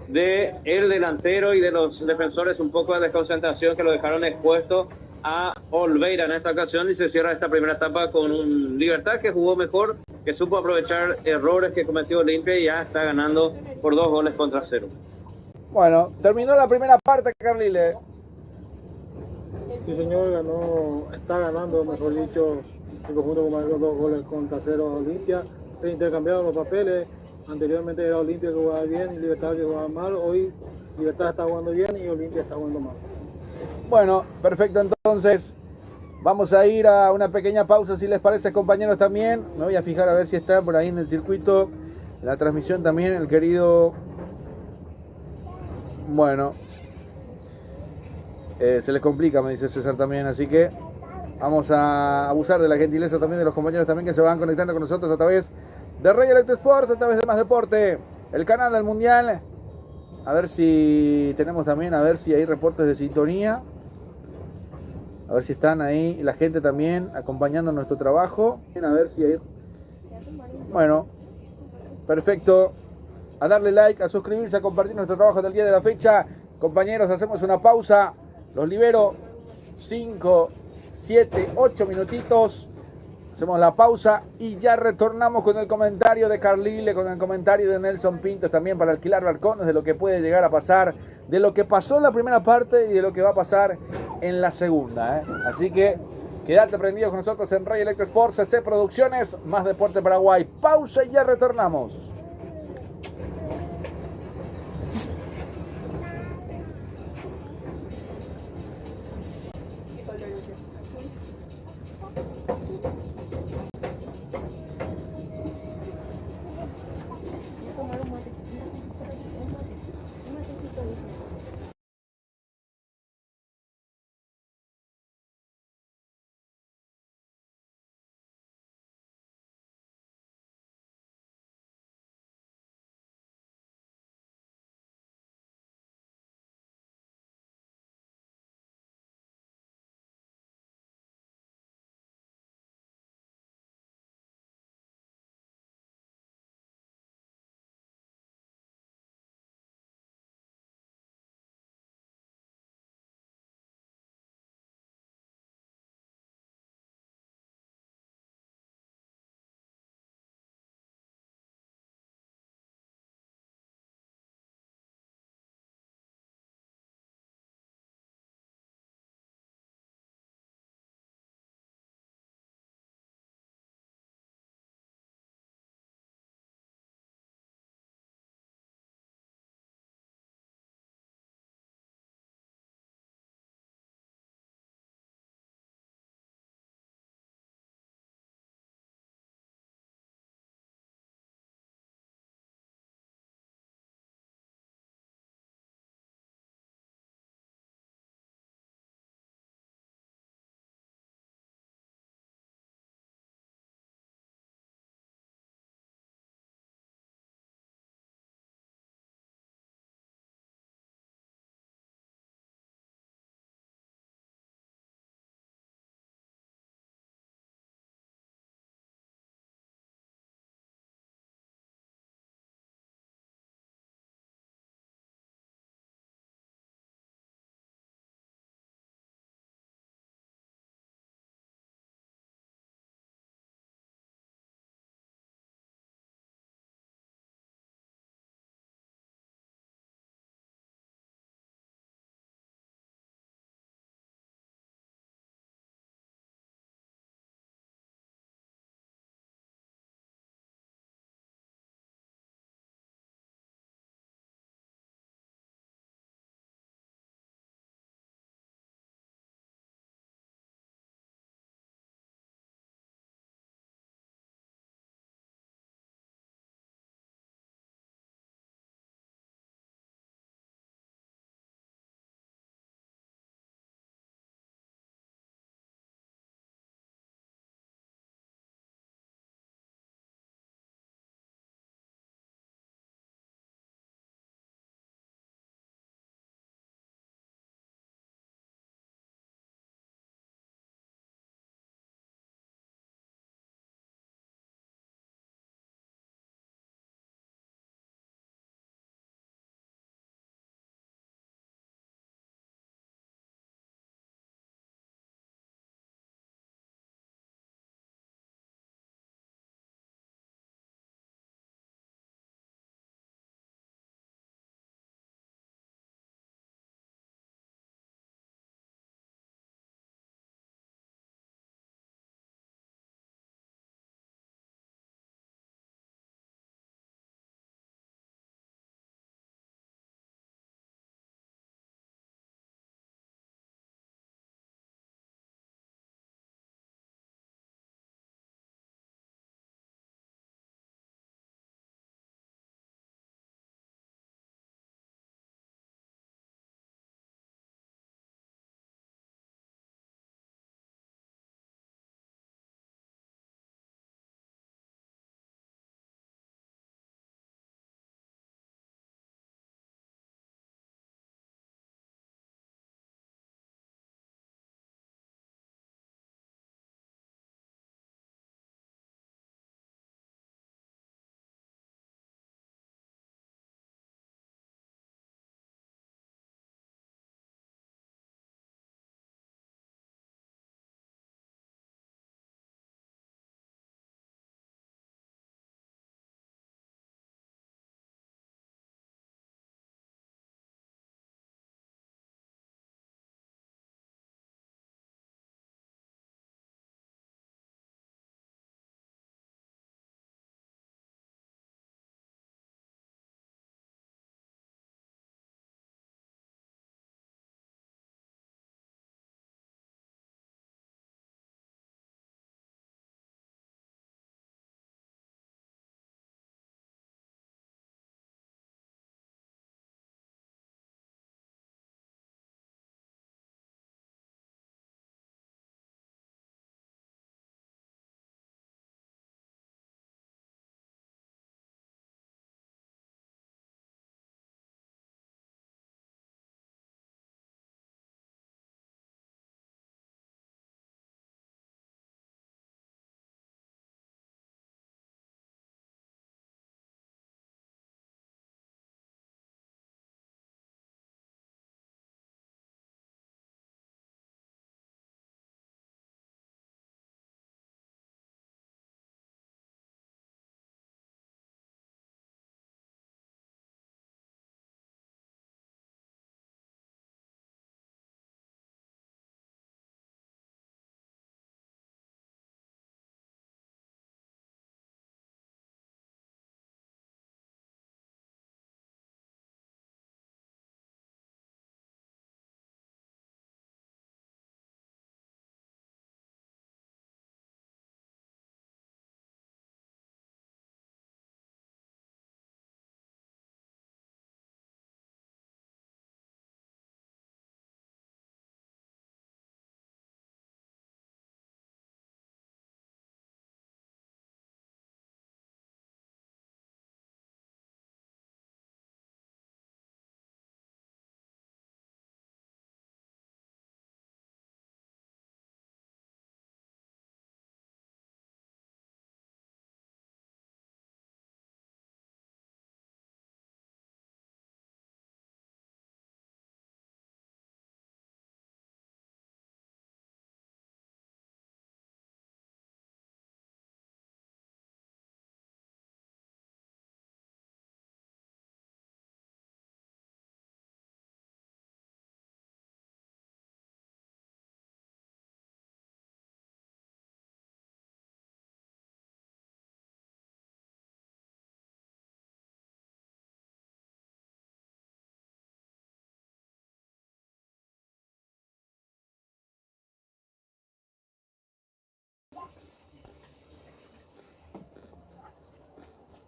de el delantero y de los defensores, un poco de desconcentración que lo dejaron expuesto a Olveira en esta ocasión, y se cierra esta primera etapa con un Libertad que jugó mejor, que supo aprovechar errores que cometió Olimpia y ya está ganando por 2-0. Bueno, terminó la primera parte, Carlile. Sí, señor, está ganando, mejor dicho, el conjunto con 2 contra 0 a Olimpia. Se intercambiaron los papeles. Anteriormente era Olimpia que jugaba bien y Libertad que jugaba mal. Hoy Libertad está jugando bien y Olimpia está jugando mal. Bueno, perfecto, entonces vamos a ir a una pequeña pausa, si les parece, compañeros, también. Me voy a fijar a ver si está por ahí en el circuito, la transmisión también, el querido... Bueno, se les complica, me dice César también, así que vamos a abusar de la gentileza también de los compañeros también que se van conectando con nosotros a través de Rey Electro Sports, a través de Más Deporte, el canal del Mundial. A ver si tenemos también, a ver si hay reportes de sintonía, a ver si están ahí la gente también acompañando nuestro trabajo. A ver si hay... Bueno, perfecto. A darle like, a suscribirse, a compartir nuestro trabajo del día de la fecha. Compañeros, hacemos una pausa. Los libero 5, 7, 8 minutitos. Hacemos la pausa y ya retornamos con el comentario de Carlile, con el comentario de Nelson Pintos también para alquilar balcones, de lo que puede llegar a pasar, de lo que pasó en la primera parte y de lo que va a pasar en la segunda. Así que quédate prendido con nosotros en Rey Electro Sports, CC Producciones, Más Deporte Paraguay. Pausa y ya retornamos.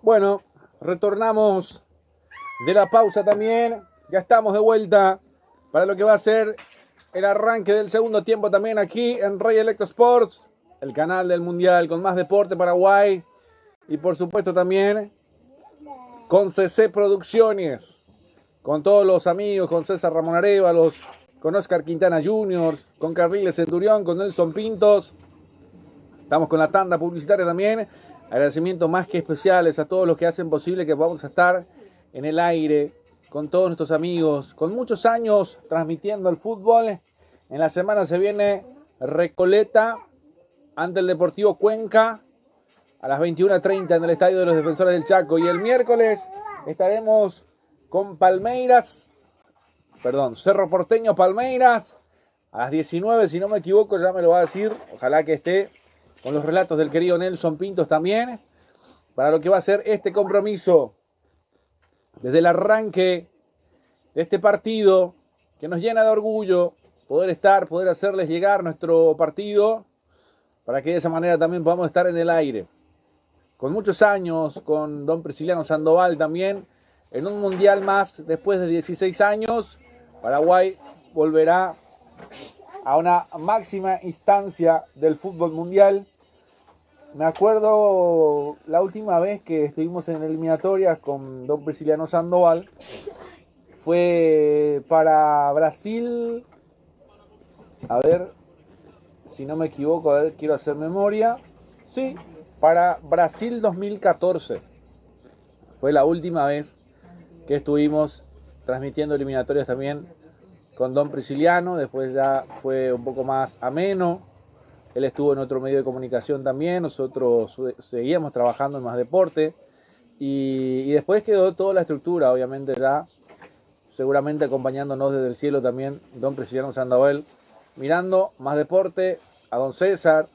Bueno, retornamos de la pausa también. Ya estamos de vuelta para lo que va a ser el arranque del segundo tiempo también aquí en Rey Electro Sports, el canal del Mundial con más deporte Paraguay. Y por supuesto también con CC Producciones, con todos los amigos, con César Ramón Arévalos, con Oscar Quintana Jr., con Carriles Centurión, con Nelson Pintos. Estamos con la tanda publicitaria también. Agradecimientos más que especiales a todos los que hacen posible que podamos estar en el aire con todos nuestros amigos, con muchos años transmitiendo el fútbol. En la semana se viene Recoleta ante el Deportivo Cuenca a las 21:30 en el Estadio de los Defensores del Chaco. Y el miércoles estaremos con Cerro Porteño Palmeiras a las 19, si no me equivoco, ya me lo va a decir. Ojalá que esté con los relatos del querido Nelson Pintos también, para lo que va a ser este compromiso desde el arranque de este partido, que nos llena de orgullo poder hacerles llegar nuestro partido, para que de esa manera también podamos estar en el aire. Con muchos años, con don Prisciliano Sandoval también, en un mundial más, después de 16 años, Paraguay volverá a una máxima instancia del fútbol mundial. Me acuerdo la última vez que estuvimos en eliminatorias con don Prisciliano Sandoval, fue para Brasil, a ver, si no me equivoco, a ver, quiero hacer memoria, sí, para Brasil 2014, fue la última vez que estuvimos transmitiendo eliminatorias también con don Prisciliano. Después ya fue un poco más ameno, él estuvo en otro medio de comunicación también, nosotros seguíamos trabajando en Más Deporte, y después quedó toda la estructura, obviamente ya, seguramente acompañándonos desde el cielo también, don Prisciliano Sandoval, mirando Más Deporte, a don César,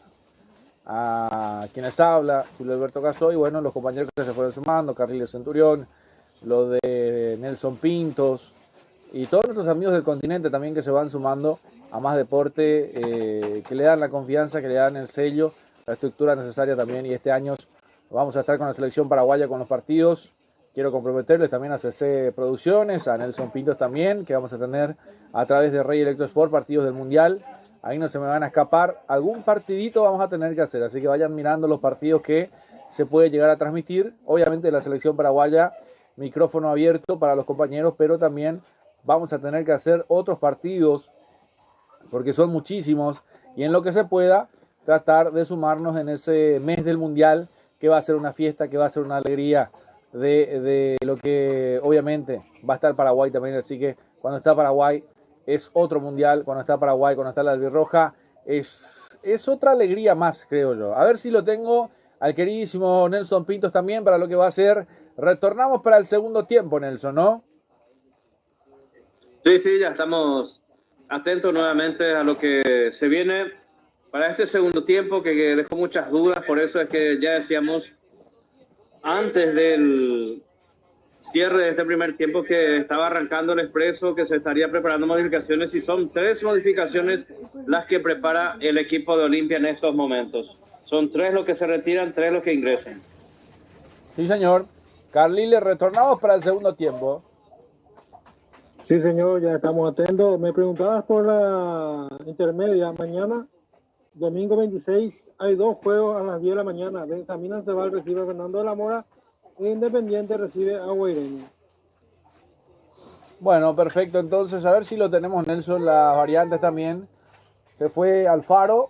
a quienes habla, Julio Alberto Caso, y bueno, los compañeros que se fueron sumando, Carriles Centurión, lo de Nelson Pintos, y todos nuestros amigos del continente también que se van sumando a Más Deporte, que le dan la confianza, que le dan el sello, la estructura necesaria también. Y este año vamos a estar con la selección paraguaya con los partidos. Quiero comprometerles también a CC Producciones, a Nelson Pintos también, que vamos a tener a través de Rey Electro Sport partidos del Mundial. Ahí no se me van a escapar, algún partidito vamos a tener que hacer, así que vayan mirando los partidos que se puede llegar a transmitir. Obviamente la selección paraguaya, micrófono abierto para los compañeros, pero también vamos a tener que hacer otros partidos, porque son muchísimos, y en lo que se pueda, tratar de sumarnos en ese mes del Mundial, que va a ser una fiesta, que va a ser una alegría de lo que obviamente va a estar Paraguay también. Así que cuando está Paraguay es otro Mundial, cuando está Paraguay, cuando está la albirroja, es otra alegría más, creo yo. A ver si lo tengo al queridísimo Nelson Pintos también para lo que va a ser. Retornamos para el segundo tiempo, Nelson, ¿no? Sí, ya estamos atentos nuevamente a lo que se viene para este segundo tiempo, que dejó muchas dudas. Por eso es que ya decíamos antes del cierre de este primer tiempo que estaba arrancando el expreso, que se estaría preparando modificaciones, y son 3 modificaciones las que prepara el equipo de Olimpia en estos momentos. Son 3 los que se retiran, 3 los que ingresan. Sí, señor. Carlile, retornamos para el segundo tiempo. Sí, señor, ya estamos atentos. Me preguntabas por la intermedia. Mañana, domingo 26, hay 2 juegos a las 10 de la mañana. Benjamín Ancebal recibe a Fernando de la Mora e Independiente recibe a Guaireño. Bueno, perfecto. Entonces, a ver si lo tenemos, Nelson, las variantes también. Se fue Alfaro,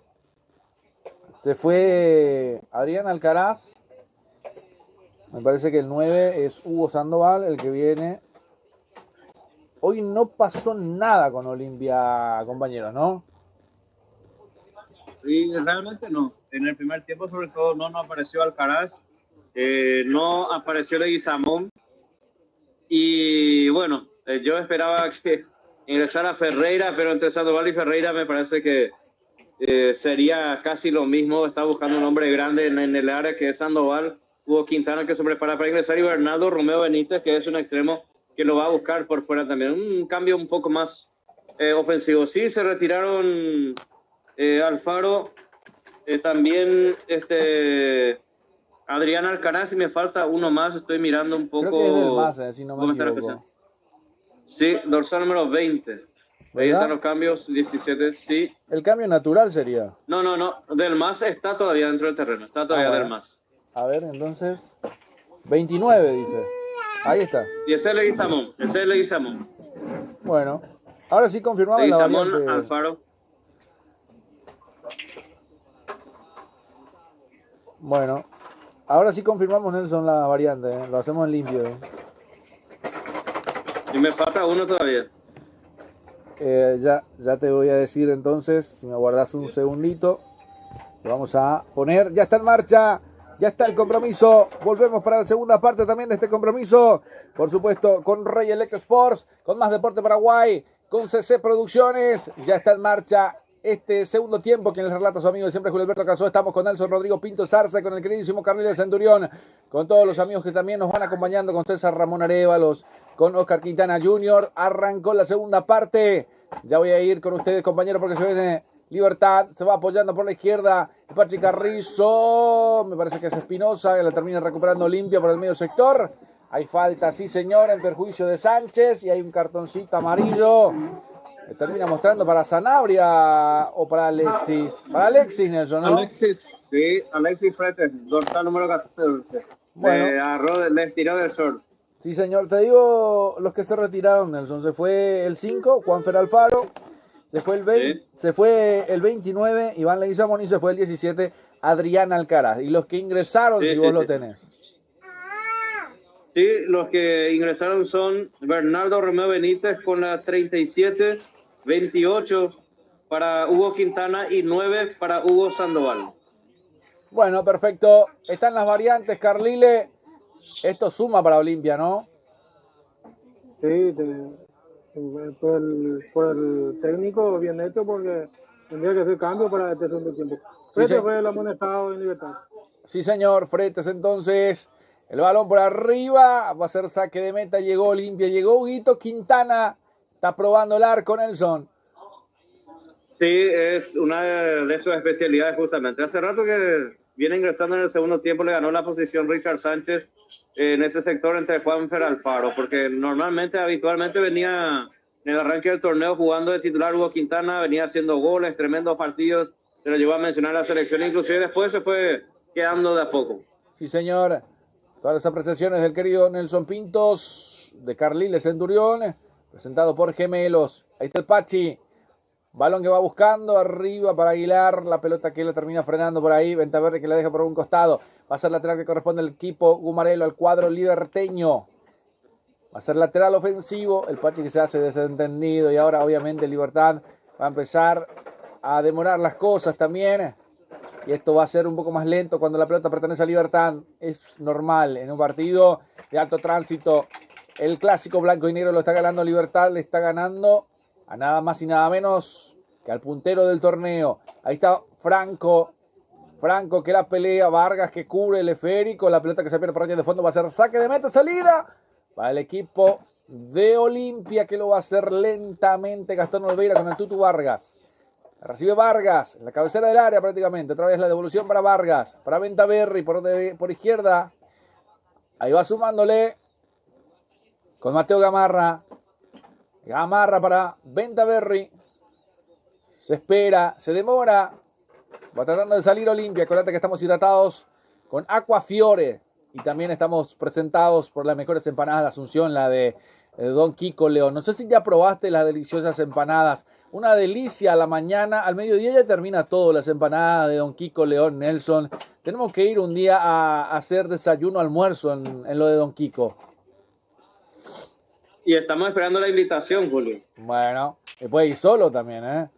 se fue Adrián Alcaraz. Me parece que el 9 es Hugo Sandoval, el que viene. Hoy no pasó nada con Olimpia, compañeros, ¿no? Y realmente no. En el primer tiempo, sobre todo, no apareció Alcaraz, no apareció Leguizamón. Y bueno, yo esperaba que ingresara Ferreira, pero entre Sandoval y Ferreira me parece que sería casi lo mismo. Está buscando un hombre grande en el área, que es Sandoval. Hugo Quintana, que se prepara para ingresar, y Bernardo Romeo Benítez, que es un extremo que lo va a buscar por fuera también. Un cambio un poco más ofensivo. Sí, se retiraron Alfaro, también Adrián Alcaraz, y me falta uno más, estoy mirando un poco. Creo que es del MAS, si no me cómo está la equivoco. especial. Sí, dorsal número 20. Ahí ¿Verdad? están los cambios, 17, sí. El cambio natural sería. No, del MAS está todavía dentro del terreno, está todavía bueno. del MAS. A ver, entonces. 29 dice. Ahí está. Y ese es Leguizamón, Bueno. Ahora sí confirmamos la Leguizamón, variante. Alfaro. Bueno. Ahora sí confirmamos, Nelson, la variante. Lo hacemos en limpio. Y me falta uno todavía. Ya te voy a decir entonces, si me guardas un segundito, lo vamos a poner, ya está en marcha, ya está el compromiso, volvemos para la segunda parte también de este compromiso, por supuesto con Rey Electro Sports, con Más Deporte Paraguay, con CC Producciones, ya está en marcha este segundo tiempo, quien les relata a su amigo de siempre Julio Alberto Casó. Estamos con Nelson Rodrigo Pinto Zarza, con el queridísimo Carliles Centurión, con todos los amigos que también nos van acompañando, con César Ramón Arévalos, con Oscar Quintana Jr. Arrancó la segunda parte. Ya voy a ir con ustedes, compañeros, porque se viene Libertad. Se va apoyando por la izquierda el Pachi Carrizo. Me parece que es Espinosa, que la termina recuperando limpia por el medio sector. Hay falta, sí señor, en perjuicio de Sánchez. Y hay un cartoncito amarillo. Le termina mostrando para Sanabria o para Alexis. Para Alexis, Nelson, ¿no? Alexis Fretes, dorsal número 14. Bueno. Les tiró del sol. Sí, señor. Te digo los que se retiraron, Nelson. Se fue el 5, Juanfer Alfaro. Se fue el 20, Sí. Se fue el 29, Iván Leguizamón, y se fue el 17, Adrián Alcaraz. Y los que ingresaron, Sí, si sí, vos lo sí. tenés. Sí, los que ingresaron son Bernardo Romeo Benítez con la 37, 28 para Hugo Quintana y 9 para Hugo Sandoval. Bueno, perfecto. Están las variantes, Carlile. Esto suma para Olimpia, ¿no? Sí, por el técnico bien hecho, porque tendría que hacer cambio para este segundo tiempo. Frete sí. fue el amonestado en Libertad. Sí, señor. Fretes, entonces. El balón por arriba. Va a ser saque de meta. Llegó Olimpia. Llegó Huguito Quintana. Está probando el arco, Nelson. Sí, es una de sus especialidades justamente. Hace rato que viene ingresando en el segundo tiempo, le ganó la posición Richard Sánchez en ese sector entre Juanfer Alfaro, porque habitualmente venía en el arranque del torneo jugando de titular Hugo Quintana, venía haciendo goles, tremendos partidos, se lo llevó a mencionar la selección, inclusive después se fue quedando de a poco. Sí, señor. Todas las apreciaciones del querido Nelson Pintos, de Carliles Centurión, presentado por Gemelos. Ahí está el Pachi. Balón que va buscando, arriba para Aguilar, la pelota que le termina frenando por ahí, Ventaverri que la deja por un costado, va a ser lateral que corresponde al equipo Gumarelo, al cuadro liberteño, va a ser lateral ofensivo, el Pachi que se hace desentendido y ahora obviamente Libertad va a empezar a demorar las cosas también, y esto va a ser un poco más lento cuando la pelota pertenece a Libertad, es normal en un partido de alto tránsito, el clásico blanco y negro lo está ganando Libertad, le está ganando a nada más y nada menos que al puntero del torneo. Ahí está Franco que la pelea, Vargas que cubre el esférico, la pelota que se pierde por allá de fondo va a ser saque de meta, salida para el equipo de Olimpia, que lo va a hacer lentamente Gastón Olveira con el Tutu Vargas. Recibe Vargas en la cabecera del área prácticamente, otra vez la devolución para Vargas, para Ventaverri por izquierda. Ahí va sumándole con Mateo Gamarra para Ventaverri. Se espera, se demora. Va tratando de salir Olimpia. Acordate que estamos hidratados con Aquafiore. Y también estamos presentados por las mejores empanadas de Asunción, la de Don Kiko León. No sé si ya probaste las deliciosas empanadas. Una delicia a la mañana, al mediodía ya termina todo, las empanadas de Don Kiko León, Nelson. Tenemos que ir un día a hacer desayuno, almuerzo en lo de Don Kiko. Y estamos esperando la invitación, Julio. Bueno, puede ir solo también, ¿eh?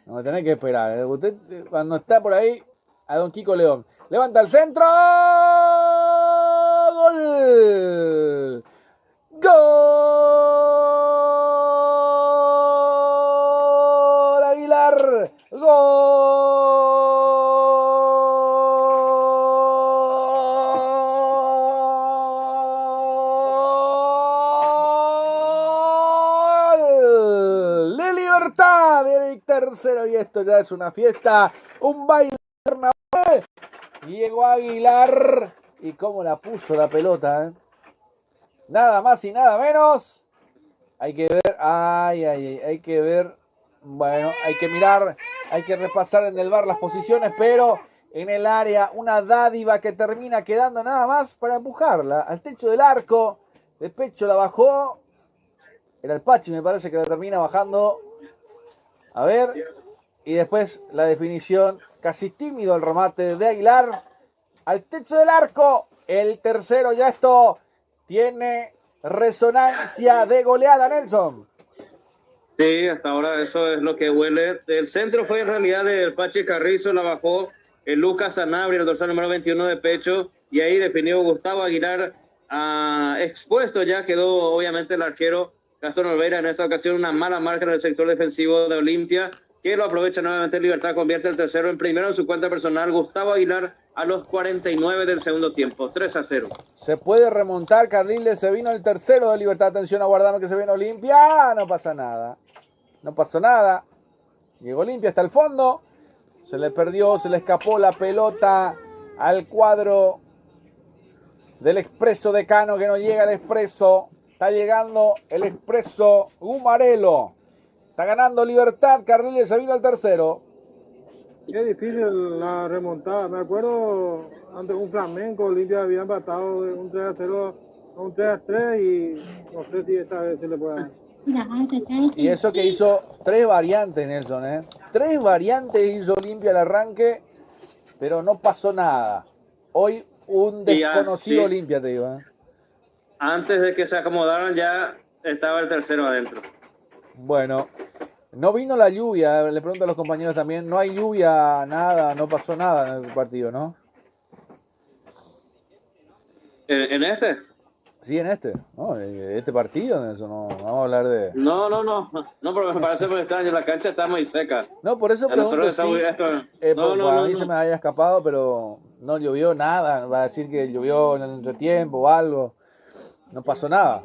No me tenés que esperar. Usted, cuando está por ahí, a Don Kiko León. Levanta el centro. ¡Gol! ¡Gol! Aguilar. ¡Gol! De Libertad, el tercero, y esto ya es una fiesta, un baile. Llegó Aguilar Y cómo la puso la pelota, ¿eh? Nada más y nada menos. Hay que ver, hay que ver. Bueno, hay que mirar, hay que repasar en el VAR las posiciones, pero en el área una dádiva que termina quedando nada más para empujarla al techo del arco. De pecho la bajó. Era el Pachi, me parece que la termina bajando. A ver. Y después la definición, casi tímido el remate de Aguilar. Al techo del arco. El tercero, ya esto tiene resonancia de goleada, Nelson. Sí, hasta ahora eso es lo que huele. El centro fue en realidad el Pachi Carrizo, la bajó el Lucas Sanabria, el dorsal número 21 de pecho, y ahí definió Gustavo Aguilar, expuesto ya quedó obviamente el arquero Gastón Olveira, en esta ocasión una mala marca en el sector defensivo de Olimpia, que lo aprovecha nuevamente Libertad, convierte el tercero en primero en su cuenta personal, Gustavo Aguilar a los 49 del segundo tiempo, 3-0. Se puede remontar, Carliles, se vino el tercero de Libertad, atención a Guardame que se viene Olimpia, no pasa nada, no pasó nada, llegó Olimpia hasta el fondo, se le perdió, se le escapó la pelota al cuadro del Expreso de Cano, que no llega el Expreso, está llegando el Expreso Gumarelo, está ganando Libertad, Carliles se vino al tercero. Qué difícil la remontada. Me acuerdo antes un Flamengo, Olimpia había empatado de un 3-0 a un 3-3 y no sé si esta vez se le puede dar. Y eso que hizo 3 variantes, Nelson, ¿eh? 3 variantes hizo Olimpia al arranque, pero no pasó nada. Hoy un desconocido sí. Olimpia, te digo, ¿eh? Antes de que se acomodaran ya estaba el tercero adentro. Bueno, no vino la lluvia, le pregunto a los compañeros también, no hay lluvia, nada, no pasó nada en el partido, ¿no? ¿En este? Sí, en este partido, Nelson, no, vamos a hablar de... No, pero me parece muy extraño, la cancha está muy seca. No, por eso pregunto, sí, a mí se me había escapado, pero no llovió nada, va a decir que llovió en el entretiempo o algo, no pasó nada.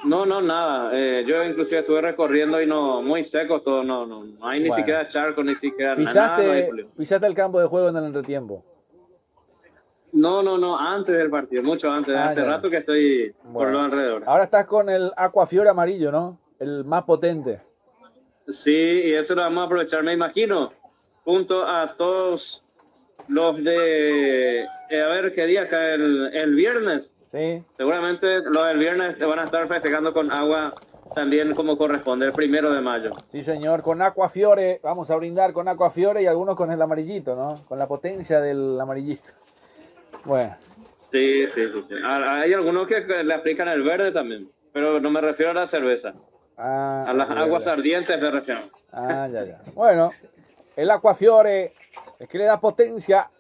No, nada. Yo inclusive estuve recorriendo y no, muy seco todo, no hay ni siquiera charco, ni siquiera nada. ¿Pisaste el campo de juego en el entretiempo? No, antes del partido, mucho antes, hace rato que estoy por los alrededores. Ahora estás con el Aquafiore amarillo, ¿no? El más potente. Sí, y eso lo vamos a aprovechar, me imagino, junto a todos los de, a ver qué día acá, el viernes. Sí. Seguramente los del viernes van a estar festejando con agua también como corresponde, el 1 de mayo. Sí, señor, con Aquafiore, vamos a brindar con Aquafiore y algunos con el amarillito, ¿no? Con la potencia del amarillito. Bueno. Sí. Hay algunos que le aplican el verde también, pero no me refiero a la cerveza. A las aguas ardientes me refiero. Ya. Bueno, el Aquafiore es que le da potencia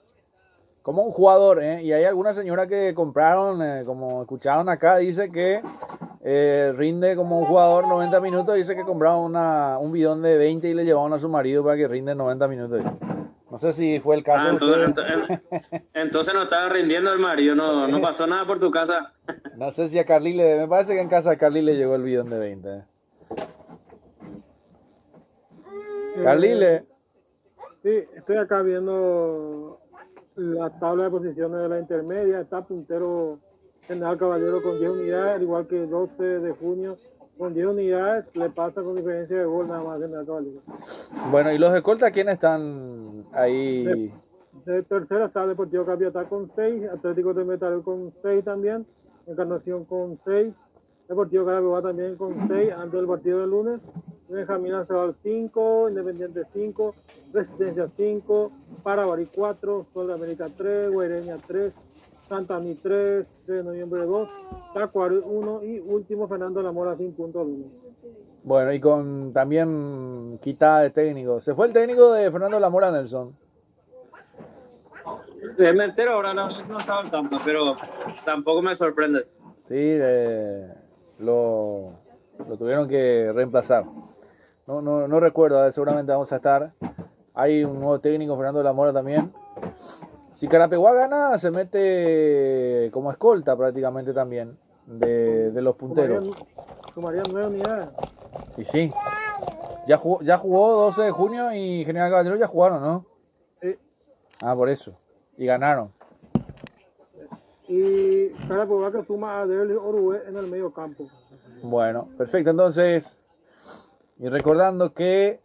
como un jugador, ¿eh? Y hay alguna señora que compraron, como escucharon acá, dice que rinde como un jugador 90 minutos, dice que compraron un bidón de 20 y le llevaron a su marido para que rinde 90 minutos. No sé si fue el caso. Entonces no estaba rindiendo el marido, no pasó nada por tu casa. No sé si a Carlile, me parece que en casa de Carlile llegó el bidón de 20. Carlile. Sí, estoy acá viendo la tabla de posiciones de la intermedia. Está puntero General Caballero con 10 unidades, al igual que el 12 de junio con 10 unidades, le pasa con diferencia de gol nada más General Caballero. Bueno, ¿y los escoltas quiénes están ahí? De tercera está Deportivo Capiatá con 6, Atlético de Metal con 6 también, Encarnación con 6, Deportivo Carabobo también con 6 antes del partido del lunes, Benjamín Alzabal 5, Independiente 5, Resistencia 5, Paraguay 4, Sol de América 3, Guaireña 3, Santani 3, 3 de noviembre 2, Tacuary 1 y último Fernando Lamora sin puntos 1. Bueno, y con también quitada de técnico. Se fue el técnico de Fernando Lamora, Nelson. Me entero ahora, no estaba al tanto, pero tampoco me sorprende. Sí, lo tuvieron que reemplazar. No recuerdo, seguramente vamos a estar. Hay un nuevo técnico, Fernando Lamora también. Si Carapeguá gana, se mete como escolta prácticamente también de los punteros. Sumarían 9 unidades. Y sí. Ya jugó 12 de junio y General Caballero ya jugaron, ¿no? Sí. Por eso. Y ganaron. y Carabobo suma a Derlis Orué en el medio campo. Bueno, perfecto. Entonces, y recordando que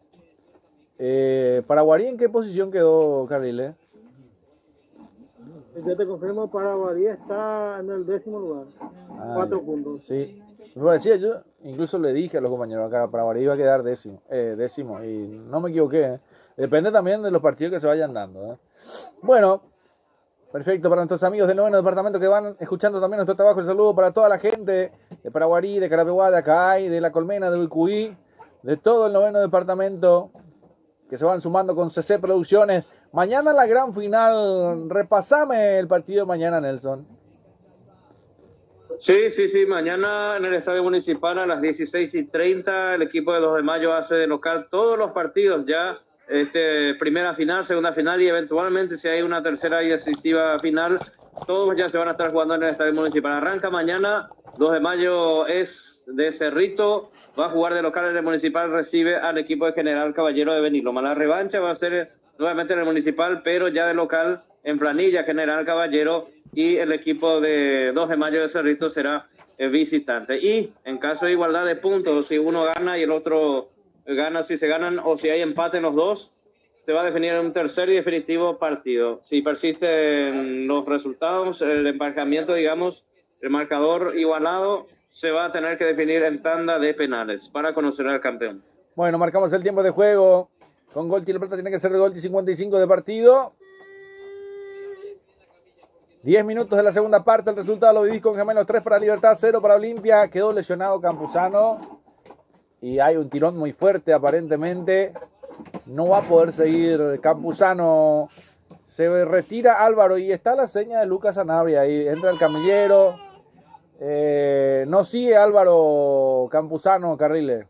Paraguarí, ¿en qué posición quedó, Carrile? Ya te confirmo, Paraguarí está en el 10º lugar, 4 puntos. Sí, me parecía, yo incluso le dije a los compañeros acá, Paraguarí iba a quedar décimo, y no me equivoqué. Depende también de los partidos que se vayan dando. Bueno, perfecto, para nuestros amigos del 9º departamento que van escuchando también nuestro trabajo. El saludo para toda la gente de Paraguarí, de Carapeguá, de Acay, de La Colmena, de Uicuí, de todo el 9º departamento que se van sumando con CC Producciones. Mañana la gran final. Repasame el partido de mañana, Nelson. Sí. Mañana en el Estadio Municipal a las 16:30 el equipo de 2 de Mayo hace de local todos los partidos ya. Primera final, segunda final y eventualmente si hay una tercera y decisiva final, todos ya se van a estar jugando en el Estadio Municipal. Arranca mañana, 2 de Mayo es de Cerrito, va a jugar de local en el Municipal, recibe al equipo de General Caballero de Beniloma. La revancha va a ser nuevamente en el Municipal, pero ya de local en Planilla, General Caballero, y el equipo de 2 de Mayo de Cerrito será visitante. Y en caso de igualdad de puntos, si uno gana y el otro gana, si se ganan o si hay empate en los dos, se va a definir un tercer y definitivo partido. Si persisten los resultados, el emparejamiento, digamos, el marcador igualado, se va a tener que definir en tanda de penales para conocer al campeón. Bueno, marcamos el tiempo de juego. Con gol Tiro Plata tiene que ser de gol y 55 de partido. 10 minutos de la segunda parte. El resultado lo vivís con Gemelos: 3 para Libertad, 0 para Olimpia. Quedó lesionado Campuzano. Y hay un tirón muy fuerte aparentemente. No va a poder seguir Campuzano. Se retira Álvaro y está la seña de Lucas Sanabria. Ahí entra el camillero. No sigue Álvaro Campuzano, Carrile.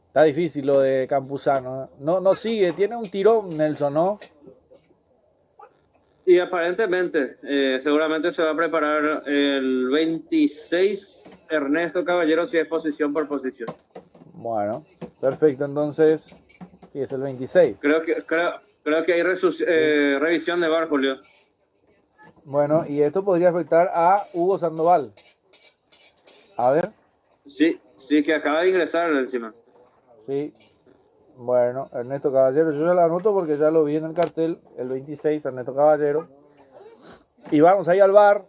Está difícil lo de Campuzano. No sigue, tiene un tirón, Nelson, ¿no? Y aparentemente, seguramente se va a preparar el 26 Ernesto Caballero, si es posición por posición. Bueno, perfecto, entonces, sí, es el 26. Creo que hay revisión de VAR, Julio. Bueno, y esto podría afectar a Hugo Sandoval. A ver. Sí, que acaba de ingresar encima. Sí. Bueno, Ernesto Caballero, yo ya lo anoto porque ya lo vi en el cartel, el 26, Ernesto Caballero. Y vamos ahí al VAR.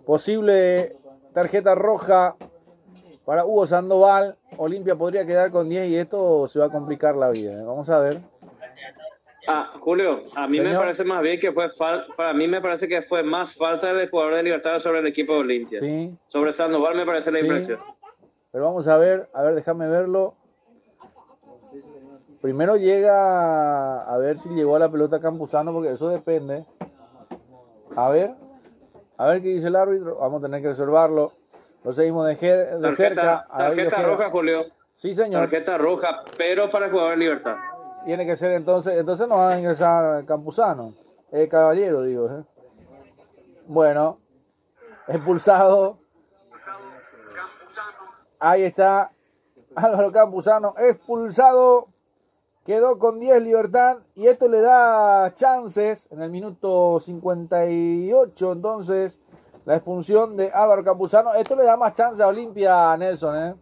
Posible tarjeta roja para Hugo Sandoval. Olimpia podría quedar con 10 y esto se va a complicar la vida. Vamos a ver. Julio, a mí me parece más bien que para mí me parece que fue más falta del jugador de Libertad sobre el equipo de Olimpia. Sí. Sobre Sandoval me parece la impresión. Pero vamos a ver, déjame verlo. Primero llega a ver si llegó a la pelota Campuzano, porque eso depende. A ver qué dice el árbitro. Vamos a tener que observarlo. Lo seguimos de cerca. Tarjeta roja, Julio. Sí, señor. Tarjeta roja, pero para el jugador de Libertad. Tiene que ser entonces no va a ingresar Campuzano. Caballero, digo. Bueno, expulsado. Ahí está Álvaro Campuzano, expulsado. Quedó con 10 Libertad y esto le da chances en el minuto 58. Entonces, la expulsión de Álvaro Campuzano. Esto le da más chance a Olimpia, Nelson,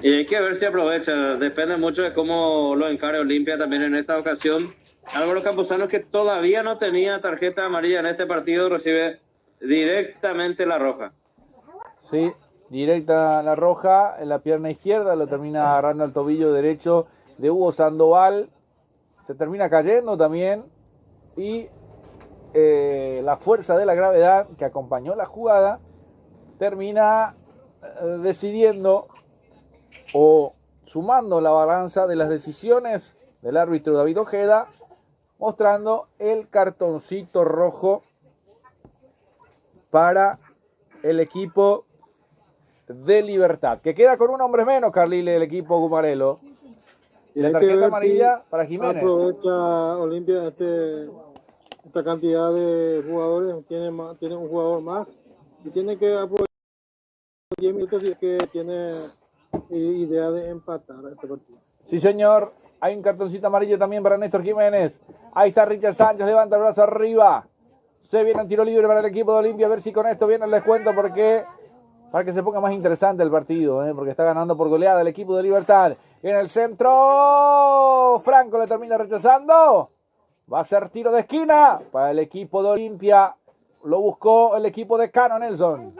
Y hay que ver si aprovecha. Depende mucho de cómo lo encare Olimpia también en esta ocasión. Álvaro Campuzano, que todavía no tenía tarjeta amarilla en este partido, recibe directamente la roja. Sí, directa la roja en la pierna izquierda. Lo termina agarrando el tobillo derecho de Hugo Sandoval. Se termina cayendo también. Y la fuerza de la gravedad que acompañó la jugada termina decidiendo o sumando la balanza de las decisiones del árbitro David Ojeda, mostrando el cartoncito rojo para el equipo de Libertad, que queda con un hombre menos, Carlile, el equipo Gumarelo. Y la tarjeta amarilla para Jiménez. Aprovecha Olimpia esta cantidad de jugadores, tiene un jugador más y tiene que aprovechar 10 minutos si es que tiene idea de empatar este partido. Sí, señor. Hay un cartoncito amarillo también para Néstor Jiménez. Ahí está Richard Sánchez, levanta el brazo arriba. Se viene el tiro libre para el equipo de Olimpia. A ver si con esto viene el descuento, porque para que se ponga más interesante el partido, porque está ganando por goleada el equipo de Libertad. En el centro, Franco le termina rechazando. Va a ser tiro de esquina para el equipo de Olimpia. Lo buscó el equipo de Cano, Nelson.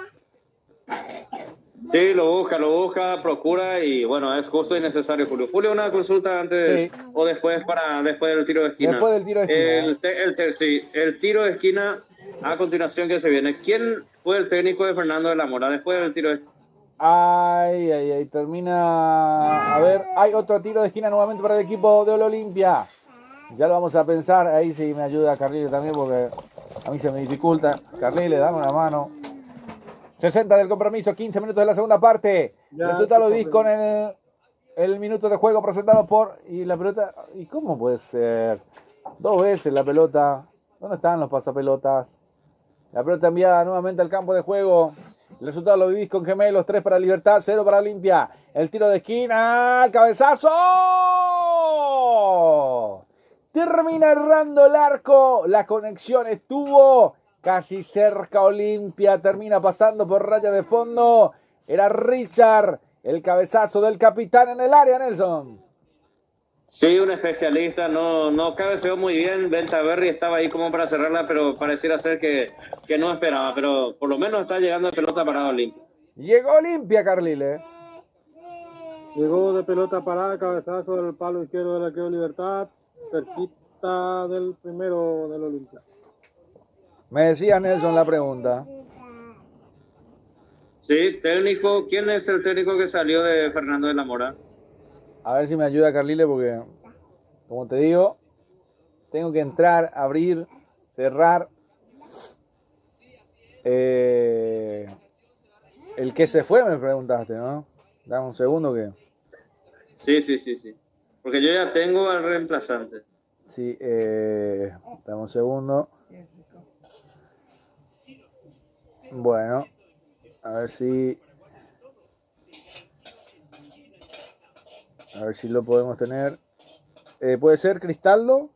Sí, lo busca, procura y bueno, es justo y necesario, Julio. Julio, una consulta antes o después del tiro de esquina. Después del tiro de esquina. El tiro de esquina a continuación que se viene. ¿Quién fue el técnico de Fernando de la Mora después del tiro de esquina? Ay, termina. A ver, hay otro tiro de esquina nuevamente para el equipo de Olimpia. Ya lo vamos a pensar. Ahí sí me ayuda Carlile también, porque a mí se me dificulta. Carlile, dame una mano. 60 del compromiso, 15 minutos de la segunda parte. Resultado Luis con el minuto de juego presentado por... Y la pelota... ¿Y cómo puede ser? 2 veces la pelota. ¿Dónde están los pasapelotas? La pelota enviada nuevamente al campo de juego. El resultado lo vivís con gemelos. 3 para Libertad, 0 para Olimpia. El tiro de esquina. ¡El cabezazo! Termina errando el arco. La conexión estuvo casi cerca. Olimpia termina pasando por raya de fondo. Era Richard, el cabezazo del capitán en el área, Nelson. Sí, un especialista, no cabeceó muy bien. Bentaberry estaba ahí como para cerrarla, pero pareciera ser que no esperaba. Pero por lo menos está llegando de pelota parada Olimpia. Llegó Olimpia, Carlile. Llegó de pelota parada, cabezazo del palo izquierdo del arquero Libertad, cerquita del primero del Olimpia. Me decía Nelson la pregunta. Sí, técnico. ¿Quién es el técnico que salió de Fernando de la Mora? A ver si me ayuda Carlile, porque, como te digo, tengo que entrar, abrir, cerrar. El que se fue, me preguntaste, ¿no? Dame un segundo que... Sí. Porque yo ya tengo al reemplazante. Sí, dame un segundo. Bueno, a ver si lo podemos tener. ¿Puede ser Cristaldo?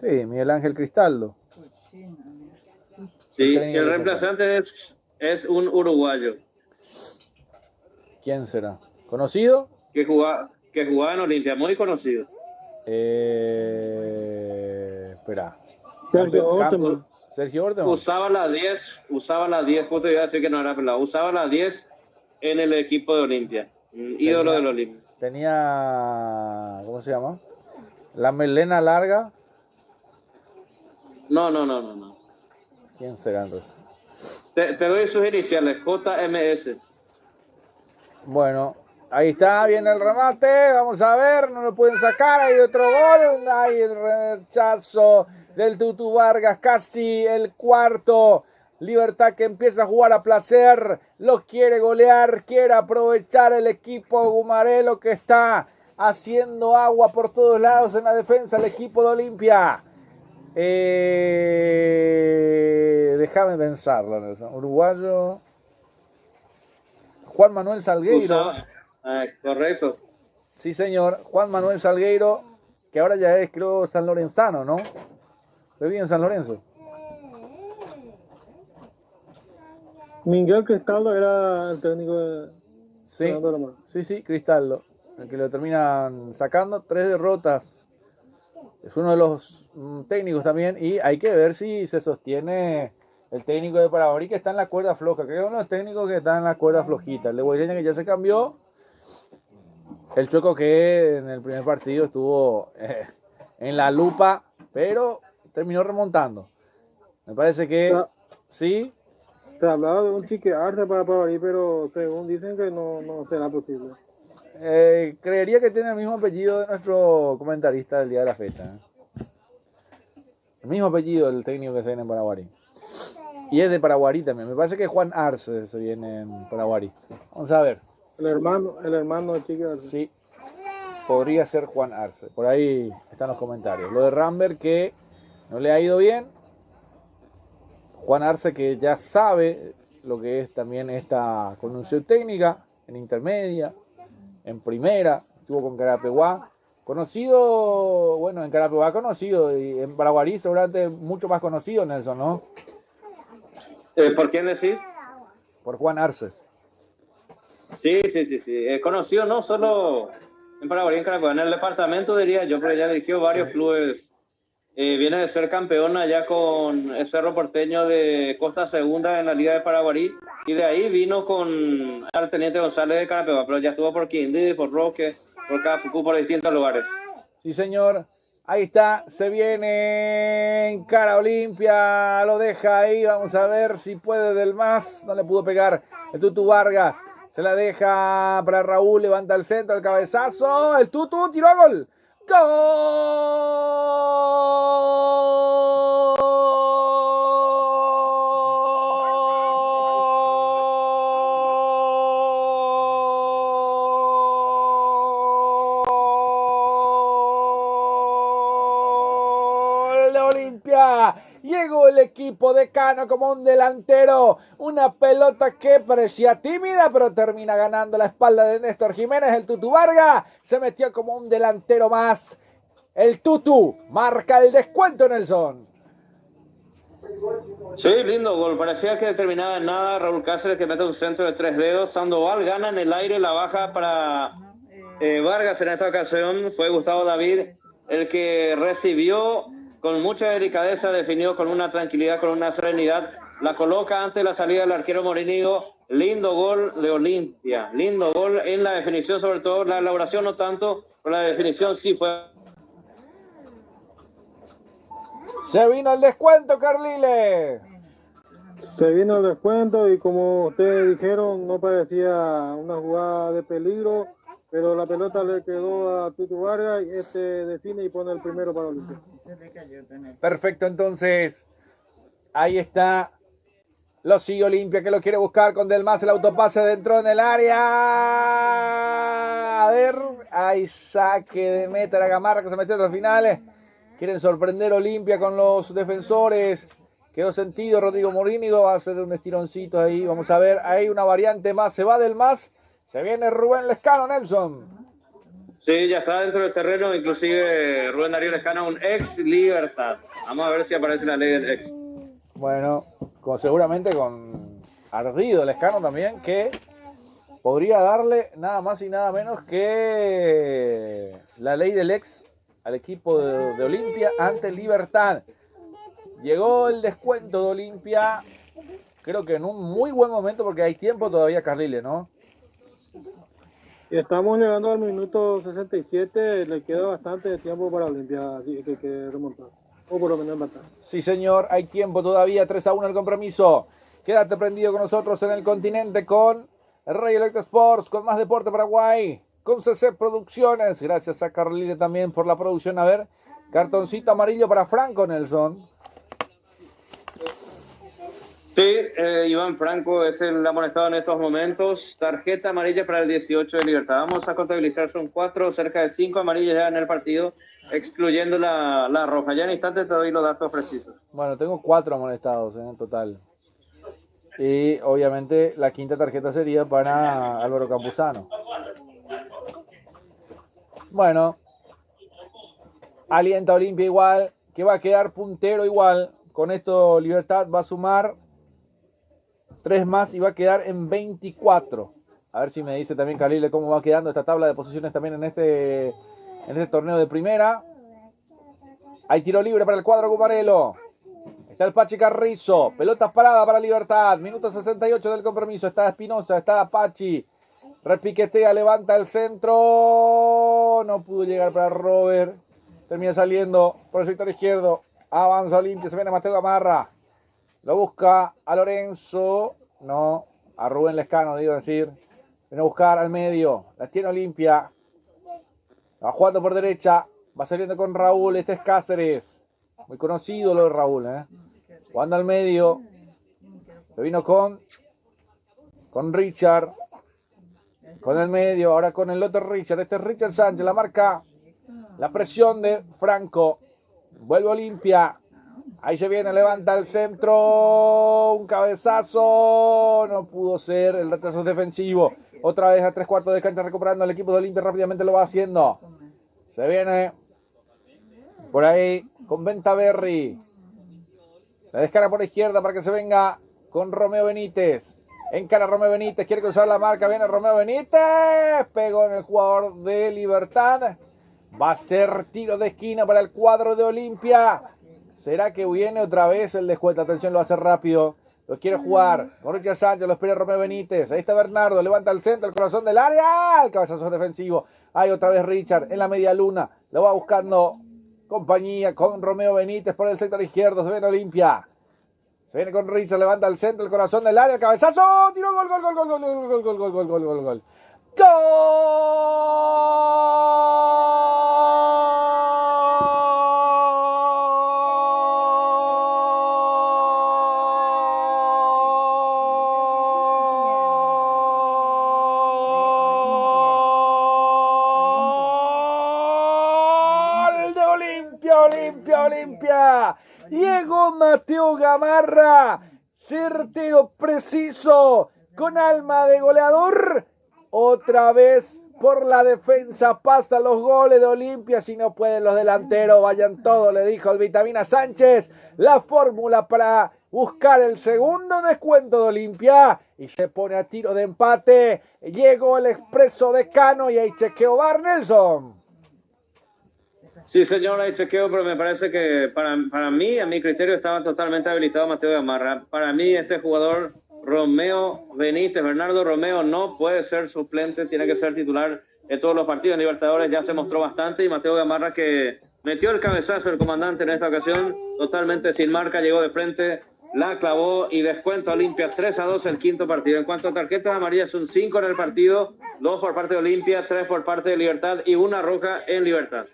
Sí, Miguel Ángel Cristaldo. Sí, el reemplazante es un uruguayo. ¿Quién será? ¿Conocido? Que jugaba en Olimpia, muy conocido. Espera. Sergio Orteman. Usaba la 10, justo iba a decir que no era pelado. Usaba la 10 en el equipo de Olimpia. Ídolo del Olimpia. Tenía, ¿cómo se llama? La melena larga. No. ¿Quién será entonces? Te doy sus iniciales, JMS. Bueno, ahí está, viene el remate, vamos a ver, no lo pueden sacar, hay otro gol, hay el rechazo del Tutu Vargas, casi el cuarto. Libertad que empieza a jugar a placer, lo quiere golear, quiere aprovechar el equipo Gumarelo que está haciendo agua por todos lados en la defensa, el equipo de Olimpia. Déjame pensarlo, Nelson. Uruguayo Juan Manuel Salgueiro. Correcto. Sí, señor. Juan Manuel Salgueiro, que ahora ya es, creo, sanlorenzano, ¿no? ¿Vive en San Lorenzo? Miguel Cristaldo era el técnico de... Sí, Cristaldo. El que lo terminan sacando. 3 derrotas. Es uno de los técnicos también. Y hay que ver si se sostiene el técnico de Paraguay, que está en la cuerda floja. Creo que uno de los técnicos que está en la cuerda flojita. El de Guaireña, que ya se cambió. El Chueco, que en el primer partido estuvo en la lupa, pero terminó remontando. Me parece que sí. Se hablaba de un chique Arce para Paraguay, pero según dicen que no será posible. Creería que tiene el mismo apellido de nuestro comentarista del día de la fecha. El mismo apellido del técnico que se viene en Paraguay. Y es de Paraguay también. Me parece que Juan Arce se viene en Paraguay. Vamos a ver. El hermano de Chique Arce. Sí. Podría ser Juan Arce. Por ahí están los comentarios. Lo de Rambert, que no le ha ido bien. Juan Arce, que ya sabe lo que es también esta conducción técnica en intermedia, en primera, estuvo con Carapeguá. Conocido, bueno, en Carapeguá conocido, y en Paraguarí seguramente mucho más conocido, Nelson, ¿no? ¿Por quién decís? Por Juan Arce. Sí. Conocido no solo en Paraguay, en Carapeguá, en el departamento diría yo, pero ya dirigió varios clubes. Viene de ser campeón allá con el Cerro Porteño de Costa Segunda en la Liga de Paraguarí, y de ahí vino con el Teniente González de Carapeguá, pero ya estuvo por Quindío, por Roque, por Capucú, por distintos lugares. Sí, señor. Ahí está, se viene en cara Olimpia, lo deja ahí, vamos a ver si puede del más, no le pudo pegar el Tutu Vargas, se la deja para Raúl, levanta el centro, el cabezazo, el Tutu tiró a gol. ¡Gol de Olimpia! Llegó el equipo de Cano como un delantero. Una pelota que parecía tímida, pero termina ganando la espalda de Néstor Jiménez. El Tutu Vargas se metió como un delantero más. El Tutu marca el descuento, Nelson. Sí, lindo gol. Parecía que terminaba en nada. Raúl Cáceres que mete un centro de 3 dedos. Sandoval gana en el aire, la baja para Vargas. En esta ocasión fue Gustavo David el que recibió con mucha delicadeza, definió con una tranquilidad, con una serenidad, la coloca ante la salida del arquero Morínigo. Lindo gol de Olimpia, lindo gol en la definición, sobre todo la elaboración no tanto, pero la definición sí fue. Se vino el descuento, Carlile. Se vino el descuento y como ustedes dijeron, no parecía una jugada de peligro, pero la pelota le quedó a Tutu Vargas y define y pone el primero para Olimpia. Perfecto, entonces ahí está. Lo sigue Olimpia, que lo quiere buscar con Del Mas, el autopase dentro en el área. A ver, hay saque de meta la Gamarra que se metió hasta los finales. Quieren sorprender Olimpia con los defensores. Quedó sentido Rodrigo Morínigo, va a hacer un estironcito ahí. Vamos a ver, hay una variante más. Se va Del Mas, se viene Rubén Lescano, Nelson. Sí, ya está dentro del terreno, inclusive Rubén Darío Lescano, un ex Libertad. Vamos a ver si aparece la ley del ex. Bueno, seguramente con ardido Lescano también, que podría darle nada más y nada menos que la ley del ex al equipo de Olimpia ante Libertad. Llegó el descuento de Olimpia, creo que en un muy buen momento porque hay tiempo todavía, Carlile, ¿no? Y estamos llegando al minuto 67, le queda bastante tiempo para Olimpia, así que hay que remontar, o por lo menos empatar. Sí, señor, hay tiempo todavía, 3-1 el compromiso. Quédate prendido con nosotros en el continente con Rey Electro Sports, con Más Deporte Paraguay, con CC Producciones. Gracias a Carlile también por la producción. A ver, cartoncito amarillo para Franco, Nelson. Sí, Iván Franco es el amonestado en estos momentos. Tarjeta amarilla para el 18 de Libertad. Vamos a contabilizar, son 4, cerca de 5 amarillas ya en el partido, excluyendo la roja. Ya en instantes te doy los datos precisos. Bueno, tengo 4 amonestados en total. Y obviamente la quinta tarjeta sería para Álvaro Campuzano. Bueno, alienta Olimpia igual, que va a quedar puntero igual. Con esto Libertad va a sumar 3 más y va a quedar en 24. A ver si me dice también Carlile cómo va quedando esta tabla de posiciones también en este torneo de primera. Hay tiro libre para el cuadro Gumarelo. Está el Pachi Carrizo. Pelota parada para Libertad. Minuto 68 del compromiso. Está Espinosa, está Pachi. Repiquetea, levanta el centro. No pudo llegar para Robert. Termina saliendo por el sector izquierdo. Avanza Olimpia. Se viene Mateo Gamarra. Lo busca a Lorenzo. No, a Rubén Lescano, digo decir. Viene a buscar al medio. La tiene Olimpia. Va jugando por derecha. Va saliendo con Raúl. Este es Cáceres. Muy conocido lo de Raúl, Jugando al medio. Se vino con Richard. Con el medio. Ahora con el otro Richard. Este es Richard Sánchez. La marca. La presión de Franco. Vuelve Olimpia. Ahí se viene, levanta el centro, un cabezazo, no pudo ser, el retraso defensivo. Otra vez a 3/4 de cancha recuperando el equipo de Olimpia. Rápidamente lo va haciendo. Se viene por ahí con Ventaverri. La descarga por la izquierda para que se venga con Romeo Benítez. Encara Romeo Benítez, quiere cruzar la marca, viene Romeo Benítez, pegó en el jugador de Libertad. Va a ser tiro de esquina para el cuadro de Olimpia. ¿Será que viene otra vez el descuento? Atención, lo va a hacer rápido. Lo quiere jugar con Richard Sánchez, lo espera Romeo Benítez. Ahí está Bernardo, levanta el centro, el corazón del área. El cabezazo defensivo. Ahí otra vez Richard en la media luna. Lo va buscando compañía con Romeo Benítez por el sector izquierdo. Se viene Olimpia. Se viene con Richard, levanta el centro, el corazón del área, el cabezazo, tiro, gol, gol, gol, gol, gol, gol, gol, gol, gol, gol, gol, gol, gol. ¡Gol de Olimpia, Olimpia, Olimpia! Llegó Mateo Gamarra, certero, preciso, con alma de goleador. Otra vez por la defensa pasa los goles de Olimpia. Si no pueden los delanteros, vayan todos, le dijo el Vitamina Sánchez. La fórmula para buscar el segundo descuento de Olimpia. Y se pone a tiro de empate. Llegó el expreso de Cano y ahí chequeó Bar Nelson. Sí, señor, hay chequeo, pero me parece que para mí, a mi criterio, estaba totalmente habilitado Mateo Gamarra. Para mí, este jugador, Romeo Benítez, Bernardo Romeo, no puede ser suplente, tiene que ser titular en todos los partidos. En Libertadores ya se mostró bastante, y Mateo Gamarra, que metió el cabezazo el comandante en esta ocasión, totalmente sin marca, llegó de frente, la clavó y descuento a Olimpia 3-2 el quinto partido. En cuanto a tarjetas amarillas, son 5 en el partido, 2 por parte de Olimpia, 3 por parte de Libertad y 1 roja en Libertad.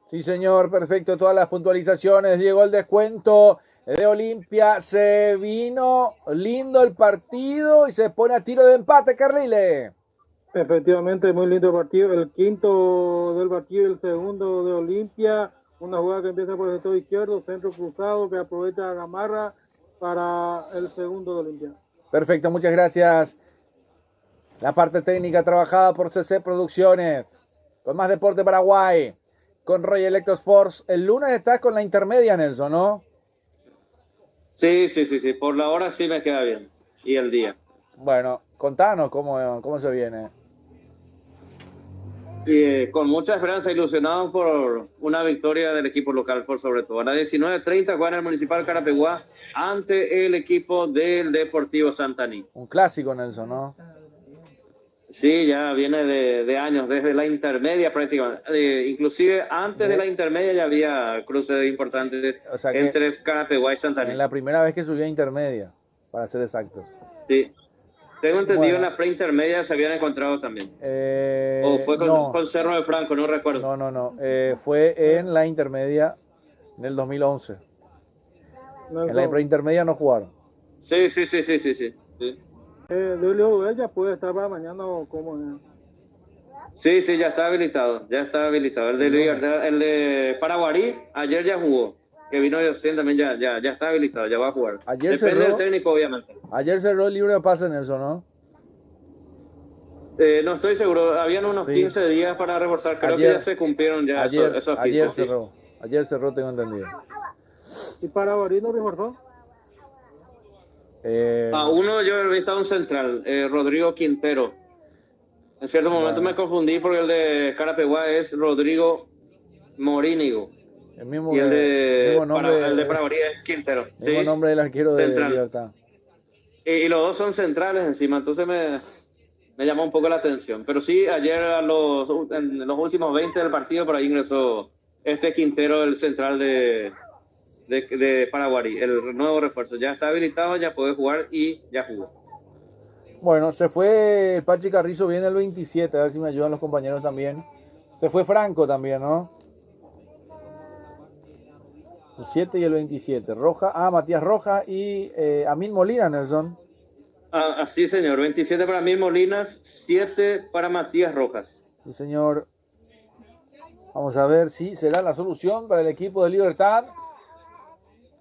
Sí, señor, perfecto, todas las puntualizaciones. Llegó el descuento de Olimpia, se vino lindo el partido y se pone a tiro de empate, Carlile. Efectivamente, muy lindo partido. El quinto del partido y el segundo de Olimpia. Una jugada que empieza por el sector izquierdo, centro cruzado que aprovecha a Gamarra para el segundo de Olimpia. Perfecto, muchas gracias. La parte técnica trabajada por CC Producciones. Con más Deporte Paraguay. Con Roy Electro Sports. El lunes estás con la intermedia, Nelson, ¿no? Sí. Por la hora sí me queda bien. Y el día. Bueno, contanos cómo se viene. Con mucha esperanza, ilusionado por una victoria del equipo local, por sobre todo. A las 19:30 juega en el Municipal Carapeguá ante el equipo del Deportivo Santaní. Un clásico, Nelson, ¿no? Sí, ya viene de años, desde la intermedia prácticamente. Inclusive antes de la intermedia ya había cruces importantes, o sea, entre Carapeguá y Santaní. En la primera vez que subió a intermedia, para ser exactos. Sí. Tengo entendido, en la preintermedia se habían encontrado también. O fue con Cerro de Franco, no recuerdo. No. Fue en la intermedia del 2011. En la preintermedia no jugaron. Sí. Leo ya puede estar para mañana o cómo. Sí, ya está habilitado. El de Paraguarí ayer ya jugó. Que vino también ya está habilitado, ya va a jugar. Depende del técnico, obviamente. Ayer cerró el libro de pase, Nelson, ¿no? No estoy seguro, habían unos 15 días para reforzar, creo que ya se cumplieron ya esos ayer cerró, ayer cerró, tengo entendido. ¿Y Paraguarí no reforzó? Uno yo he visto un central, Rodrigo Quintero. En cierto momento me confundí porque el de Carapeguá es Rodrigo Morínigo. El mismo, y el de Paraguarí es Quintero. El mismo nombre del arquero de Libertad. Y los dos son centrales encima, entonces me llamó un poco la atención. Pero sí, ayer en los últimos 20 del partido por ahí ingresó este Quintero, el central de Paraguarí, el nuevo refuerzo. Ya está habilitado, ya puede jugar y ya jugó. Bueno, se fue Pachi Carrizo, viene el 27, a ver si me ayudan los compañeros también. Se fue Franco también, ¿no? El 7 y el 27. Matías Rojas y Amin Molina, Nelson. Sí, señor. 27 para Amin Molinas, 7 para Matías Rojas. Sí, señor. Vamos a ver si será la solución para el equipo de Libertad.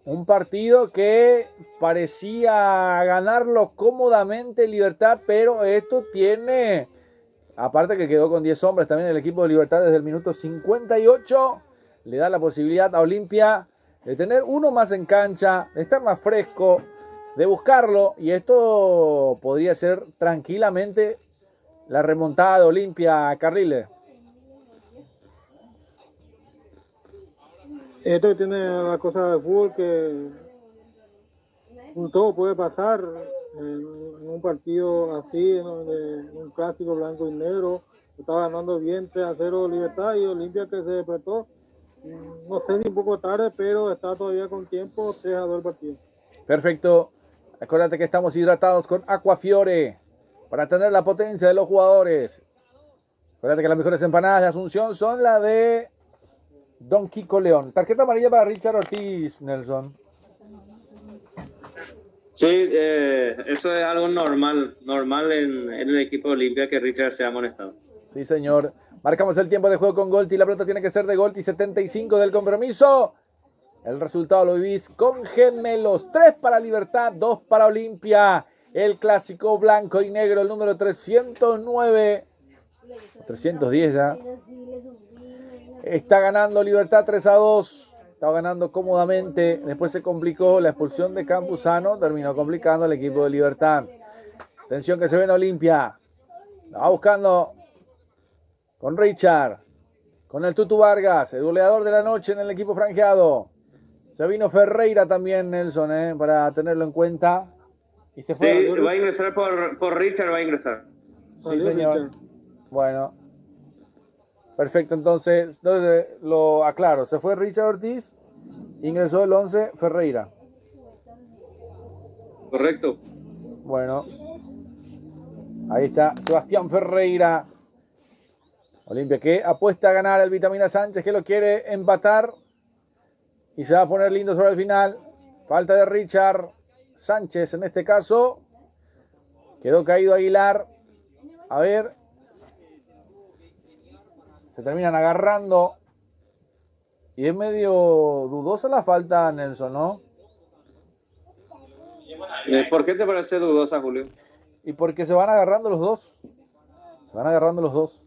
Un partido que parecía ganarlo cómodamente Libertad, pero esto tiene Aparte que quedó con 10 hombres también el equipo de Libertad desde el minuto 58. Le da la posibilidad a Olimpia de tener uno más en cancha, de estar más fresco, de buscarlo. Y esto podría ser tranquilamente la remontada de Olimpia, Carriles. Esto tiene la cosa de fútbol que todo puede pasar en un partido así, ¿no? De un clásico blanco y negro. Estaba ganando bien 3-0 Libertad y Olimpia que se despertó. No sé si un poco tarde, pero está todavía con tiempo, 3-2 el partido. Perfecto. Acuérdate que estamos hidratados con Aquafiore para tener la potencia de los jugadores. Acuérdate que las mejores empanadas de Asunción son la de Don Kiko León. Tarjeta amarilla para Richard Ortiz, Nelson. Sí, eso es algo normal en el equipo de Olimpia que Richard sea amonestado. Sí, señor. Marcamos el tiempo de juego con Golti. La pelota tiene que ser de Golti. 75 del compromiso. El resultado lo vivís con gemelos. 3 para Libertad, 2 para Olimpia. El clásico blanco y negro, el número 309. 310 ya. Está ganando Libertad 3-2. Estaba ganando cómodamente. Después se complicó la expulsión de Campuzano. Terminó complicando al equipo de Libertad. Atención que se ve en Olimpia. La va buscando con Richard. Con el Tutu Vargas. El goleador de la noche en el equipo franjeado. Se vino Ferreira también, Nelson, para tenerlo en cuenta. Y se fue. Sí, va a ingresar por Richard, va a ingresar. Sí, señor. Bueno. Perfecto, entonces lo aclaro. Se fue Richard Ortiz, ingresó el 11 Ferreira. Correcto. Bueno. Ahí está Sebastián Ferreira. Olimpia que apuesta a ganar el Vitamina Sánchez, que lo quiere empatar. Y se va a poner lindo sobre el final. Falta de Richard Sánchez en este caso. Quedó caído Aguilar. A ver. Se terminan agarrando. Y es medio dudosa la falta, Nelson, ¿no? ¿Por qué te parece dudosa, Julio? Y porque se van agarrando los dos. Se van agarrando los dos.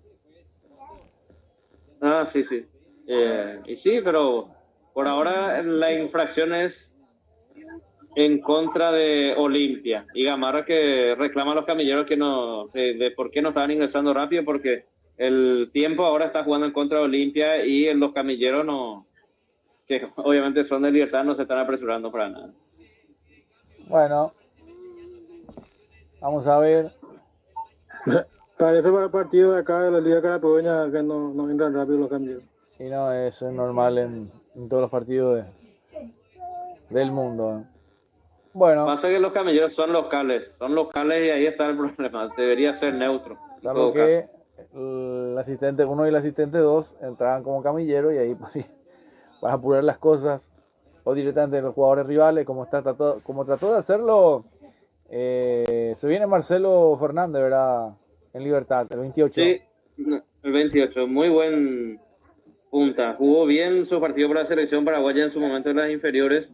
Ah, sí, sí. Y sí, pero por ahora la infracción es en contra de Olimpia. Y Gamarra que reclama a los camilleros que no, de por qué no estaban ingresando rápido, porque el tiempo ahora está jugando en contra de Olimpia y los camilleros no, que obviamente son de Libertad, no se están apresurando para nada. Bueno, vamos a ver. Parece para el partido de acá de la Liga Carapeña que no entran rápido los cambios. Y no, eso es normal en todos los partidos del mundo. Bueno. Pasa que los camilleros son locales y ahí está el problema. Debería ser neutro. Claro que el asistente 1 y el asistente 2 entraban como camilleros y ahí pues, vas a apurar las cosas. O directamente los jugadores rivales, como trató de hacerlo. Se viene Marcelo Fernández, ¿verdad? En Libertad, el 28. Sí, el 28. Muy buen punta. Jugó bien su partido para la selección paraguaya en su momento en las inferiores.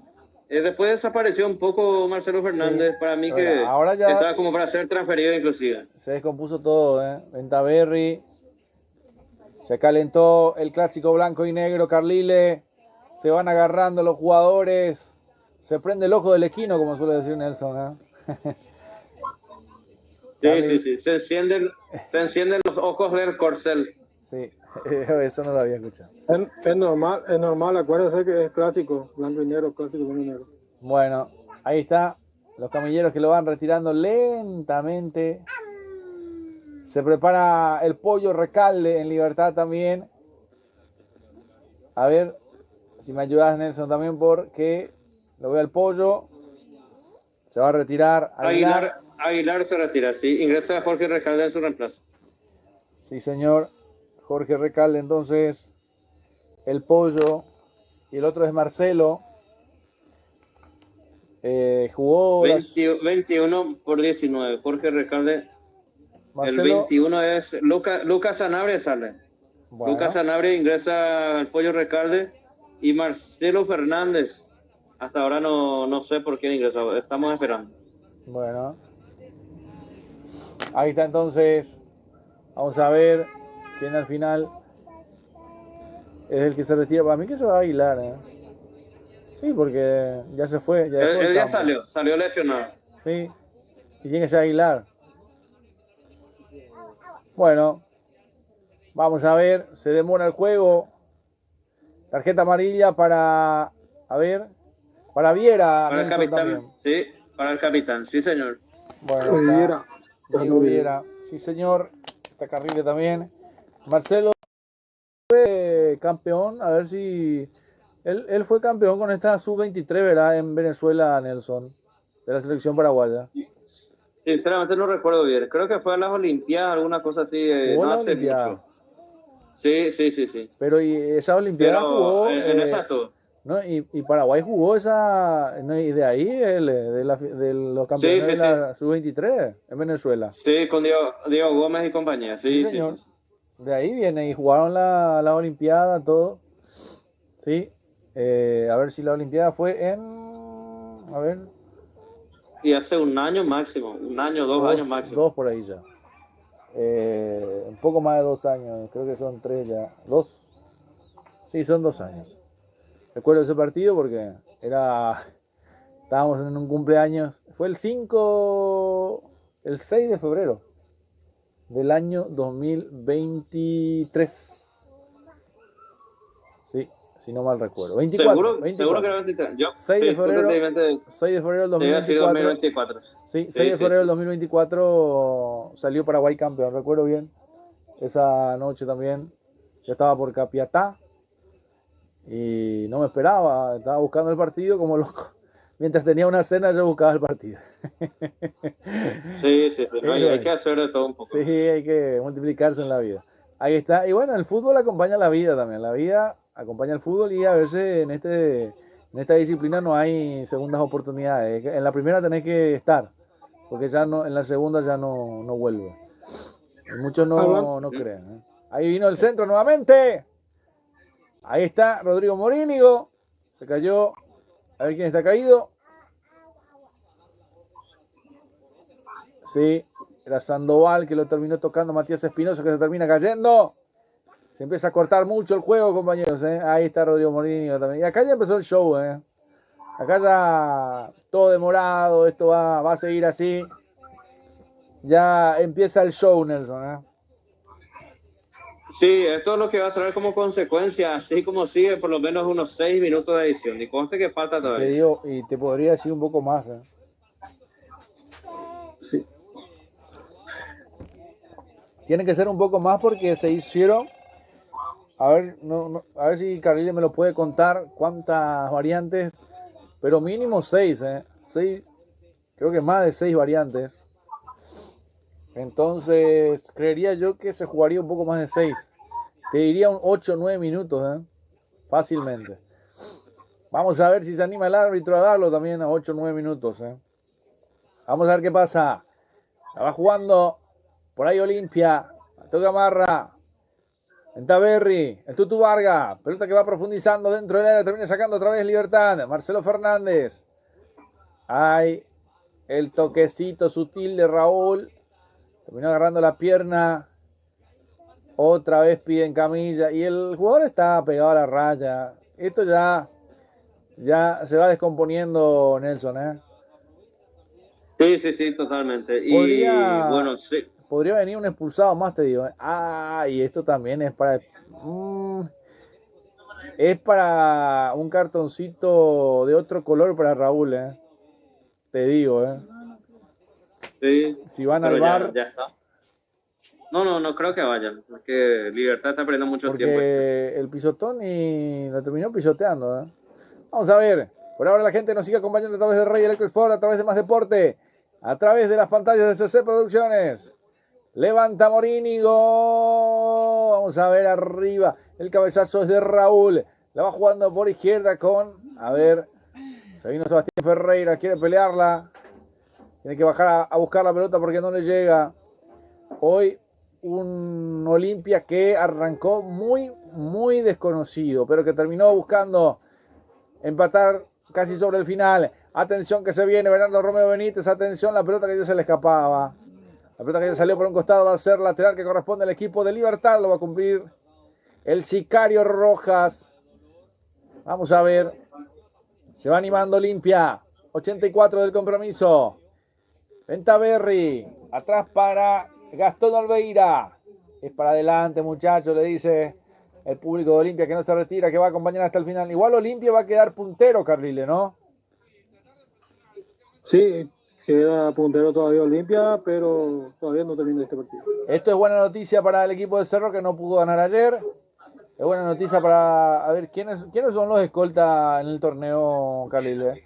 Después desapareció un poco Marcelo Fernández. Sí, para mí que ahora ya estaba como para ser transferido inclusive. Se descompuso todo, Ventaverri. Se calentó el clásico blanco y negro, Carlile. Se van agarrando los jugadores. Se prende el ojo del esquino, como suele decir Nelson, Sí. Se encienden los ojos del corcel. Sí, eso no lo había escuchado. Es normal, acuérdense que es clásico, blanco y negro, clásico blanco y negro. Bueno, ahí está. Los camilleros que lo van retirando lentamente. Se prepara el pollo Recalde en Libertad también. A ver si me ayudas, Nelson, también, porque lo veo al pollo. Se va a retirar Aguilar se retira, sí. Ingresa Jorge Recalde en su reemplazo. Sí, señor. Jorge Recalde, entonces, el pollo. Y el otro es Marcelo. Jugó 21 por 19. Jorge Recalde. Marcelo. El 21 es Lucas Sanabria sale. Bueno. Lucas Sanabria ingresa al pollo Recalde. Y Marcelo Fernández. Hasta ahora no sé por qué ingresó. Estamos esperando. Bueno. Ahí está entonces Vamos a ver quién al final es el que se retira. Para mí que se va a Aguilar, ¿eh? Sí, porque ya se fue. Ya dejó el Él ya campo. salió lesionado. Sí, y tiene que ser Aguilar. Bueno, vamos a ver, se demora el juego. Tarjeta amarilla para, a ver, para Viera, Para el Nelson capitán, también. sí, para el capitán, sí señor. Bueno, Viera. Diego Viera, sí señor, está Carrile también. Marcelo fue campeón, a ver si... Él fue campeón con esta sub-23, ¿verdad? En Venezuela, Nelson, de la selección paraguaya. Sinceramente no recuerdo bien. Creo que fue a las Olimpiadas, alguna cosa así, Jugó no la hace Olimpiada. mucho. Sí. Pero y esa Olimpiada Pero jugó... en esa estuvo. ¿no? Y Paraguay jugó esa, ¿no? Y de ahí, de los campeones Sí, de la sub-23 en Venezuela. Sí, con Diego Gómez y compañía. Sí, Sí, señor. De ahí viene y jugaron la Olimpiada, todo. Sí. A ver si la Olimpiada fue en... A ver. Y hace un año máximo, un año, dos años máximo. Dos por ahí ya. Un poco más de 2 años, creo que son 3 ya. ¿2? Sí, son 2 años. Recuerdo ese partido porque estábamos en un cumpleaños. Fue el 6 de febrero del año 2023. Sí, si no mal recuerdo. 24. Seguro que era 23. Yo, 6 de sí, febrero. totalmente, 6 de febrero del debe haber sido 2024. 2024. Sí, 6 de febrero del 2024 salió Paraguay campeón, recuerdo bien. Esa noche también yo estaba por Capiatá y no me esperaba, estaba buscando el partido como loco. Mientras tenía una cena yo buscaba el partido. Sí, no, hay que hacer de todo un poco. Sí, hay que multiplicarse en la vida. Ahí está. Y bueno, el fútbol acompaña la vida también. La vida acompaña el fútbol y a veces en esta disciplina no hay segundas oportunidades. En la primera tenés que estar, porque ya no, en la segunda ya no vuelve. Y muchos no creen, ¿eh? Ahí vino el centro nuevamente. Ahí está Rodrigo Morínigo. Se cayó. A ver quién está caído. Sí, era Sandoval que lo terminó tocando. Matías Espinosa que se termina cayendo. Se empieza a cortar mucho el juego, compañeros, ¿eh? Ahí está Rodrigo Morínigo también. Y acá ya empezó el show, ¿eh? Acá ya todo demorado. Esto va a seguir así. Ya empieza el show, Nelson, ¿eh? Sí, esto es lo que va a traer como consecuencia, así como sigue, por lo menos unos 6 minutos de edición. Y conste que falta Te todavía. digo, y te podría decir un poco más, ¿eh? Sí. Tiene que ser un poco más porque se hicieron. A ver, a ver si Carrile me lo puede contar cuántas variantes, pero mínimo 6, ¿eh? 6, creo que más de 6 variantes. Entonces, creería yo que se jugaría un poco más de 6. Te diría un 8 o 9 minutos, ¿eh? Fácilmente. Vamos a ver si se anima el árbitro a darlo también a 8 o 9 minutos, ¿eh? Vamos a ver qué pasa. La va jugando por ahí Olimpia. Toca Marra. En Taberri. El Tutu Vargas. Pelota que va profundizando dentro del área. Termina sacando otra vez Libertad. Marcelo Fernández. Hay el toquecito sutil de Raúl. Terminó agarrando la pierna. Otra vez piden camilla. Y el jugador está pegado a la raya. Esto ya se va descomponiendo, Nelson, ¿eh? Sí, totalmente. Y bueno, sí. Podría venir un expulsado más, te digo, ¿eh? Y esto también es para... es para un cartoncito de otro color para Raúl, ¿eh? Te digo, ¿eh? Sí. Si van al bar... Ya está. No creo que vayan. Porque Libertad está perdiendo mucho tiempo. Porque el pisotón y lo terminó pisoteando, ¿eh? Vamos a ver. Por ahora la gente nos sigue acompañando a través de Rey Electro Sport, a través de Más Deporte, a través de las pantallas de CC Producciones. Levanta Morínigo. Vamos a ver arriba. El cabezazo es de Raúl. La va jugando por izquierda con... A ver. Se vino Sebastián Ferreira. Quiere pelearla. Tiene que bajar a buscar la pelota porque no le llega. Hoy un Olimpia que arrancó muy desconocido, pero que terminó buscando empatar casi sobre el final. Atención que se viene Bernardo Romeo Benítez. Atención, la pelota que ya se le escapaba. La pelota que ya salió por un costado va a ser lateral que corresponde al equipo de Libertad. Lo va a cumplir el sicario Rojas. Vamos a ver. Se va animando Olimpia. 84 del compromiso. Ventaverri. Atrás para Gastón Olveira. Es para adelante, muchachos, le dice el público de Olimpia que no se retira, que va a acompañar hasta el final. Igual Olimpia va a quedar puntero, Carlile, ¿no? Sí, queda puntero todavía Olimpia, pero todavía no termina este partido. Esto es buena noticia para el equipo de Cerro que no pudo ganar ayer. Es buena noticia para... A ver, ¿quiénes son los escoltas en el torneo, Carlile?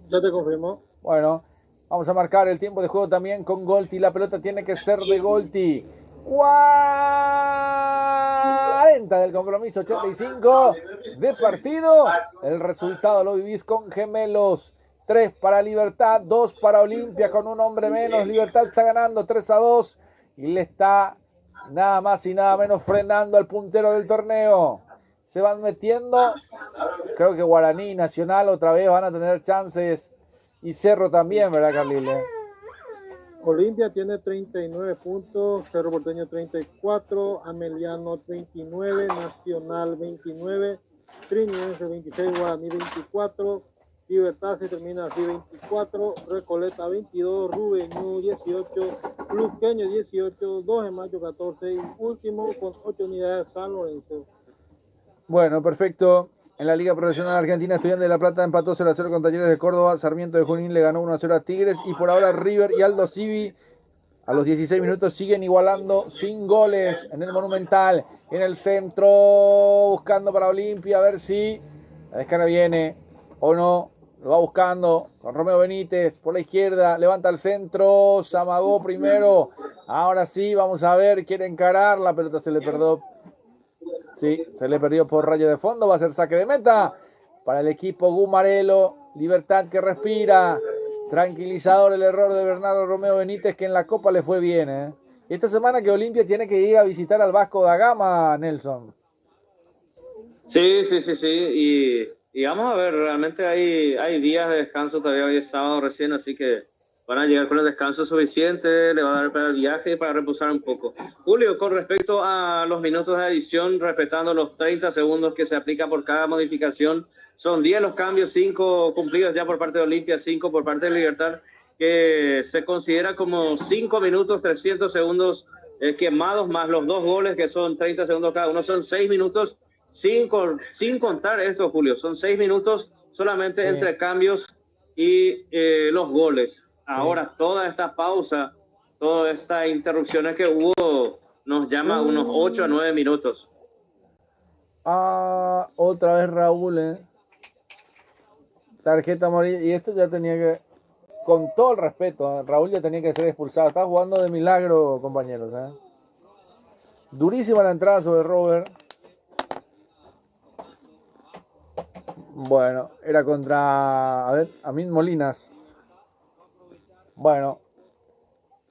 Ya te confirmo. Bueno, vamos a marcar el tiempo de juego también con Golti. La pelota tiene que ser de Golti. 40 del compromiso, 85 de partido. El resultado lo vivís con gemelos. 3 para Libertad, 2 para Olimpia con un hombre menos. Libertad está ganando 3-2 y le está nada más y nada menos frenando al puntero del torneo. Se van metiendo. Creo que Guaraní y Nacional otra vez van a tener chances. Y Cerro también, ¿verdad, Carlile? Olimpia tiene 39 puntos, Cerro Porteño 34, Ameliano 29, Nacional 29, Triniense 26, Guaraní 24, Libertad se termina así 24, Recoleta 22, Rubeñú 18, Luqueño 18, 2 de mayo 14 y último con 8 unidades San Lorenzo. Bueno, perfecto. En la Liga Profesional Argentina, Estudiantes de La Plata empató 0-0 con Talleres de Córdoba. Sarmiento de Junín le ganó 1-0 a Tigres. Y por ahora River y Aldo Civi a los 16 minutos siguen igualando sin goles en el Monumental. En el centro, buscando para Olimpia, a ver si la descarga viene o no. Lo va buscando con Romeo Benítez por la izquierda. Levanta el centro, Samagó primero. Ahora sí, vamos a ver, quiere encarar. La pelota se le perdió. Sí, se le perdió por raya de fondo. Va a ser saque de meta para el equipo Gumarelo. Libertad que respira. Tranquilizador el error de Bernardo Romeo Benítez, que en la Copa le fue bien. Y esta semana que Olimpia tiene que ir a visitar al Vasco da Gama, Nelson. Sí. Y vamos a ver, realmente hay días de descanso, todavía hoy es sábado recién, así que van a llegar con el descanso suficiente, le va a dar para el viaje y para reposar un poco. Julio, con respecto a los minutos de adición, respetando los 30 segundos que se aplica por cada modificación, son 10 los cambios, 5 cumplidos ya por parte de Olimpia, 5 por parte de Libertad, que se considera como 5 minutos, 300 segundos quemados, más los 2 goles que son 30 segundos cada uno, son 6 minutos sin contar esto, Julio, son 6 minutos solamente entre cambios y los goles. Ahora, toda esta pausa, todas estas interrupciones que hubo, nos llama unos 8 a 9 minutos. Otra vez Raúl, tarjeta amarilla. Y esto ya tenía que, con todo el respeto, Raúl ya tenía que ser expulsado. Está jugando de milagro, compañeros. Durísima la entrada sobre Robert. Bueno, era contra, Amin Molinas. Bueno,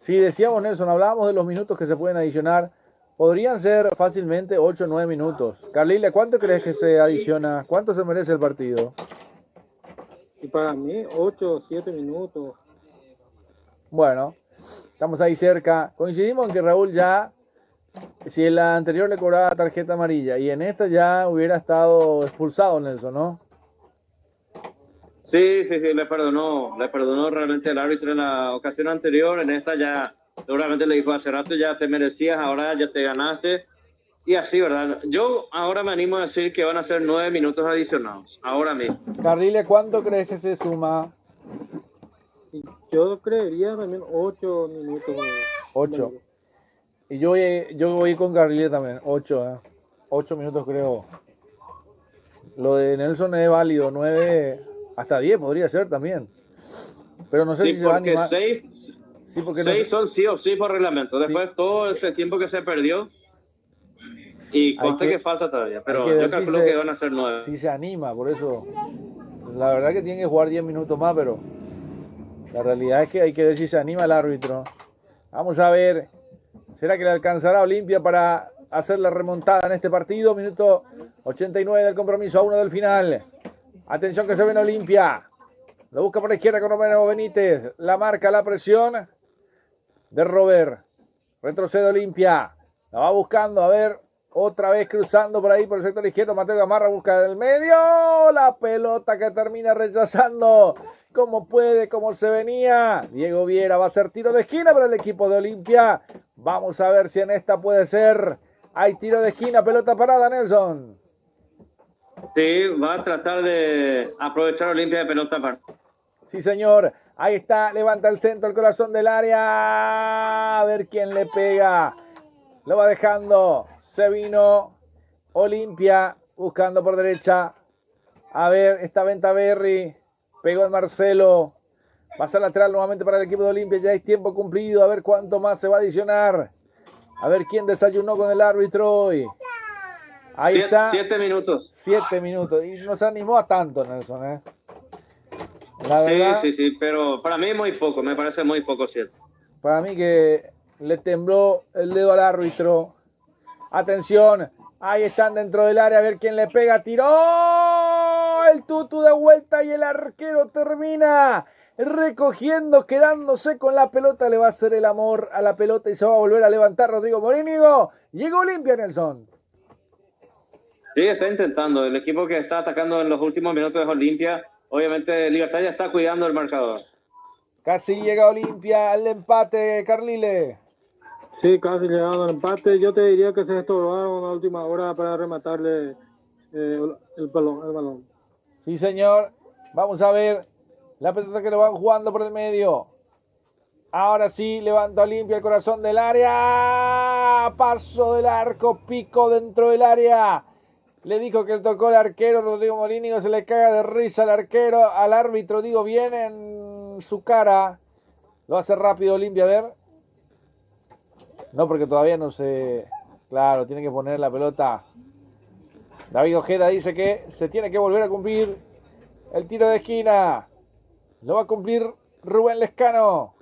si decíamos, Nelson, hablábamos de los minutos que se pueden adicionar, podrían ser fácilmente 8 o 9 minutos. Carlile, ¿cuánto crees que se adiciona? ¿Cuánto se merece el partido? Y para mí, 8 o 7 minutos. Bueno, estamos ahí cerca. Coincidimos en que Raúl ya, si en la anterior le cobraba tarjeta amarilla y en esta ya hubiera estado expulsado, Nelson, ¿no? Sí, le perdonó realmente el árbitro en la ocasión anterior, en esta ya seguramente le dijo hace rato ya te merecías, ahora ya te ganaste, y así, ¿verdad? Yo ahora me animo a decir que van a ser 9 minutos adicionados, ahora mismo. Carrile, ¿cuánto crees que se suma? Yo creería también 8 minutos. 8. Y yo voy con Carrile también, 8, 8 minutos creo. Lo de Nelson es válido, 9... Hasta 10 podría ser también. Pero no sé si se va a animar. 6 son sí o sí por reglamento. Después todo ese tiempo que se perdió. Y conste que falta todavía. Pero yo calculo que van a ser 9. Si se anima, por eso. La verdad que tiene que jugar 10 minutos más, pero la realidad es que hay que ver si se anima el árbitro. Vamos a ver. ¿Será que le alcanzará a Olimpia para hacer la remontada en este partido? Minuto 89 del compromiso, a 1 del final. Atención que se viene Olimpia. Lo busca por la izquierda con Romero Benítez. La marca, la presión de Robert. Retrocede Olimpia. La va buscando, a ver. Otra vez cruzando por ahí por el sector izquierdo. Mateo Gamarra busca el medio. La pelota que termina rechazando. Como puede, como se venía. Diego Viera va a hacer tiro de esquina para el equipo de Olimpia. Vamos a ver si en esta puede ser. Hay tiro de esquina, pelota parada, Nelson. Sí, va a tratar de aprovechar Olimpia de pelota parada. Sí, señor. Ahí está, levanta el centro, el corazón del área. A ver quién le pega. Lo va dejando. Se vino Olimpia buscando por derecha. A ver, está Ventaverri. Pegó el Marcelo. Pasa lateral nuevamente para el equipo de Olimpia. Ya es tiempo cumplido. A ver cuánto más se va a adicionar. A ver quién desayunó con el árbitro hoy. Ahí está. 7 minutos. 7 minutos. Y no se animó a tanto, Nelson, ¿eh? La verdad, Sí, pero para mí muy poco, me parece muy poco, 7. para mí que le tembló el dedo al árbitro. Atención, ahí están dentro del área, a ver quién le pega, tiró el Tutu de vuelta y el arquero termina recogiendo, quedándose con la pelota, le va a hacer el amor a la pelota y se va a volver a levantar Rodrigo Morínigo. Llegó Olimpia, Nelson. Sí, está intentando, el equipo que está atacando en los últimos minutos es Olimpia, obviamente Libertad ya está cuidando el marcador. Casi llega Olimpia al empate, Carlile. Sí, casi llegando al empate. Yo te diría que se estorbaron a última hora para rematarle el balón. Sí, señor. Vamos a ver la pelota que lo van jugando por el medio. Ahora sí, levanta Olimpia el corazón del área. Paso del arco, pico dentro del área. Le dijo que tocó el arquero Rodrigo Morínigo. Se le caga de risa al arquero, al árbitro, digo, bien en su cara. Lo hace rápido Olimpia, a ver. No, porque todavía no se... Claro, tiene que poner la pelota. David Ojeda dice que se tiene que volver a cumplir el tiro de esquina. Lo va a cumplir Rubén Lescano.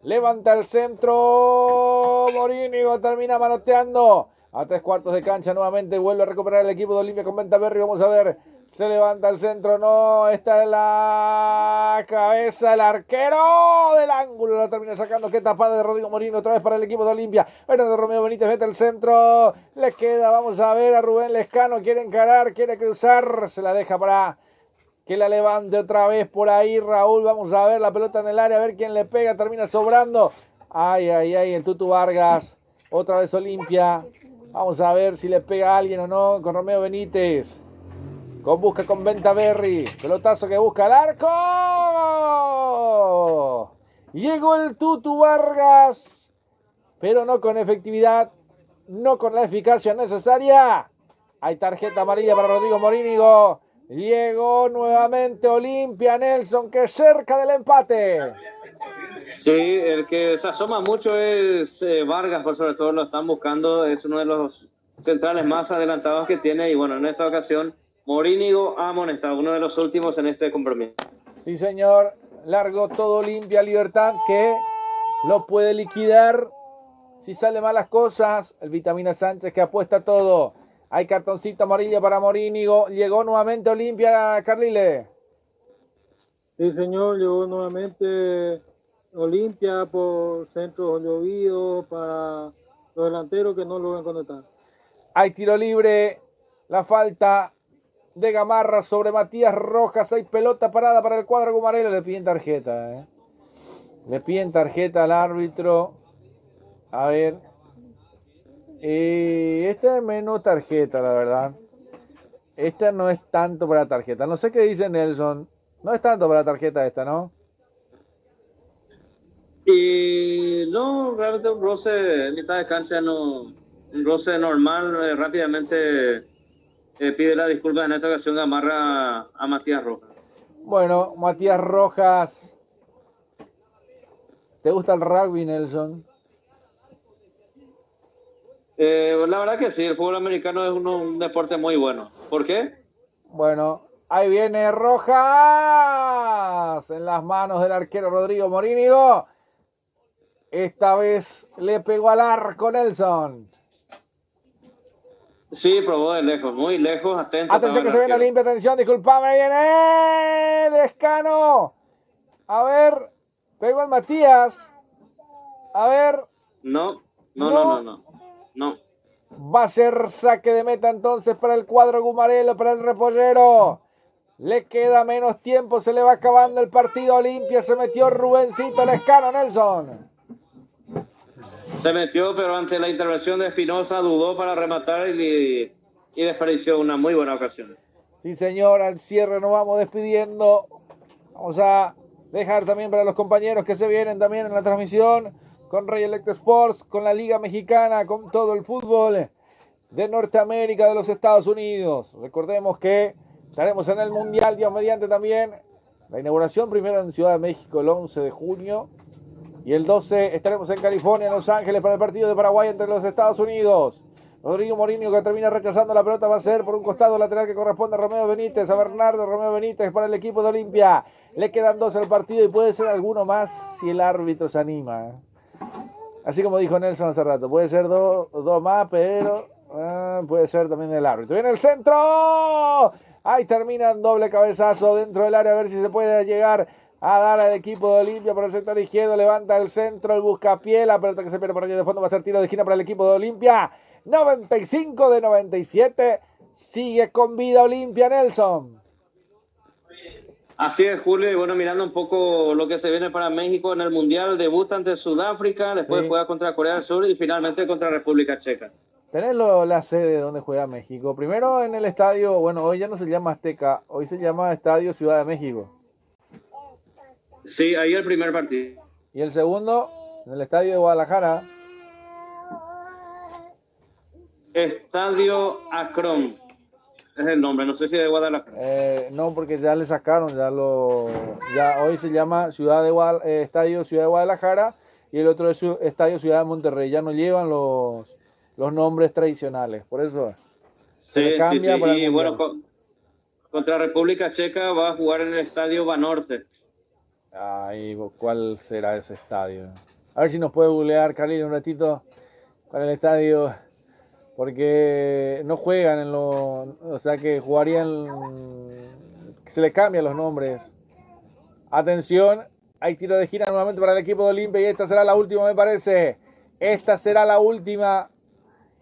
Levanta el centro. Morínigo termina manoteando. A 3/4 de cancha nuevamente vuelve a recuperar el equipo de Olimpia con Ventaverri. Vamos a ver. Se levanta el centro. No, está en la cabeza el arquero del ángulo. La termina sacando. Qué tapada de Rodrigo Morínigo. Otra vez para el equipo de Olimpia. Fernando Romeo Benítez mete el centro. Le queda. Vamos a ver a Rubén Lescano. Quiere encarar. Quiere cruzar. Se la deja para que la levante otra vez por ahí Raúl. Vamos a ver la pelota en el área. A ver quién le pega. Termina sobrando. Ay. El Tutu Vargas. Otra vez Olimpia. Vamos a ver si le pega a alguien o no con Romeo Benítez. Busca con Ventaverri. Pelotazo que busca el arco. Llegó el Tutu Vargas. Pero no con efectividad. No con la eficacia necesaria. Hay tarjeta amarilla para Rodrigo Morínigo. Llegó nuevamente Olimpia, Nelson, que cerca del empate. Sí, el que se asoma mucho es Vargas, por sobre todo lo están buscando, es uno de los centrales más adelantados que tiene y bueno, en esta ocasión Morínigo ha amonestado, uno de los últimos en este compromiso. Sí, señor, largo todo Olimpia, Libertad que lo puede liquidar si sale mal las cosas. El Vitamina Sánchez que apuesta todo. Hay cartoncito amarillo para Morínigo. Llegó nuevamente Olimpia, Carlile. Sí, señor, llegó nuevamente Olimpia por centros llovidos para los delanteros que no logran conectar. Hay tiro libre, la falta de Gamarra sobre Matías Rojas. Hay pelota parada para el cuadro Gumarelo. Le piden tarjeta, Le piden tarjeta al árbitro. A ver. Esta es menos tarjeta, la verdad. Esta no es tanto para tarjeta. No sé qué dice Nelson. No es tanto para tarjeta esta, ¿no? Y no, realmente un roce en mitad de cancha, no, un roce normal, rápidamente pide la disculpa en esta ocasión, amarra a Matías Rojas. Bueno, Matías Rojas. ¿Te gusta el rugby, Nelson? La verdad que sí, el fútbol americano es un deporte muy bueno. ¿Por qué? Bueno, ahí viene Rojas en las manos del arquero Rodrigo Morínigo. Esta vez le pegó al arco Nelson. Sí, probó de lejos, muy lejos, atento. Atención que se estaba el viene arquero. limpia, atención, disculpame, viene Lescano. A ver, pegó el Matías. A ver, No, no, no, no. no, no. No. Va a ser saque de meta entonces para el cuadro Gumarelo, para el repollero. Le queda menos tiempo, se le va acabando el partido a Olimpia. Se metió Rubencito Lescano, Nelson. Se metió, pero ante la intervención de Espinosa dudó para rematar y desperdició una muy buena ocasión. Sí, señor, al cierre nos vamos despidiendo. Vamos a dejar también para los compañeros que se vienen también en la transmisión con Rey Electro Sports, con la Liga Mexicana, con todo el fútbol de Norteamérica, de los Estados Unidos. Recordemos que estaremos en el Mundial, Dios mediante también. La inauguración primero en Ciudad de México el 11 de junio. Y el 12 estaremos en California, en Los Ángeles, para el partido de Paraguay entre los Estados Unidos. Rodrigo Mourinho, que termina rechazando la pelota, va a ser por un costado lateral que corresponde a Romeo Benítez, a Bernardo Romeo Benítez para el equipo de Olimpia. Le quedan 2 al partido y puede ser alguno más si el árbitro se anima. Así como dijo Nelson hace rato, puede ser dos más, pero puede ser también el árbitro. ¡Viene el centro! Ahí termina un doble cabezazo dentro del área, a ver si se puede llegar a dar al equipo de Olimpia por el sector izquierdo. Levanta el centro, el buscapié, la pelota que se pierde por allá de fondo va a ser tiro de esquina para el equipo de Olimpia. 95 de 97, sigue con vida Olimpia, Nelson. Así es, Julio, y bueno, mirando un poco lo que se viene para México en el Mundial, debuta ante Sudáfrica, después Sí. juega contra Corea del Sur y finalmente contra República Checa. Tenés la sede donde juega México. Primero en el estadio, bueno, hoy ya no se llama Azteca, hoy se llama Estadio Ciudad de México. Sí, ahí el primer partido. Y el segundo, en el estadio de Guadalajara. Estadio Akron, es el nombre, no sé si de Guadalajara. No, porque ya le sacaron, ya hoy se llama Estadio Ciudad de Guadalajara y el otro es Estadio Ciudad de Monterrey. Ya no llevan los nombres tradicionales, por eso se le cambia para el y Mundial. bueno, contra República Checa va a jugar en el Estadio Banorte. Ay, ¿cuál será ese estadio? A ver si nos puede googlear, Carly, un ratito para el estadio, porque no juegan o sea que jugarían, se le cambian los nombres. Atención, hay tiro de esquina nuevamente para el equipo de Olimpia y esta será la última, me parece. Esta será la última.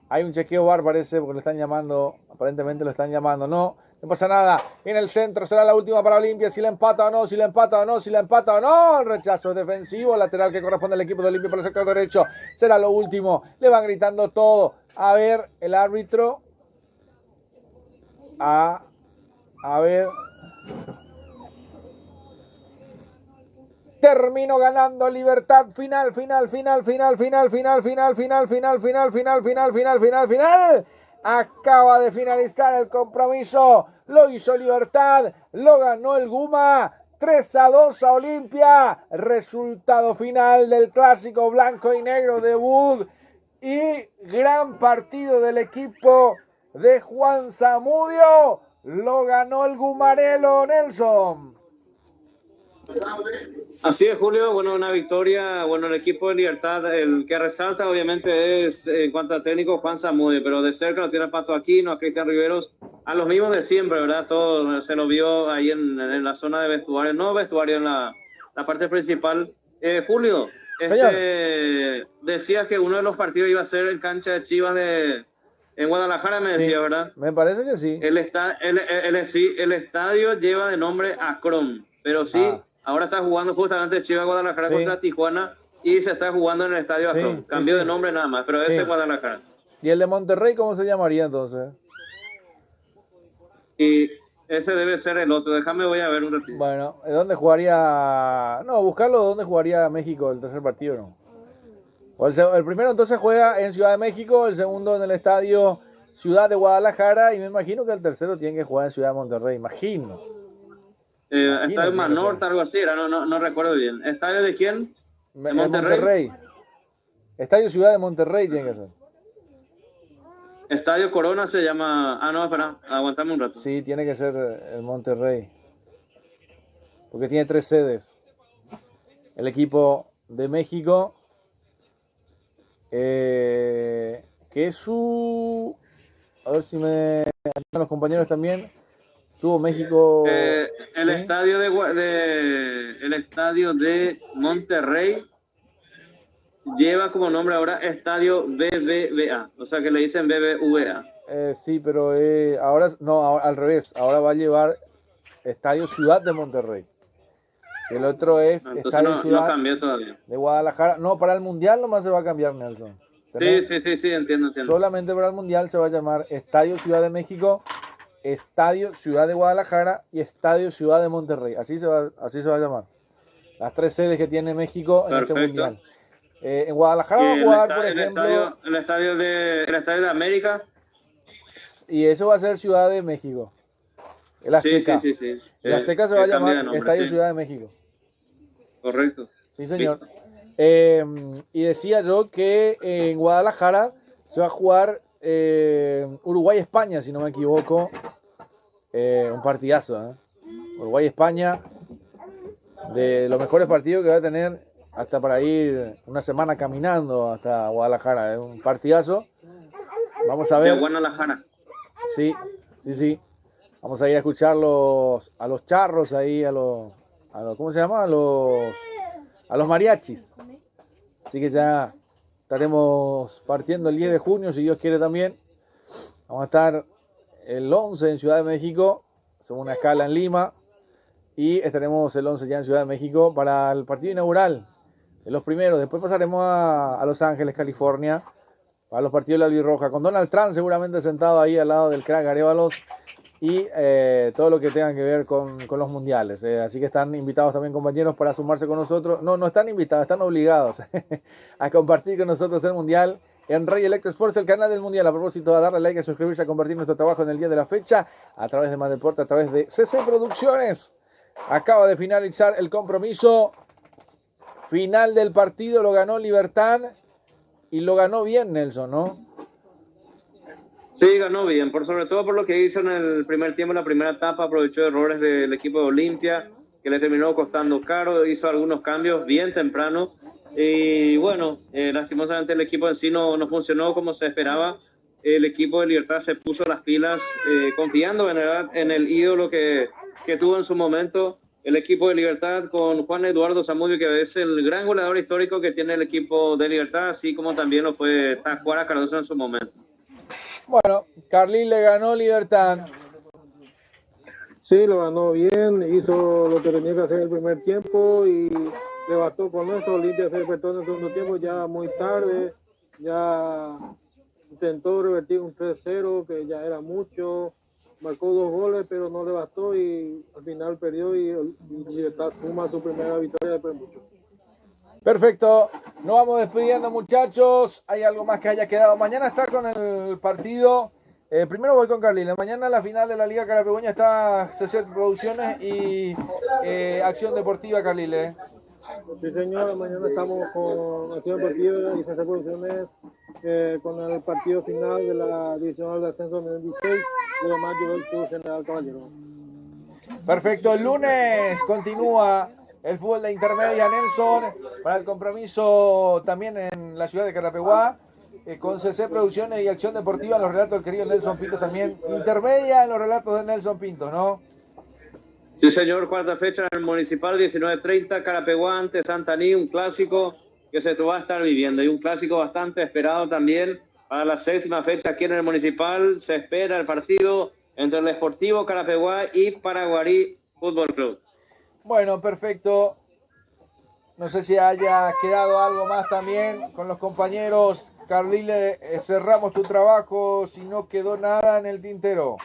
Hay un chequeo VAR, parece, porque lo están llamando, aparentemente lo están llamando, no pasa nada. En el centro será la última para Olimpia, si la empata o no, si la empata o no, si la empata o no. El rechazo defensivo, lateral que corresponde al equipo de Olimpia por el sector derecho. Será lo último, le van gritando todo. A ver, el árbitro. A ver. Terminó ganando Libertad, final. Acaba de finalizar el compromiso, lo hizo Libertad, lo ganó el Guma, 3-2 a Olimpia, resultado final del clásico blanco y negro debut y gran partido del equipo de Juan Zamudio, lo ganó el Gumarelo, Nelson. Así es, Julio, bueno, una victoria, bueno, el equipo de Libertad, el que resalta obviamente es, en cuanto a técnico, Juan Zamudio, pero de cerca lo tiene a Pato Aquino, a Cristian Riveros, a los mismos de siempre, ¿verdad? Todo se lo vio ahí en la zona de vestuario, no vestuario, en la parte principal. Julio, decías que uno de los partidos iba a ser en cancha de Chivas en Guadalajara, me decía, ¿verdad? Me parece que sí. El estadio lleva de nombre Akron, pero sí... Ahora está jugando justamente Chivas Guadalajara contra Tijuana y se está jugando en el estadio Akron. Cambió de nombre nada más, pero ese es Guadalajara. ¿Y el de Monterrey cómo se llamaría entonces? Y ese debe ser el otro. Déjame, voy a ver un ratito. Bueno, ¿dónde jugaría? No, buscarlo dónde jugaría México el tercer partido, ¿no? O el primero entonces juega en Ciudad de México, el segundo en el estadio Ciudad de Guadalajara y me imagino que el tercero tiene que jugar en Ciudad de Monterrey, imagino. Estadio Manorte, algo así, era, no recuerdo bien. ¿Estadio de quién? ¿De Monterrey? Estadio Ciudad de Monterrey tiene que ser. Estadio Corona se llama... Ah, no, espera, aguantame un rato. Sí, tiene que ser el Monterrey. Porque tiene 3 sedes. El equipo de México, que es su... A ver si me ayudan los compañeros también. Tuvo México. El ¿sí? el estadio de Monterrey lleva como nombre ahora Estadio BBVA, o sea que le dicen BBVA. Sí, pero ahora no, al revés. Ahora va a llevar Estadio Ciudad de Monterrey. El otro es Entonces Estadio Ciudad no cambió todavía. de Guadalajara. No, para el Mundial nomás se va a cambiar, Nelson. Sí, entiendo. Solamente para el Mundial se va a llamar Estadio Ciudad de México, Estadio Ciudad de Guadalajara y Estadio Ciudad de Monterrey. Así se va a llamar. Las 3 sedes que tiene México en este Mundial. En Guadalajara va a jugar, por ejemplo... El estadio de América. Y eso va a ser Ciudad de México. El Azteca. Sí. El Azteca se va a llamar nombre, Estadio Ciudad de México. Correcto. Sí, señor. Y decía yo que en Guadalajara se va a jugar Uruguay-España, si no me equivoco. Un partidazo, ¿eh? Uruguay-España, de los mejores partidos que va a tener hasta para ir una semana caminando hasta Guadalajara. Es un partidazo. Vamos a ver. De Guadalajara. Sí. Vamos a ir a escuchar a los charros ahí, ¿cómo se llama? A los mariachis. Así que ya estaremos partiendo el 10 de junio, si Dios quiere también. Vamos a estar el 11 en Ciudad de México, según una escala en Lima. Y estaremos el 11 ya en Ciudad de México para el partido inaugural, de los primeros. Después pasaremos a Los Ángeles, California, para los partidos de la albirroja, con Donald Trump seguramente sentado ahí al lado del crack Arévalos. Y todo lo que tenga que ver con los mundiales. Así que están invitados también, compañeros, para sumarse con nosotros. No están invitados, están obligados a compartir con nosotros el mundial en Rey Electro Sports, el canal del mundial. A propósito, a darle like, a suscribirse, a compartir nuestro trabajo en el día de la fecha a través de Más Deporte, a través de CC Producciones. Acaba de finalizar el compromiso final del partido, lo ganó Libertad y lo ganó bien, Nelson, ¿no? Sí, ganó bien, sobre todo por lo que hizo en el primer tiempo, en la primera etapa, aprovechó errores del equipo de Olimpia, que le terminó costando caro, hizo algunos cambios bien temprano, y bueno, lastimosamente el equipo en sí no funcionó como se esperaba. El equipo de Libertad se puso las pilas, confiando en el ídolo que tuvo en su momento el equipo de Libertad, con Juan Eduardo Zamudio, que es el gran goleador histórico que tiene el equipo de Libertad, así como también lo fue Tacuara Cardoso en su momento. Bueno, Carlín le ganó Libertad. Sí, lo ganó bien, hizo lo que tenía que hacer en el primer tiempo y le bastó con eso. Olimpia se despertó en el segundo tiempo ya muy tarde, ya intentó revertir un 3-0 que ya era mucho, marcó 2 goles pero no le bastó y al final perdió y Libertad suma su primera victoria después de mucho. Perfecto, nos vamos despidiendo, muchachos. ¿Hay algo más que haya quedado? Mañana está con el partido. Primero voy con Carlín. Mañana la final de la Liga Carapegueña está CC Producciones y Acción Deportiva, Carlín. Sí, señor. Mañana estamos con Acción Deportiva y CC Producciones con el partido final de la Divisional de Ascenso 2016 de la Mayo General Caballero. Perfecto, el lunes continúa el fútbol de intermedia, Nelson, para el compromiso también en la ciudad de Carapeguá, con CC Producciones y Acción Deportiva, en los relatos del querido Nelson Pinto también. Intermedia en los relatos de Nelson Pinto, ¿no? Sí, señor, cuarta fecha en el Municipal, 19:30, Carapeguá ante Santaní, un clásico que se va a estar viviendo y un clásico bastante esperado también para la 6ª fecha aquí en el Municipal. Se espera el partido entre el Sportivo Carapeguá y Paraguarí Fútbol Club. Bueno, perfecto. No sé si haya quedado algo más también con los compañeros. Carlile, cerramos tu trabajo si no quedó nada en el tintero.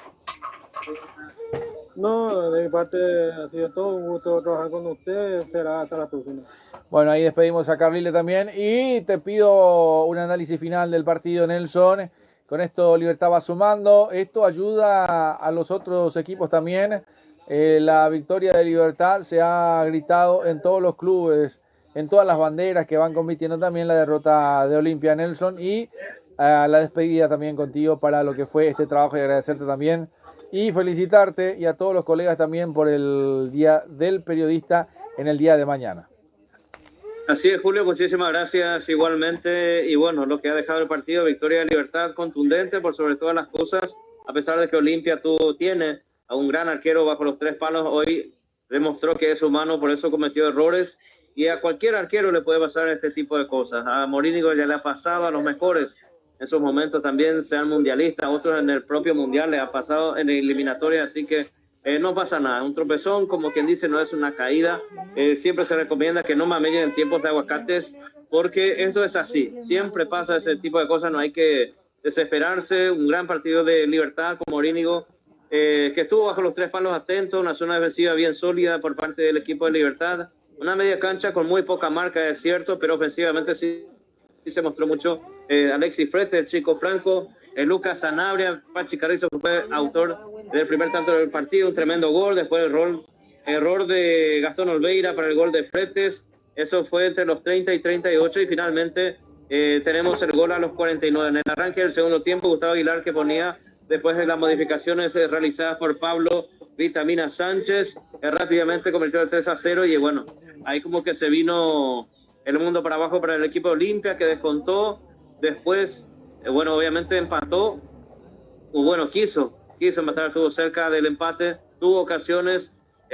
No, de mi parte ha sido todo, un gusto trabajar con usted, será hasta la próxima. Bueno, ahí despedimos a Carlile también y te pido un análisis final del partido, Nelson. Con esto Libertad va sumando, esto ayuda a los otros equipos también. La victoria de Libertad se ha gritado en todos los clubes, en todas las banderas que van compitiendo, también la derrota de Olimpia, Nelson, y la despedida también contigo para lo que fue este trabajo, y agradecerte también y felicitarte y a todos los colegas también por el Día del Periodista en el día de mañana. Así es, Julio, muchísimas gracias igualmente. Y bueno, lo que ha dejado el partido, victoria de Libertad contundente por sobre todas las cosas, a pesar de que Olimpia tiene a un gran arquero bajo los 3 palos, hoy demostró que es humano, por eso cometió errores. Y a cualquier arquero le puede pasar este tipo de cosas. A Morínigo ya le ha pasado, a los mejores en sus momentos también, sean mundialistas, otros en el propio mundial, le ha pasado en eliminatoria, así que no pasa nada. Un tropezón, como quien dice, no es una caída. Siempre se recomienda que no mamellen en tiempos de aguacates, porque esto es así. Siempre pasa ese tipo de cosas, no hay que desesperarse. Un gran partido de Libertad con Morínigo, que estuvo bajo los 3 palos atento, una zona defensiva bien sólida por parte del equipo de Libertad. Una media cancha con muy poca marca, es cierto, pero ofensivamente sí se mostró mucho. Alexis Frete, el chico Franco, Lucas Sanabria, Pachi Carrizo fue autor del primer tanto del partido, un tremendo gol. Después el error de Gastón Olveira para el gol de Fretes, eso fue entre los 30 y 38, y finalmente tenemos el gol a los 49. En el arranque del segundo tiempo, Gustavo Aguilar, que ponía después de las modificaciones realizadas por Pablo Vitamina Sánchez, rápidamente convirtió el 3-0, y bueno, ahí como que se vino el mundo para abajo para el equipo de Olimpia, que descontó. Después, bueno, obviamente empató, o bueno, quiso empatar, estuvo cerca del empate, tuvo ocasiones,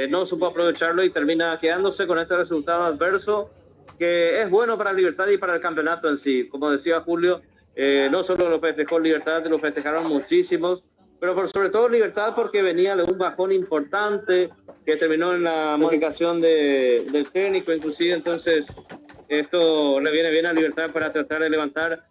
no supo aprovecharlo y termina quedándose con este resultado adverso, que es bueno para Libertad y para el campeonato en sí. Como decía Julio, no solo lo festejó Libertad, lo festejaron muchísimos, pero por sobre todo Libertad, porque venía de un bajón importante que terminó en la modificación del técnico inclusive. Entonces esto le viene bien a Libertad para tratar de levantar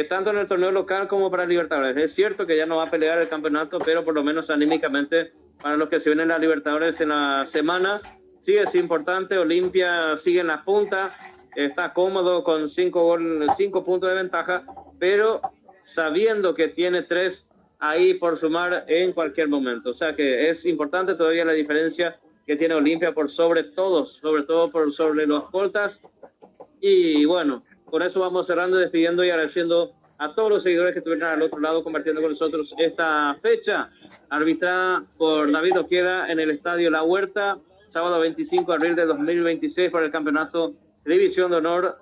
tanto en el torneo local como para Libertadores. Es cierto que ya no va a pelear el campeonato, pero por lo menos anímicamente para los que se vienen a Libertadores en la semana sí es importante. Olimpia sigue en la punta, está cómodo con 5 puntos de ventaja, pero sabiendo que tiene 3 ahí por sumar en cualquier momento. O sea que es importante todavía la diferencia que tiene Olimpia por sobre todos, sobre todo por sobre los escoltas. Y bueno, con eso vamos cerrando, despidiendo y agradeciendo a todos los seguidores que estuvieron al otro lado compartiendo con nosotros esta fecha, arbitrada por David Ojeda en el Estadio La Huerta, sábado 25 de abril de 2026, por el campeonato División de Honor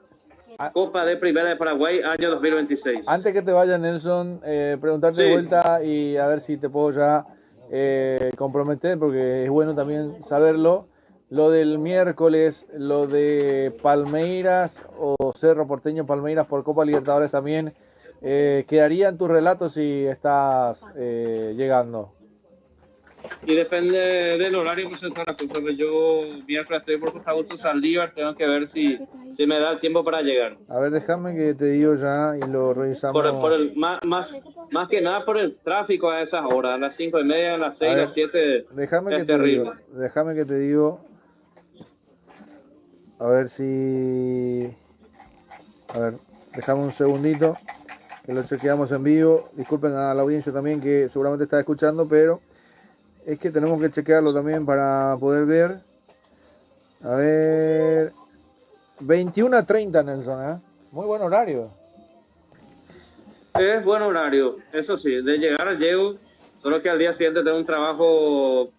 Copa de Primera de Paraguay, año 2026. Antes que te vaya, Nelson, preguntarte de vuelta y a ver si te puedo ya comprometer, porque es bueno también saberlo. Lo del miércoles, lo de Palmeiras o Cerro Porteño Palmeiras por Copa Libertadores también, ¿quedaría en tu relato si estás llegando? Y depende del horario, pues yo miércoles estoy por Costa Saldívar, tengo que ver si me da el tiempo para llegar. A ver, déjame que te digo ya y lo revisamos. Más que nada por el tráfico a esas horas, a las 5:30, a las 6, a las 7, déjame que te digo. A ver si... A ver, déjame un segundito, que lo chequeamos en vivo. Disculpen a la audiencia también que seguramente está escuchando, pero es que tenemos que chequearlo también para poder ver. A ver... 21:30, Nelson, muy buen horario. Es buen horario, eso sí, de llegar llego, solo que al día siguiente tengo un trabajo,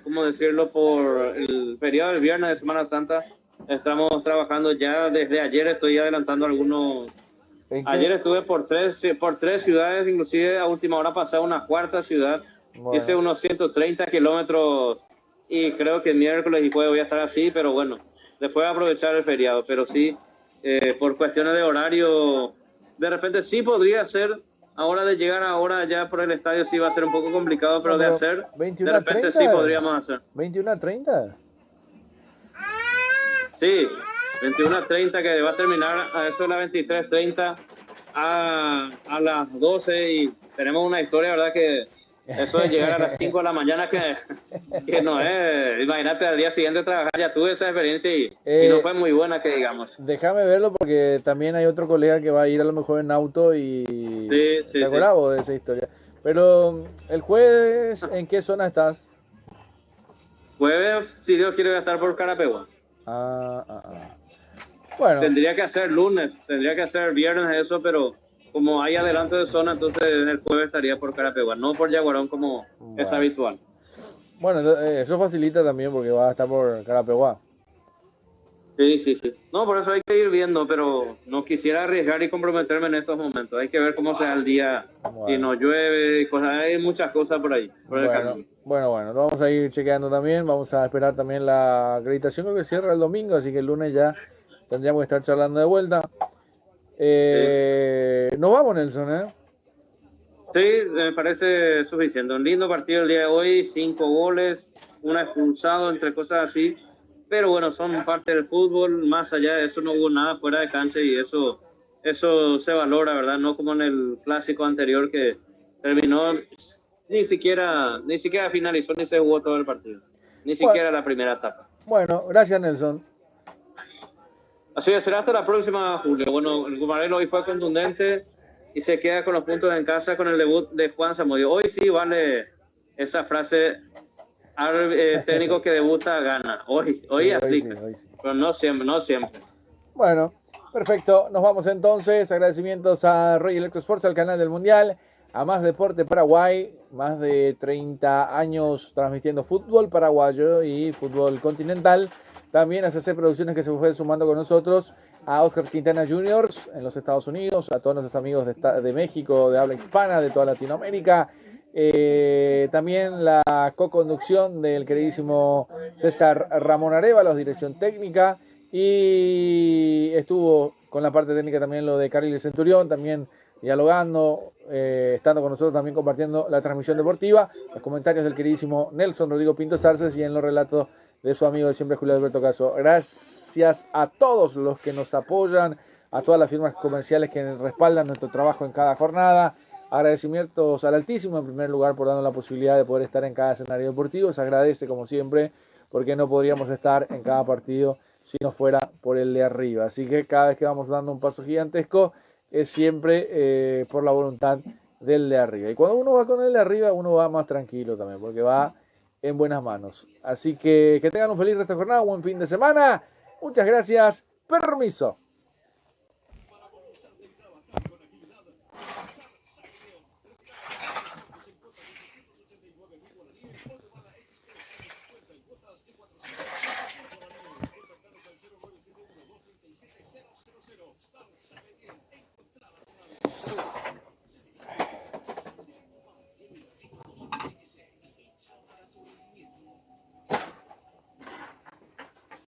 ¿cómo decirlo? Por el periodo del viernes de Semana Santa. Estamos trabajando ya desde ayer, estoy adelantando algunos. Ayer estuve por tres ciudades, inclusive a última hora pasé a una cuarta ciudad. Bueno. Hice unos 130 kilómetros y creo que miércoles y jueves voy a estar así, pero bueno, después aprovechar el feriado. Pero sí, por cuestiones de horario, de repente sí podría ser, ahora de llegar ahora ya por el estadio sí va a ser un poco complicado, pero de hacer, de repente sí podríamos hacer. ¿21:30? Sí, 21:30, que va a terminar a eso de las 23:30 a las 12, y tenemos una historia, ¿verdad? Que eso de llegar a las 5 de la mañana que no es, imagínate al día siguiente trabajar, ya tuve esa experiencia y no fue muy buena, que digamos. Déjame verlo, porque también hay otro colega que va a ir a lo mejor en auto y te acordás de esa historia. Pero el jueves, ¿en qué zona estás? Jueves, si Dios quiere, voy a estar por Carapeguá. Bueno. Tendría que hacer lunes, tendría que hacer viernes eso, pero como hay adelanto de zona, entonces el jueves estaría por Carapeguá, no por Yaguarón como es habitual. Bueno, eso facilita también porque va a estar por Carapeguá. Sí, sí, sí. No, por eso hay que ir viendo, pero no quisiera arriesgar y comprometerme en estos momentos. Hay que ver cómo sea el día, si Bueno, no llueve y cosas. Hay muchas cosas por ahí, por el bueno, camino. bueno, lo vamos a ir chequeando también. Vamos a esperar también la acreditación, creo que cierra el domingo, así que el lunes ya tendríamos que estar charlando de vuelta. Sí. Nos vamos, Nelson, ¿eh? Sí, me parece suficiente. Un lindo partido el día de hoy, 5 goles, un expulsado, entre cosas así. Pero bueno, son parte del fútbol. Más allá de eso, no hubo nada fuera de cancha y eso se valora, ¿verdad? No como en el clásico anterior que terminó, ni siquiera finalizó ni se jugó todo el partido. Ni Bueno, siquiera la primera etapa. bueno, gracias, Nelson. Así es, será hasta la próxima, Julio. Bueno, el Gumarelo hoy fue contundente y se queda con los puntos en casa con el debut de Juan Zamudio. Hoy sí vale esa frase, técnico que debuta gana. Hoy Sí, hoy aplica, sí, hoy sí. pero no siempre, no siempre. Bueno, perfecto. Nos vamos entonces. Agradecimientos a Roy Electro Sports, al canal del Mundial, a Más Deporte Paraguay, más de 30 años transmitiendo fútbol paraguayo y fútbol continental. También a CC Producciones, que se fue sumando con nosotros, a Oscar Quintana Juniors en los Estados Unidos, a todos nuestros amigos de México, de habla hispana, de toda Latinoamérica. También la co-conducción del queridísimo César Ramón Arévalos, dirección técnica. Y estuvo con la parte técnica también lo de Carly Centurión, también dialogando, estando con nosotros también compartiendo la transmisión deportiva, los comentarios del queridísimo Nelson Rodrigo Pinto Sarces y en los relatos de su amigo de siempre Julio Alberto Caso. Gracias a todos los que nos apoyan, a todas las firmas comerciales que respaldan nuestro trabajo en cada jornada. Agradecimientos al Altísimo en primer lugar por darnos la posibilidad de poder estar en cada escenario deportivo. Se agradece como siempre porque no podríamos estar en cada partido si no fuera por el de arriba. Así que cada vez que vamos dando un paso gigantesco es siempre por la voluntad del de arriba. Y cuando uno va con el de arriba, uno va más tranquilo también, porque va en buenas manos. Así que tengan un feliz resto de jornada, un buen fin de semana. Muchas gracias. Permiso. Contactanos al 097123700. Star sabe bien.